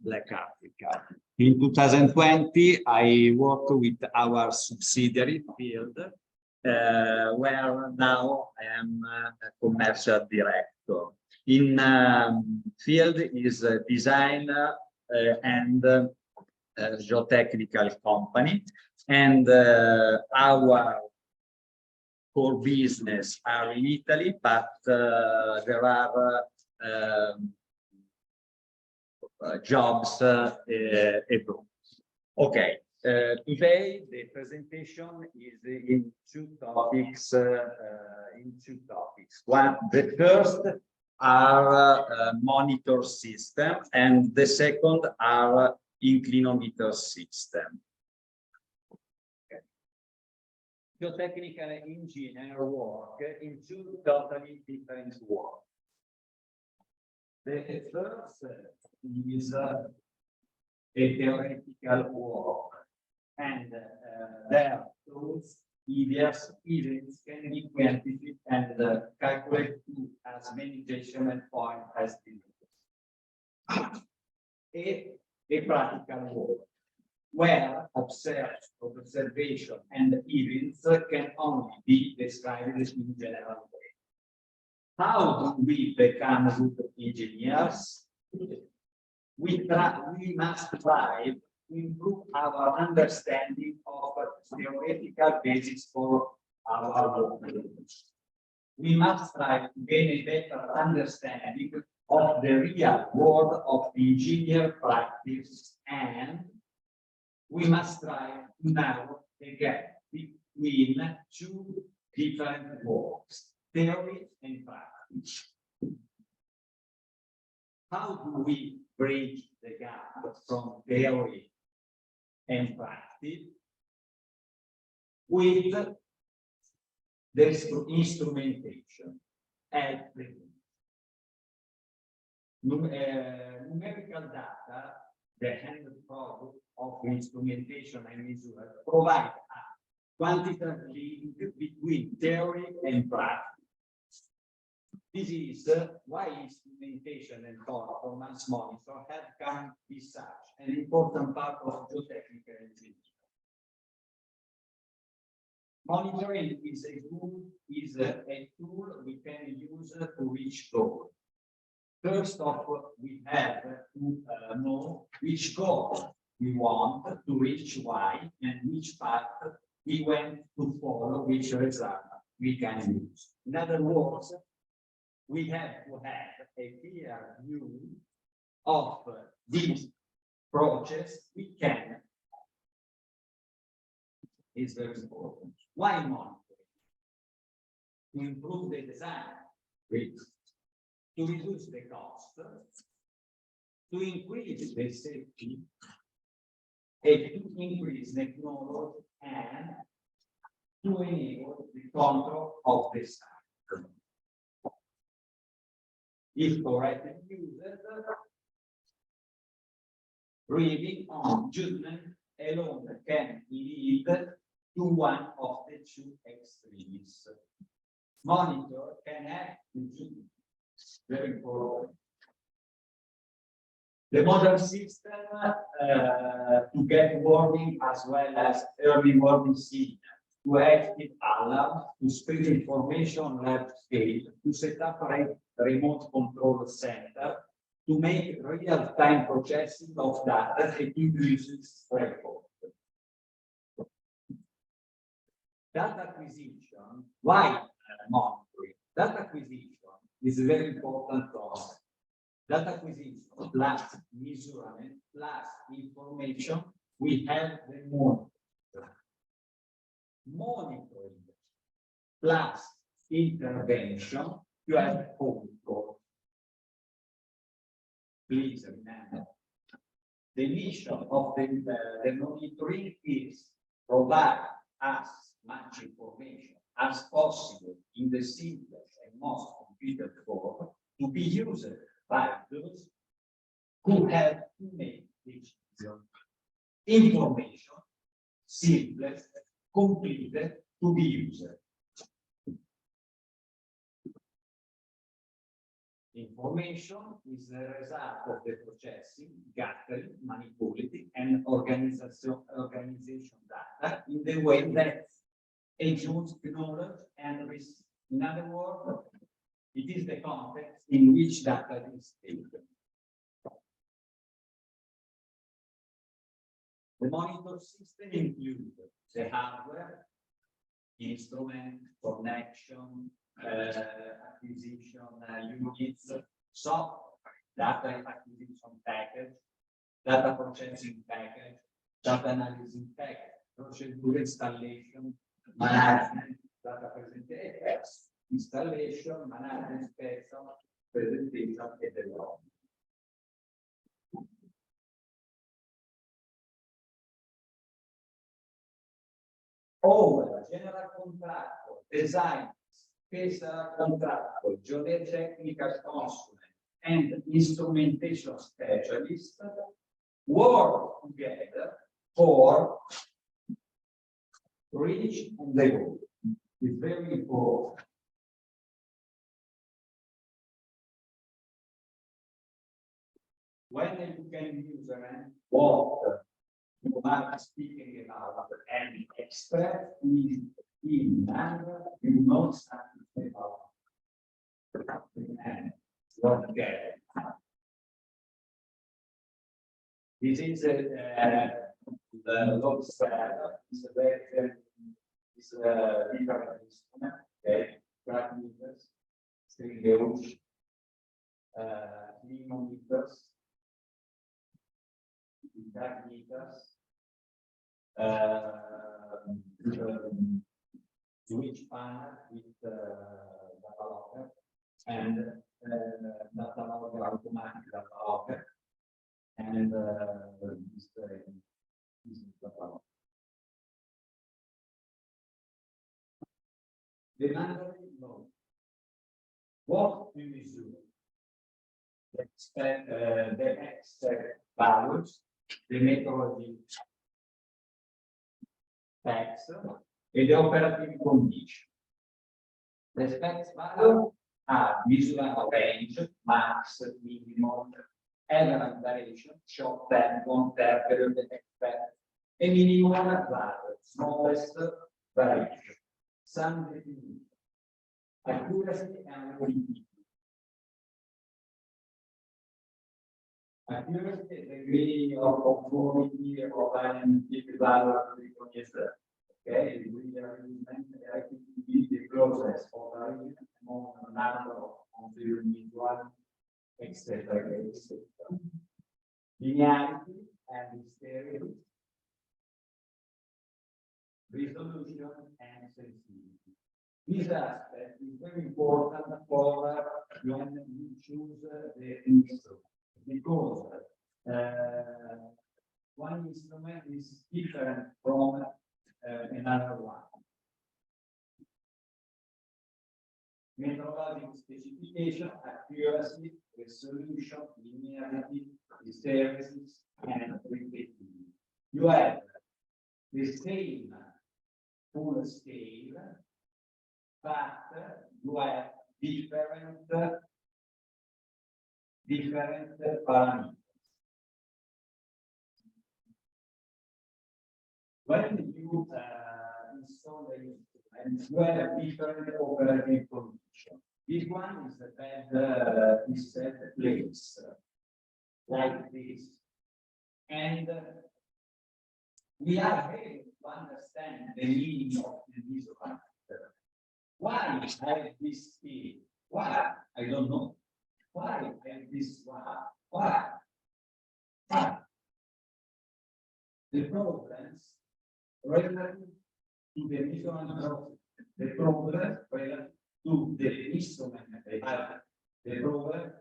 Black Africa. In 2020, I worked with our subsidiary Field, where now I am a commercial director. In Field is a design and geotechnical company, and our core business are in Italy, but there are jobs abroad. Okay, today the presentation is in two topics. One, the first are monitor system, and the second are inclinometer system. Okay. Geotechnical engineer work in two totally different work. The first is a theoretical work, and there those events can be quantified and calculated as many measurement points as needed. A practical work where observation and events can only be described in general way. How do we become good engineers? We must try to improve our understanding of theoretical basis for our work. We must try to gain a better understanding of the real world of engineer practice, and we must try to narrow the gap between two different worlds, theory and practice. How do we bridge the gap from theory and practice? With the instrumentation and the numerical data, the end product of instrumentation and visual, provide a quantitative link between theory and practice. This is why instrumentation and performance monitor have come to be such an important part of geotechnical engineering. Monitoring is a tool we can use to reach goals. First off, we have to know which goal we want to reach, why, and which path we want to follow, which result we can use. In other words, we have to have a clear view of this process we can. Is very important. Why monitoring? To improve the design, to reduce the cost, to increase the safety, and to increase the knowledge, and to enable the control of the site. If correctly used, reading on judgment alone can lead to one of the two extremes. Monitor can have the two. Very important. The modern system to get warning as well as early warning signal, to active alarm, to spread information on large scale, to set up a remote control center, to make real-time processing of data that uses record. Data acquisition, why monitoring? Data acquisition is a very important process. Data acquisition plus measurement plus information, we have the monitoring plus intervention, you have control. Please remember, the mission of the monitoring is provide as much information as possible in the simplest and most complete form to be used by those who have to make decisions. Information, simplest, completed, to be used. Information is the result of the processing, gathering, manipulating, and organization data in the way that includes knowledge and risk. In other words, it is the context in which data is taken. The monitor system includes the hardware, instrument, connection, acquisition units, software, data acquisition package, data processing package, data analysis package, procedure installation, management, data presentation, installation, management, inspection, presentation, and development. Over general contractor, design, special contractor, geotechnical consultant, and instrumentation specialist work together for reach on the goal. It's very important. When you can use what you are speaking about and extract is in number, you know something about and what get. This is the log spread is a very different instrument. Okay, track meters, string gauge, meters, track meters. Switch panel with data logger and data logger, automatic data logger, and this is data logger. The mandatory node. What do you do? The extract values, the methodology specs, e the operative condition. The specs value are visual range, max, minimum, average variation, short term, long term, period expect, a minimum value, smallest variation. Some definition, accuracy and validity. Accuracy, the degree of conformity of an value okay, we are using the process of among a number of the individual, etc. Linearity and hysteria, resolution and sensitivity. This aspect is very important for when you choose the instrument, because one instrument is different from another one. Methodological specification, accuracy, resolution, linearity, hysteresis, and repeatability. You have the same full scale, but you have different parameters. When you install the instrument, you have different operating conditions. This one is the bed is set place like this, and we are able to understand the meaning of the visual factor. Why I have this key? Why? I don't know. Why I have this one? Why? The problems relative to the visual process, the problem relative to the instrument, the problem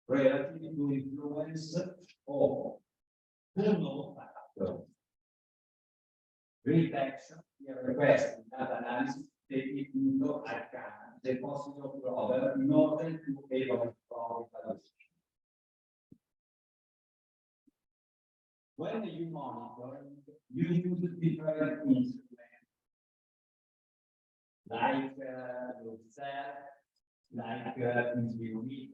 relative to influence of unknown factors. Retection, request data analysis, taking into account the possible problem in order to evaluate evaluation. When you monitor, you use different instruments like instrument,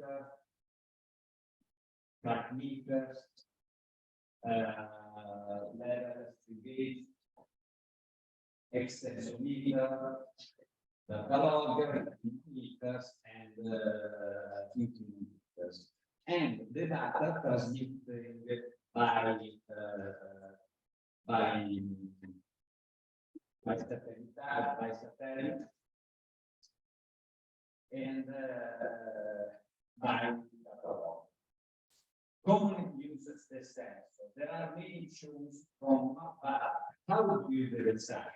track meters, level gauge, extensometer, the catalog, meters, and meters, and the data transmitted by satellite, and by catalog. Commonly uses the sensor. There are many tools from how do you do the sensor?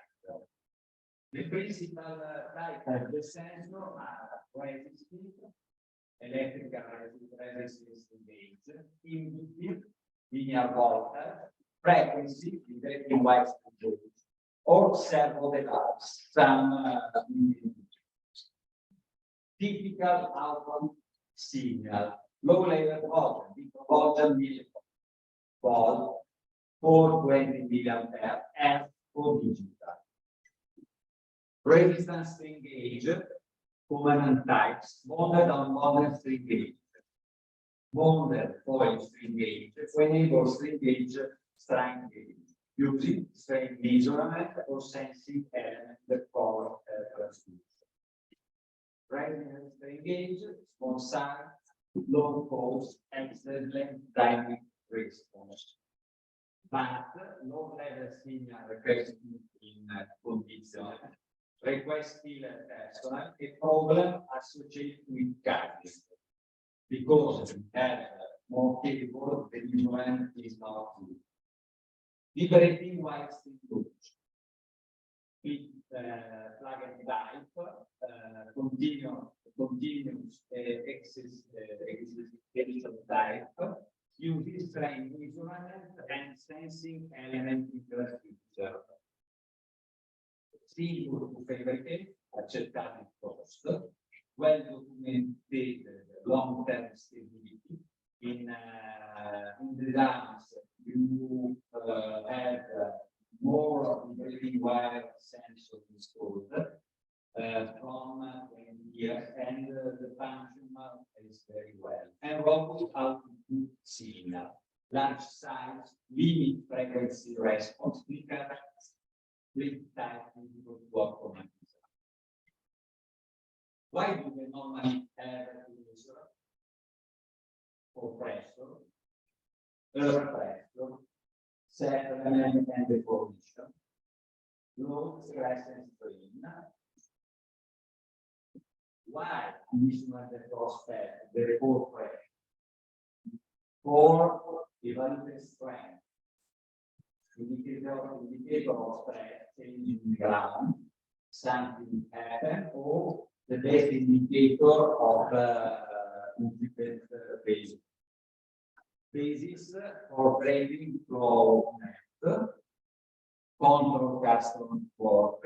The principal type of the sensor are resistance, electrical resistance gauge, inductive, linear voltage, frequency, detecting white gauge, or servo device, some typical output signal, low level voltage, millivolt, 420 milliampere, and for digital. Resistance string gauge, common types, bonded on bonded string gauge, bonded foil string gauge, enable string gauge, strain gauge, using strain measurement or sensing element for transmission. Resistance string gauge, small size, low cost, excellent dynamic response. But low level signal request in condition request still personal a problem associated with guidance because as more capable the instrument is not good. Liberating white gauge. It plug and type continuous excitation type uses strain measurement and sensing element infrastructure. Single to favorite, accettare il cost, well documented long-term stability. In the dams, you have more very wire sensors installed from 20 years, and the function is very well. And robust output signal, large size, limit frequency response, split type difficult to optimize. Why do we normally have a measure for pressure, air pressure, settlement and deformation, load, stress and strain? Why measurement the prospect, the report pressure? For evaluate strength, indicator of stress changing the ground, something happen, or the best indicator of independent basis. Basis for grading flow net, control custom work,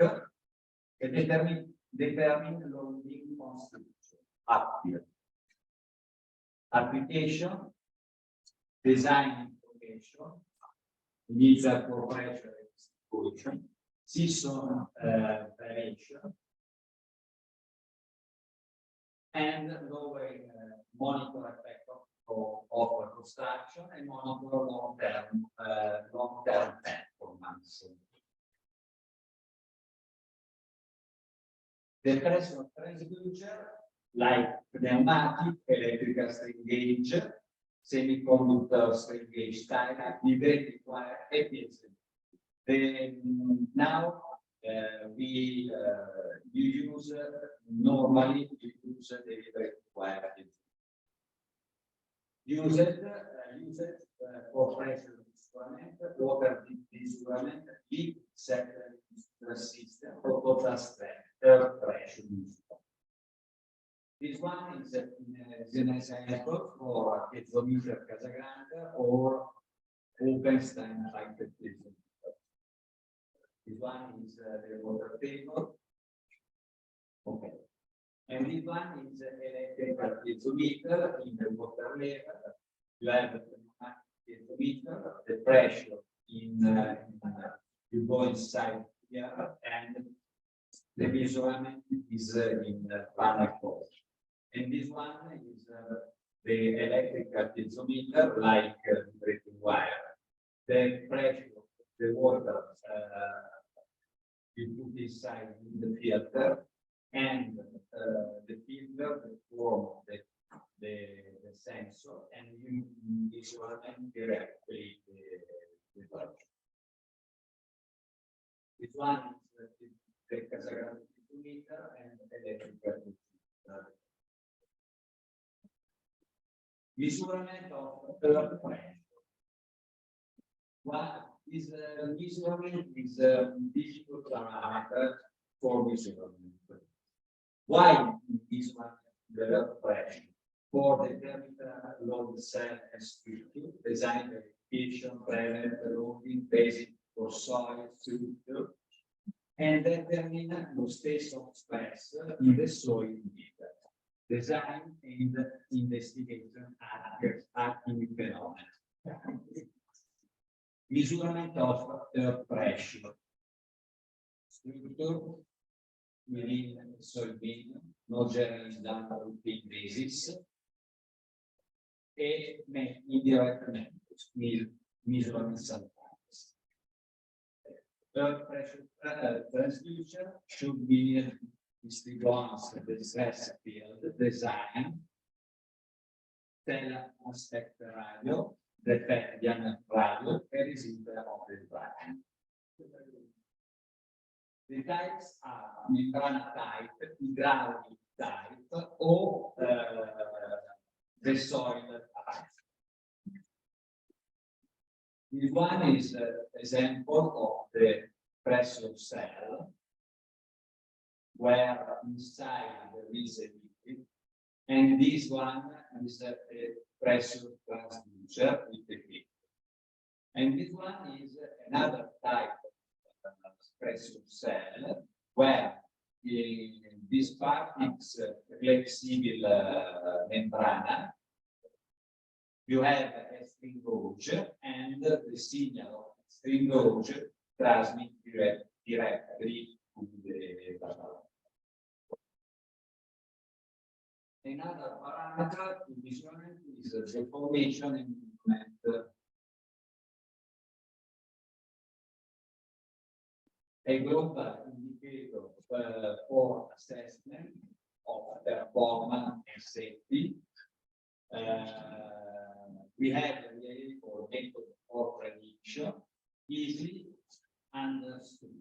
and determine loading constitution, active. Application, design information, needs for pressure distribution, season variation, and lowering monitor effect of construction and monitor long-term performance. The pressure transducer, like pneumatic, electrical string gauge, semiconductor string gauge type, they require a PSM. Now you use normally you use the required. Use it for pressure instrument, water instrument, deep sector system, or total strength, pressure. This one is an example for a piezometer Casagrande or Openstein like the piezometer. This one is the water table. Okay. And this one is electrical piezometer in the water level. You have the piezometer, the pressure you go inside here, and the measurement is in panel force. And this one is the electrical piezometer, like breaking wire. The pressure of the water you put inside in the filter, and the filter form the sensor, and you measurement directly the pressure. This one is the Casagrande piezometer and electrical piezometer. Measurement of earth pressure. What is measurement is a difficult parameter for measurement. Why is one the earth pressure? For determining load cell and structure, design verification, prevent loading, basic for soil structure, and determine the state of stress in the soil meter. Design and investigation acting phenomena. Measurement of earth pressure. Structure within soil medium, not generally done on routine basis. And indirect methods, measurement sometimes. Earth pressure transducer should be distributions the stress field design, tell aspect radio, defect diameter radio, and receiver of the design. The types are membrana type, hydraulic type, or the soil type. This one is an example of the pressure cell, where inside there is a liquid, and this one is a pressure transducer with the liquid. And this one is another type of pressure cell, where this part is flexible membrana. You have a string gauge, and the signal of string gauge transmit directly to the data. Another parameter to measurement is the formation and movement. A global indicator for assessment of performance and safety. We have a for method for prediction, easy understood.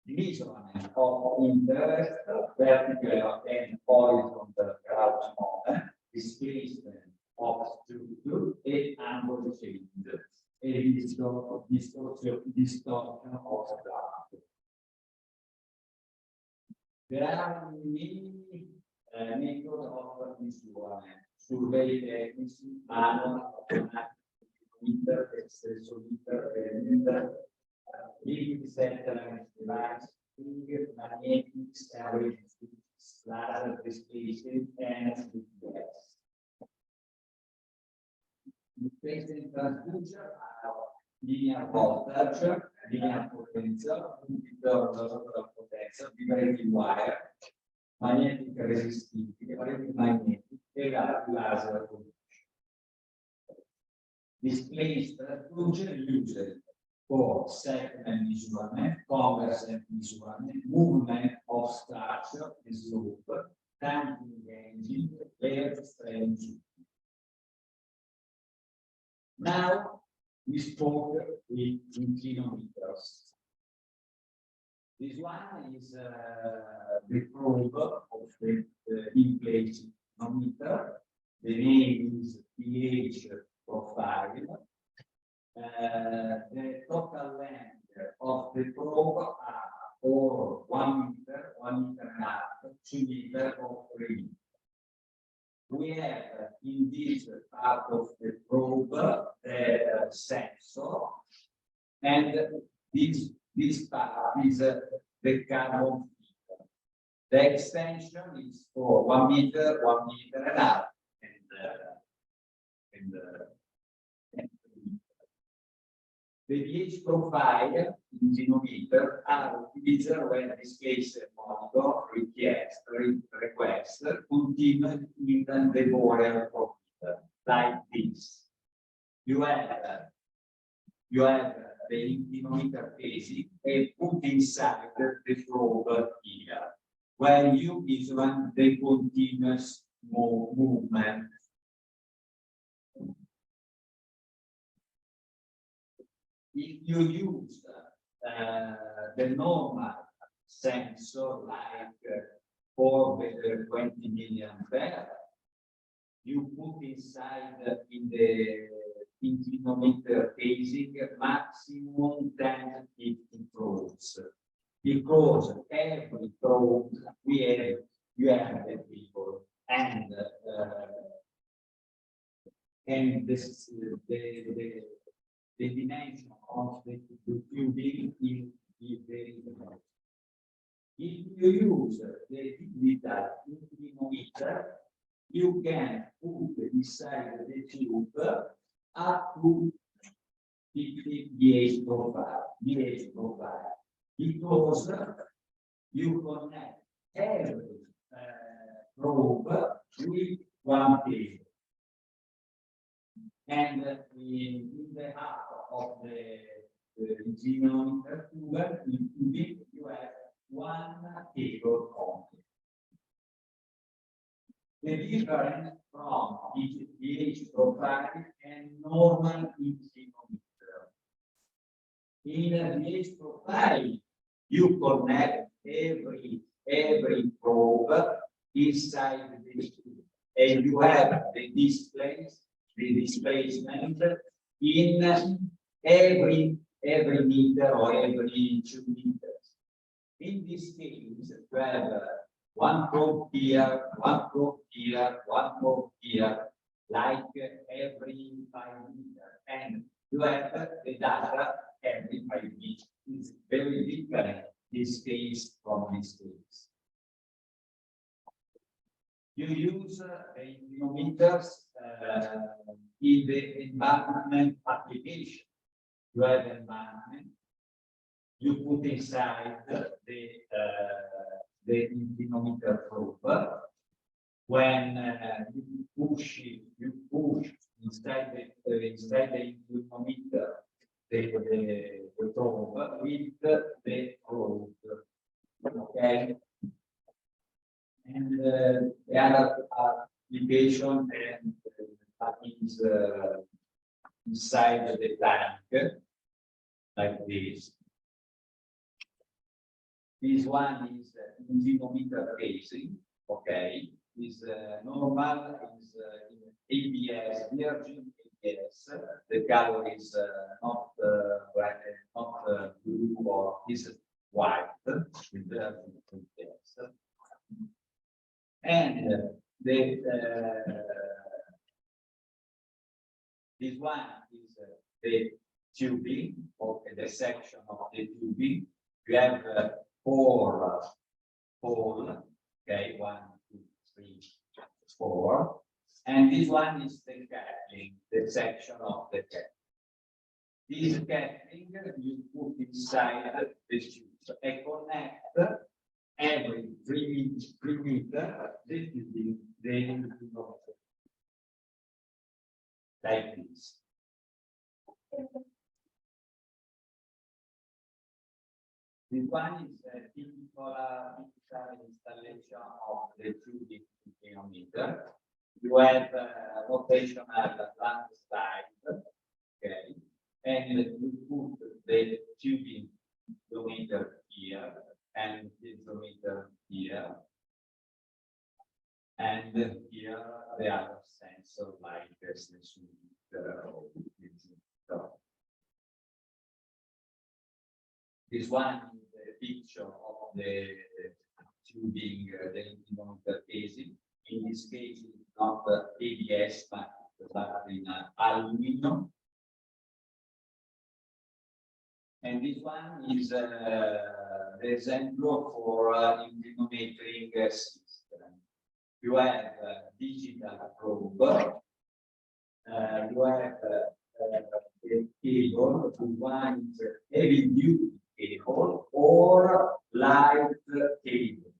Measurement of interest, vertical and horizontal crouch moment, displacement of structure, and angle change, a distortion of the. There are many methods of measurement: survey techniques, manual, automatic, meter, extensometer, perimeter, liquid settlement device, magnetics, average, laser displacement, and GPS. Displacement transducer are linear voltage, linear potential, potential, vibrating wire, magnetic resistivity, magnetic, e laser conduction. Display structure used for segment measurement, conversant measurement, movement of structure and slope, damping engine, layer strain. Now we spoke with inclinometers. This one is the probe of the in-place inclinometer. The name is pH profile. The total length of the probe are or 1 meter, 1 meter and a half, 2 meters, or 3 meters. We have in this part of the probe the sensor, and this part is the carbon filter. The extension is for 1 meter, 1 meter and a half, and the pH profile in inclinometer are utilized when this case monitor request continuous in the border parameter like this. You have the inclinometer phasing and put inside the probe here, where you measure the continuous movement. If you use the normal sensor like for the 20 milliampere, you put inside in the inclinometer phasing maximum 10-50 probes, because every probe you have the people and this the dimension of the tubing is very important. If you use the digital inclinometer, you can put inside the tube up to 50 pH profile, because you connect every probe with one cable. And in the heart of the inclinometer tube, you have one cable only. The difference from pH profile and normal inclinometer. In the pH profile, you connect every probe inside the tube, and you have the displacement in every meter or every 2 meters. In this case, you have one probe here, one probe here, one probe here, like every 5 meters, and you have the data every 5 meters. It's very different this case from this case. You use inclinometers in the environment application. You have environment. You put inside the inclinometer probe. When you push inside the inclinometer the probe with the probe. Okay. And the other application and is inside the tank, like this. This one is inclinometer phasing, okay. Is normal, is ABS, virgin ABS. The color is not black, not blue, or is white with virgin ABS. And this one is the tubing, or the section of the tubing. You have four, okay, 1, 2, 3, 4, and this one is the cabling, the section of the cabling. This casting you put inside the tube and connect every 3 meter. This is the like this. This one is a typical installation of the tubing meter. You have a rotational land slide, okay, and you put the tubing meter here and the meter here, and here the other sensor like the sensor This one is a picture of the tubing, the meter casing. In this case, it's not ABS, but in aluminum. And this one is the example for metering system. You have digital probe. You have the cable. One is heavy duty cable or light cable.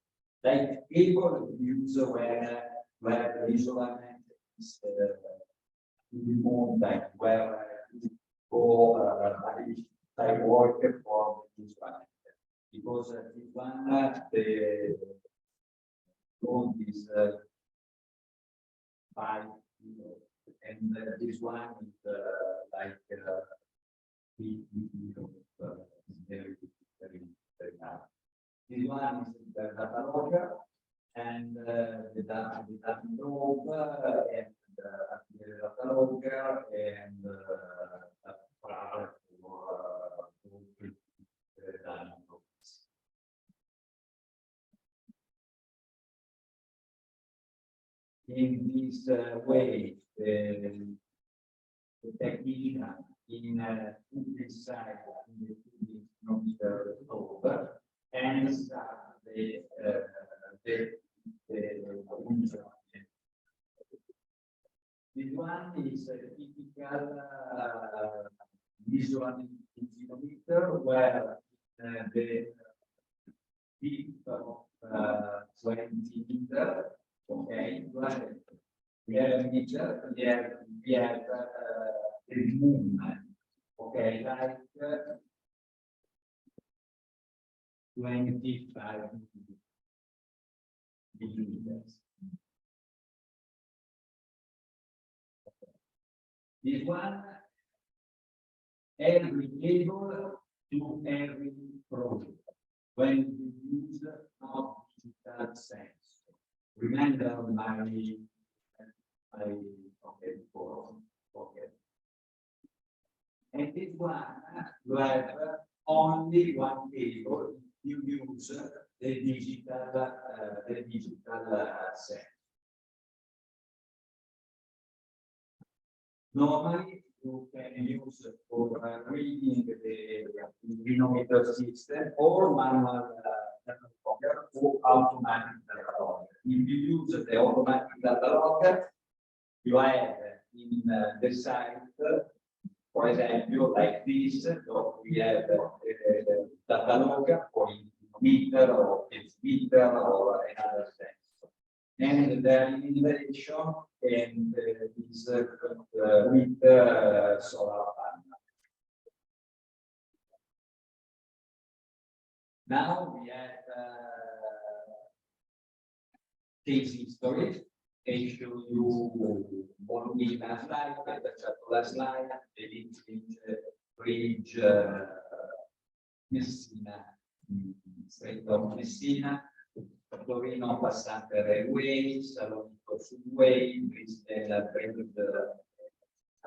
Light cable is used where the isolation is removed, like where for like work for this one. Because this one the load is 5 kilo, and this one is like 3 kilo. Very hard. This one is the data logger and the data probe and the data logger and in this way, the technician in inside the probe and start the this one is a typical visual meter where the depth of 20 meter, okay, we have a meter, we have the movement, okay, like 25 millimeters. This one, every cable to every probe. When you use not digital sense. Remember my okay before. Okay. And this one, you have only one cable. You use the digital sense. Normally, you can use for reading the manometer system or manual or automatic data logger. If you use the automatic data logger, you have in the site, for example, like this, so we have data logger for meter or meter or another sense. And the illumination and is with solar panel. Now we have case history. I show you only last slide, but the last slide, the bridge Messina, Strait of Messina. Torino passante railway, Salonico subway, Bristol Bridge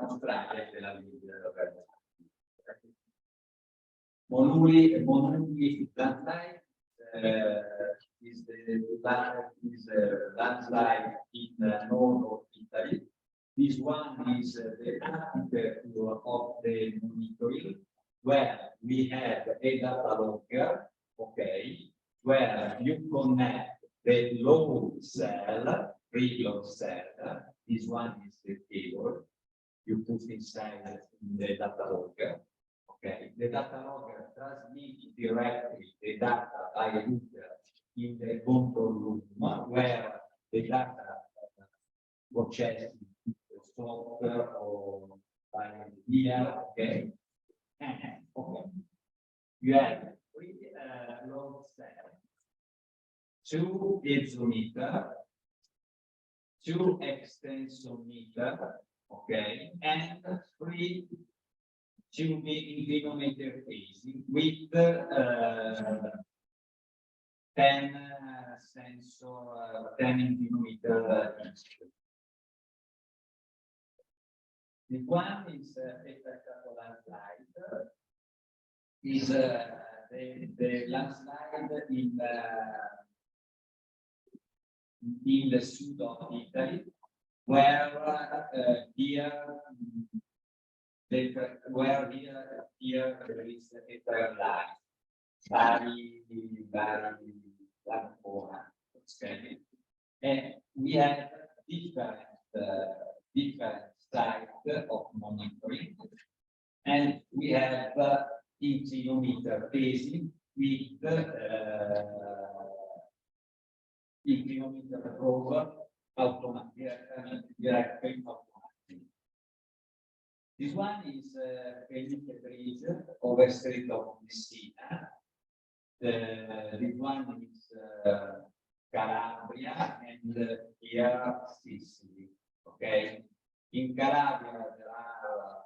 Australia, Tel Aviv. Monuli landslide is the landslide in the north of Italy. This one is the architecture of the monitoring, where we have a data logger, okay, where you connect the load cell, preload cell. This one is the cable you put inside the data logger. Okay, the data logger transmits directly the data by a router in the control room where the data processed software or by here, okay? Okay. You have three load cells, 2 piezometer, 2 extensometer, okay, and 3 tubing inclinometer casing with 10 sensor, 10 inclinometer each. The one is a spectacular slide. Is the landslide in the south of Italy, where here there is a trail line, very okay. And we have different types of monitoring, and we have inclinometer pacing with inclinometer probe directly automatic. This one is Felice Bridge over Strait of Messina. This one is Calabria, and here Sicily. Okay, in Calabria there are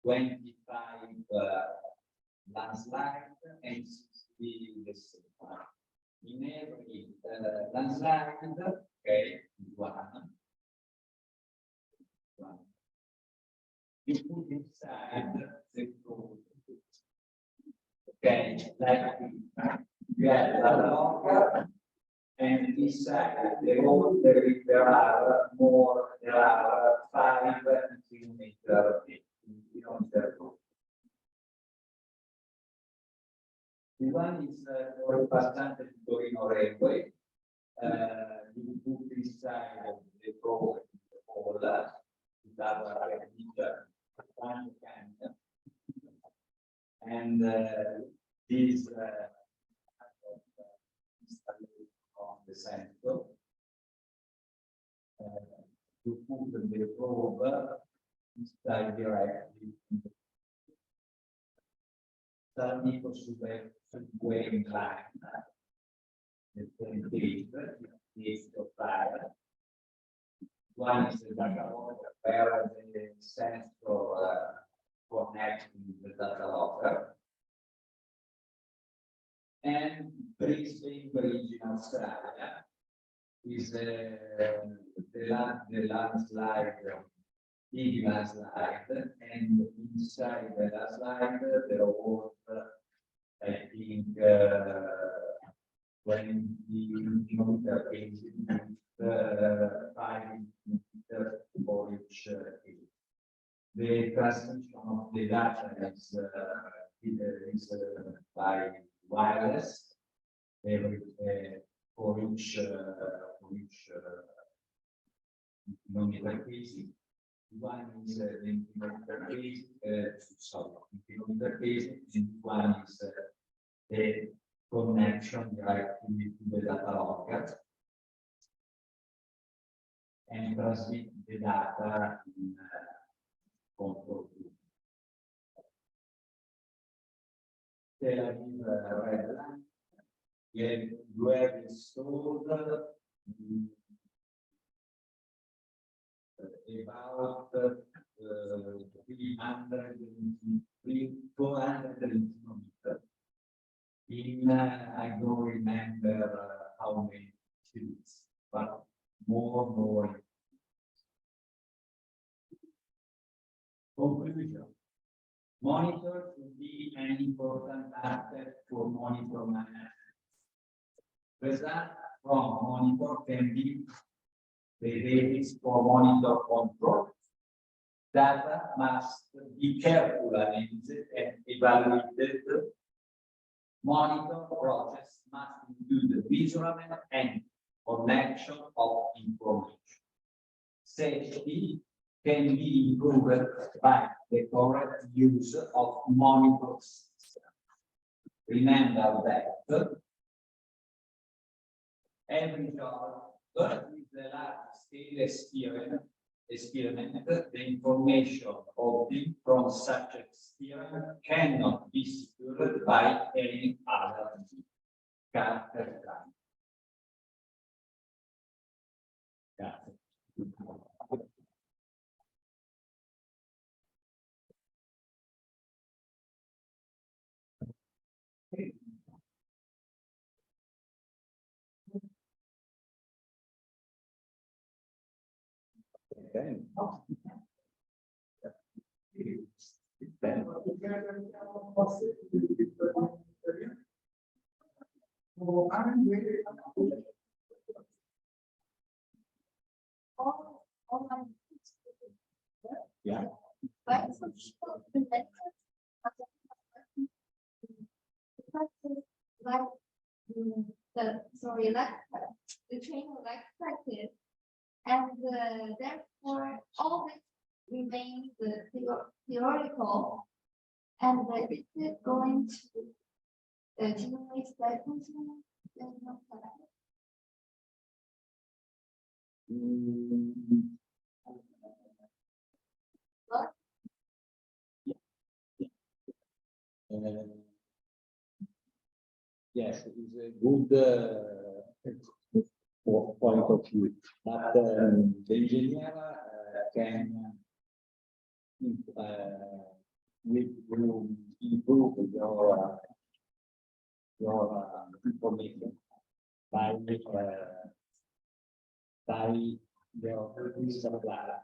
25 landslide and 60 the same. In every landslide, okay, one. You put inside the code. Okay, like you have a log, and inside the code there are 5 kilometers. The one is for il passante di Torino Railway. You put inside the probe all and this on the center. You put the probe inside directly. Salito super weighing line. One is the data logger where the sensor connects with the data logger. And Brisbane Bridge in Australia is the landslide, big landslide, and inside the landslide there was, I think, 20 kilometer casing, 5 meters for each case. The transmission of the data is by wireless for each kilometer casing. One is the kilometer casing, sorry, kilometer casing, and one is the connection directly to the data logger and transmit the data in control room. Tel Aviv red line, you have installed about 400 kilometers. I don't remember how many cities, but more. Conclusion. Monitor should be an important aspect for monitor management. Result from monitor can be the basis for monitor control. Data must be carefully analyzed and evaluated. Monitor process must include measurement and connection of information. Safety can be improved by the correct use of monitor system. Remember that every job with the large scale experiment, the information obtained from such experiment cannot be secured by any other character type. Grazie. Yeah. But some people connect like the training like practice, and therefore always remains theoretical, and is it going to generate that continue? Yes, it is a good point of view, but the engineer can will improve your information by your supply.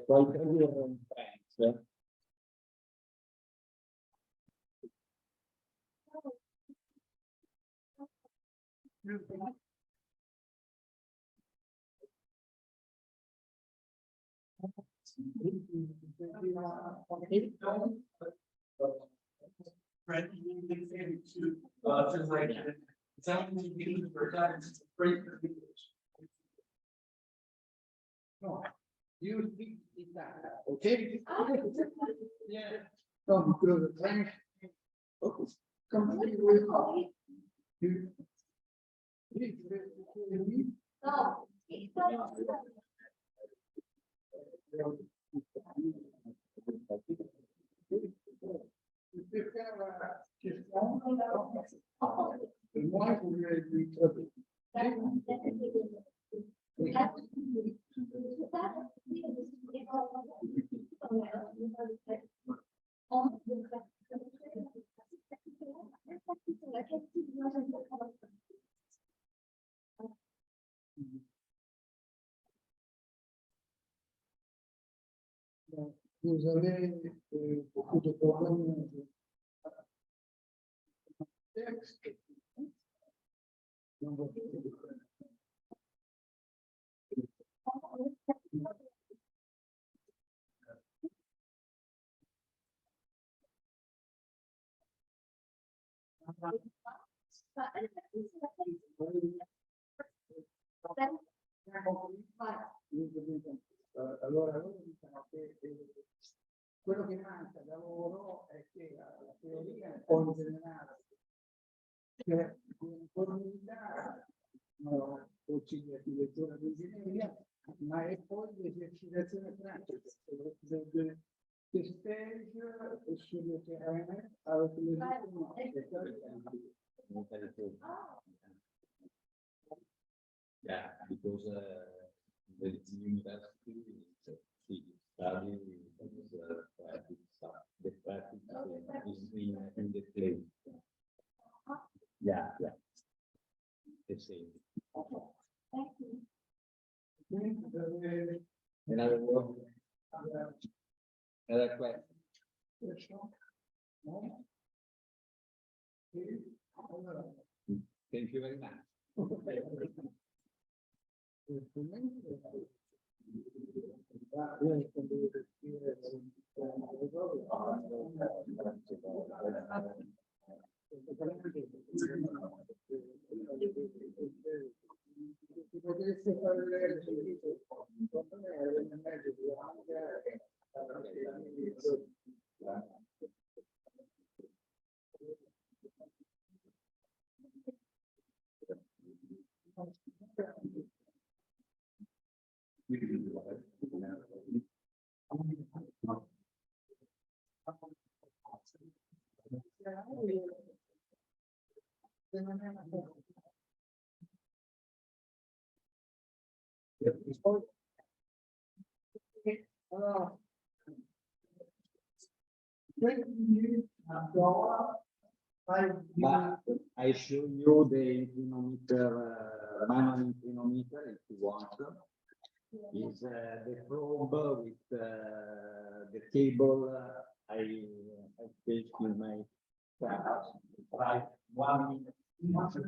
Puoi tradurre in French? No, you speak Italian, okay? Yeah. No, because French. Come on, you. No, it's not. Moi, vous lui Vous avez beaucoup de problèmes de texte. Allora, loro dicono che quello che manca da loro è che la teoria è un po' in generale, cioè l'uniformità, no, conciliazione di ingegneria, ma è poi l'esercitazione pratica, che stage sul terreno Yeah, because the university is study practice stuff. The practice is in the place. Yeah, yeah. The same. Thank you. Another one. Another question. Thank you very much. But I show you the inclinometer, manual inclinometer if you want. Is the probe with the cable I take in my class. Right, 1 minute.